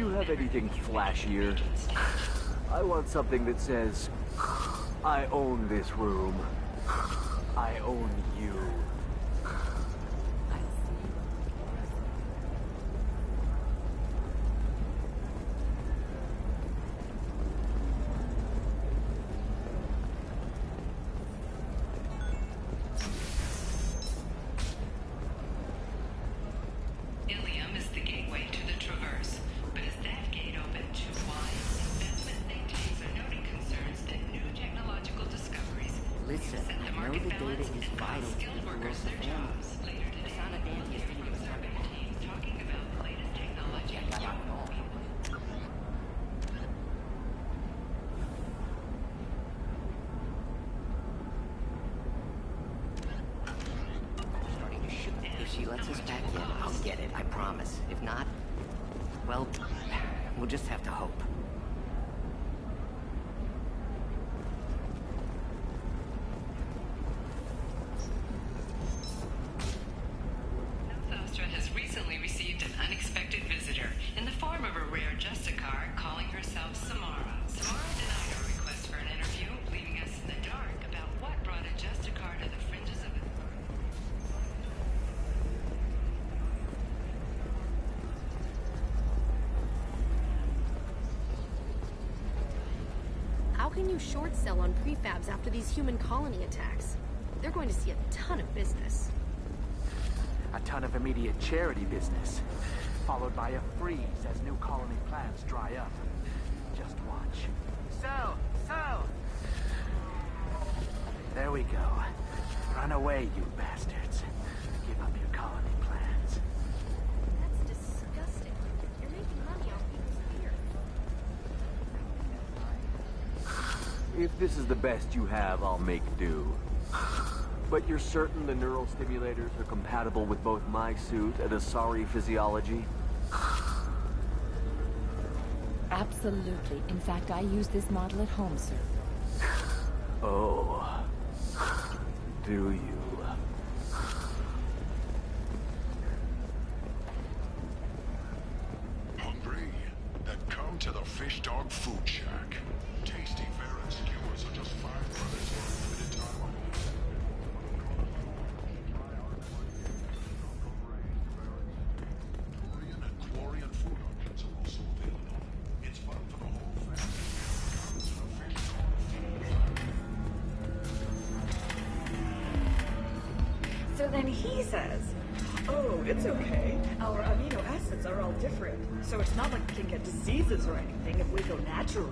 you have anything flashier? I want something that says, I own this room. I own you. Ilium is the gateway to the Traverse, but as that gate opened too wide, investment think tanks are noting concerns that new technological discoveries Listen, set the I know market the data balance is and vital cost to skilled the workers Verosa their family. jobs. Later today, Sana we'll Dandy is hear from survey teams talking about the latest technology. Starting to shoot. If she lets us back in, I'll get it, I promise. If not, well, we'll just have to hope. Thostra has recently received an unexpected visitor in the form of a rare Justicar calling herself Samara. Samara denied our request for an interview, leaving us in the dark about what brought a Justicar to the fringes of it. How can you short sell on prefabs after these human colony attacks? They're going to see a ton of business. A ton of immediate charity business, followed by a freeze as new colony plans dry up. Just watch. Sell! There we go. Run away, you bastards. Give up your colony plans. That's disgusting. You're making money off people's fear. If this is the best you have, I'll make do. But you're certain the neural stimulators are compatible with both my suit and Asari physiology? Absolutely. In fact, I use this model at home, sir. Oh. Do you? Hungry? Then come to the Fish Dog Food Shack. Tasty fare and skewers are just $5 for a limited time only. Korean and Quarian food options are also available. It's fun for the whole family. Come to the Fish Dog Food Shack. So then he says, oh, it's okay. Our amino acids are all different. So it's not like we can get diseases or anything if we go natural.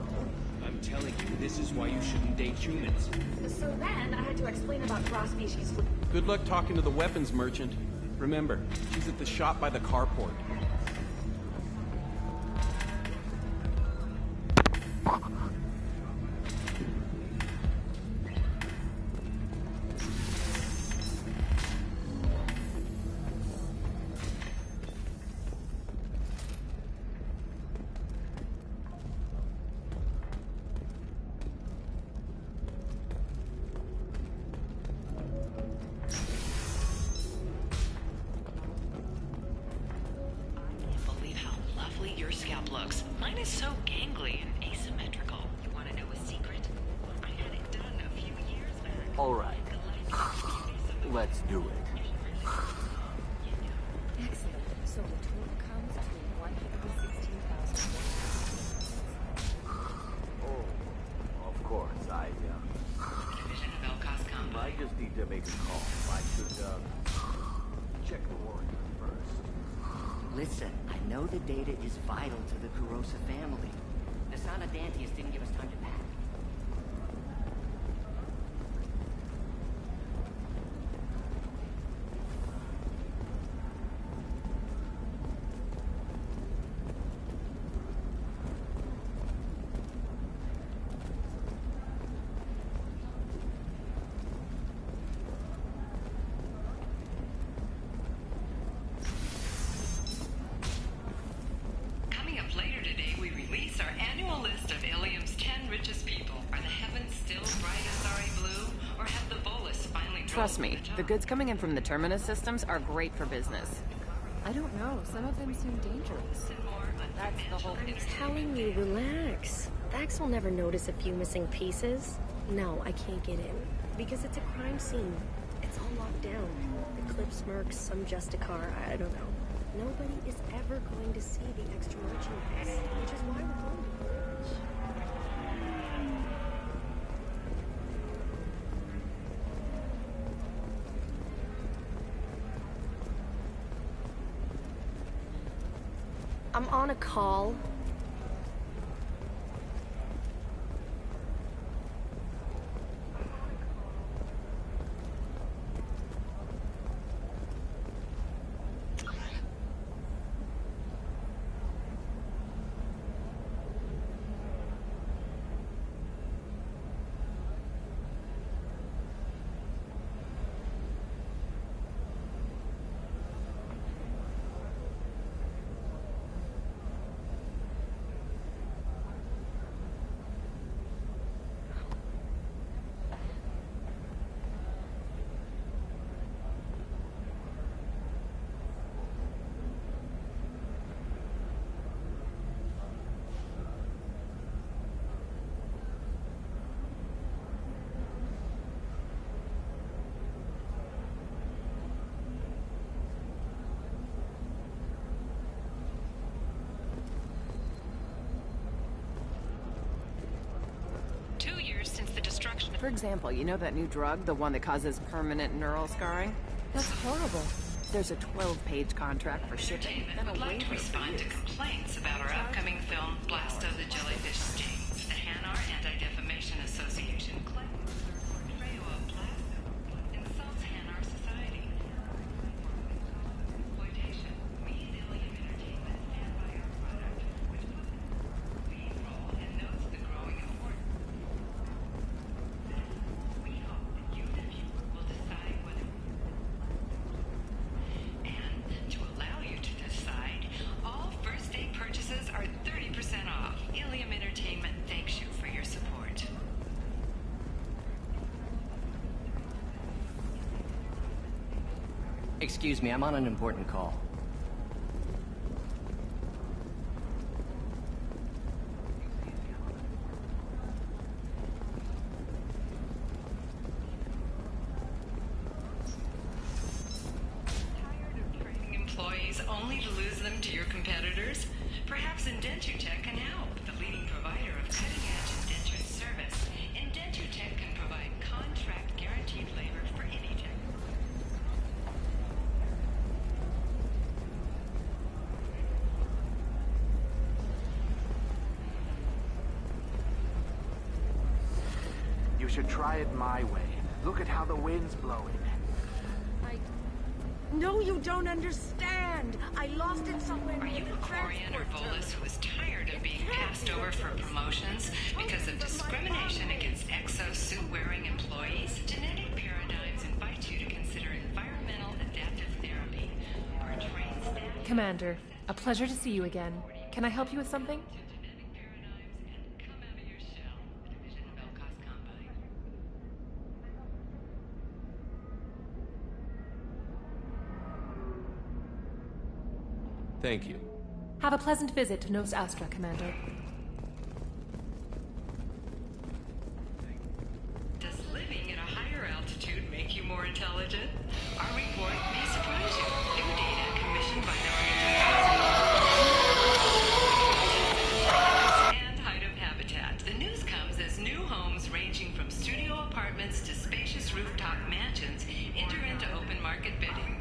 I'm telling you, this is why you shouldn't date humans. So then I had to explain about cross-species. Good luck talking to the weapons merchant. Remember, she's at the shop by the carport. Believe how lovely your scalp looks. Mine is so gangly and asymmetrical. You want to know a secret? I had it done a few years back. Alright. Let's do it. Excellent. So the total comes to 116,000. Oh, of course, I just need to make a call. I should, check the warrant first. Listen, I know the data is vital to the Kurosa family. The Sana Dantius didn't give us time to pack. Coming up later today, we release our annual list of Ilium's 10 richest people. Are the heavens still bright Asari blue, or have the Volus finally Trust me, the goods coming in from the Terminus systems are great for business. I don't know. Some of them seem dangerous. I'm telling you, relax. Vax will never notice a few missing pieces. No, I can't get in. Because it's a crime scene. It's all locked down. The Clips Mercs, some Justicar, I don't know. Nobody is ever going to see the extra merchandise, which is why we're going to the bridge. I'm on a call. For example, you know that new drug, the one that causes permanent neural scarring? That's horrible. There's a 12-page contract for shipping. I would like to respond to complaints about our upcoming film, Blast of the Jellyfish Stings. The Hanar Anti-Defamation Association claims their portrayal of Blasto insults Hanar society. Exploitation. We at Ilium Entertainment stand by our product, which puts a lead role and notes the growing importance. We hope that you, the viewer, will decide whether to allow you to decide, all first day purchases are 30% off. Ilium Entertainment thanks you for your support. Excuse me, I'm on an important call. Only to lose them to your competitors? Perhaps IndentureTech can help. The leading provider of cutting-edge indenture service. IndentureTech can provide contract guaranteed labor for any tech. You should try it my way. Look at how the wind's blowing. No, you don't understand. I lost it somewhere. Are you a Quarian or Volus who is tired of being passed over for promotions because of discrimination against exosuit-wearing employees? Genetic Paradigms invites you to consider environmental adaptive therapy. Our trained staff... Commander, a pleasure to see you again. Can I help you with something? Thank you. Have a pleasant visit to Nos Astra, Commander. Does living at a higher altitude make you more intelligent? Our report may surprise you. New data commissioned by the and height of habitat. The news comes as new homes ranging from studio apartments to spacious rooftop mansions enter into open market bidding.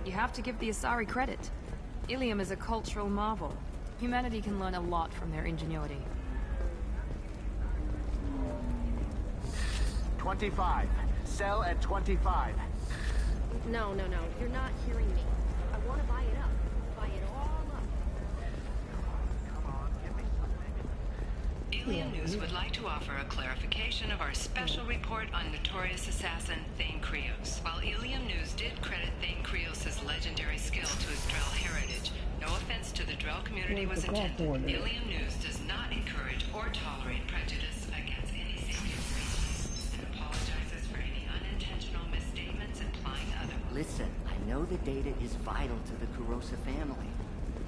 You have to give the Asari credit. Ilium is a cultural marvel. Humanity can learn a lot from their ingenuity. 25. Sell at 25. No. You're not hearing me. I want to buy it up. Buy it all up. Come on, give me something. Ilium News would like to offer a clarification of our special report on notorious assassin Thane Krios. While Ilium News did credit Thane Krios' legendary skill to his Drell heritage, no offense to the Drell community was intended. Ilium News does not encourage or tolerate prejudice against any sapient species and apologizes for any unintentional misstatements implying otherwise. Listen, I know the data is vital to the Kurosa family.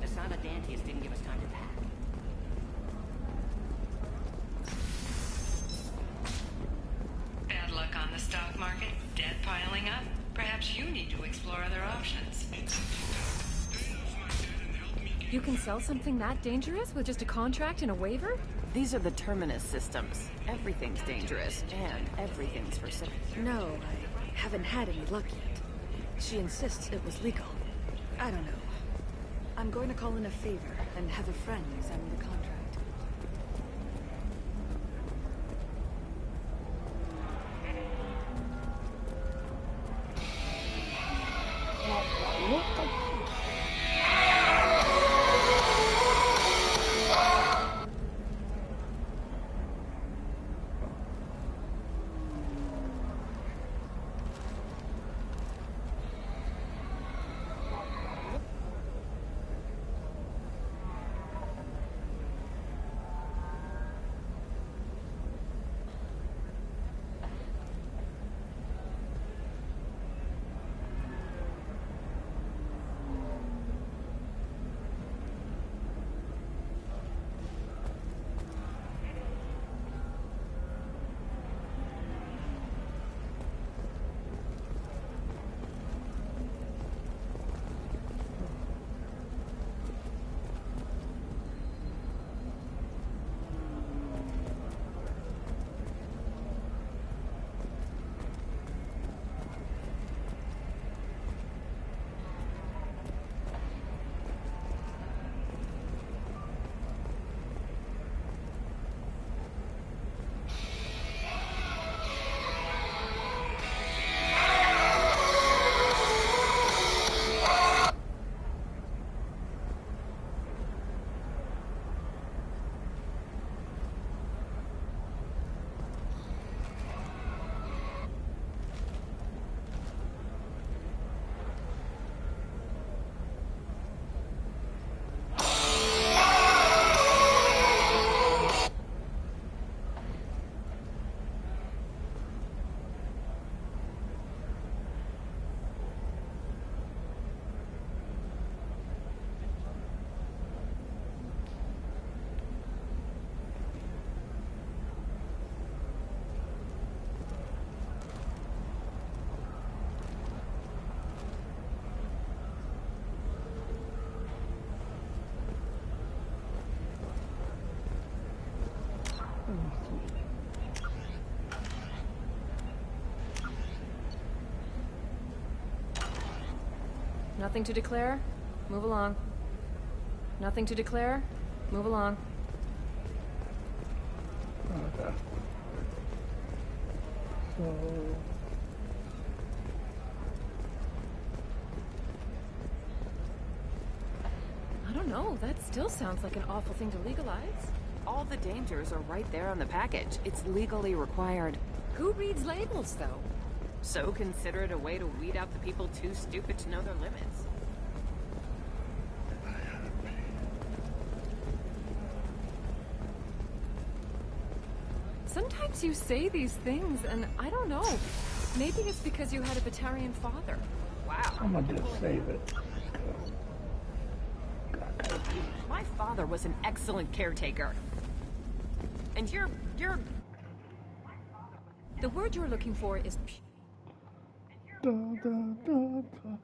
Asana Dantius didn't give us time to pack. Bad luck on the stock market? Debt piling up? Perhaps you need to explore other options. You can sell something that dangerous with just a contract and a waiver? These are the Terminus systems. Everything's dangerous, and everything's for sale. No, I haven't had any luck yet. She insists it was legal. I don't know. I'm going to call in a favor and have a friend examine the contract. Nothing to declare? Move along. Nothing to declare? Move along. Okay. So... I don't know. That still sounds like an awful thing to legalize. All the dangers are right there on the package. It's legally required. Who reads labels, though? So consider it a way to weed out the people too stupid to know their limits. Sometimes you say these things, and I don't know. Maybe it's because you had a Batarian father. Wow. I'm gonna just save it. My father was an excellent caretaker. And you're... The word you're looking for is... Da, da, da, da.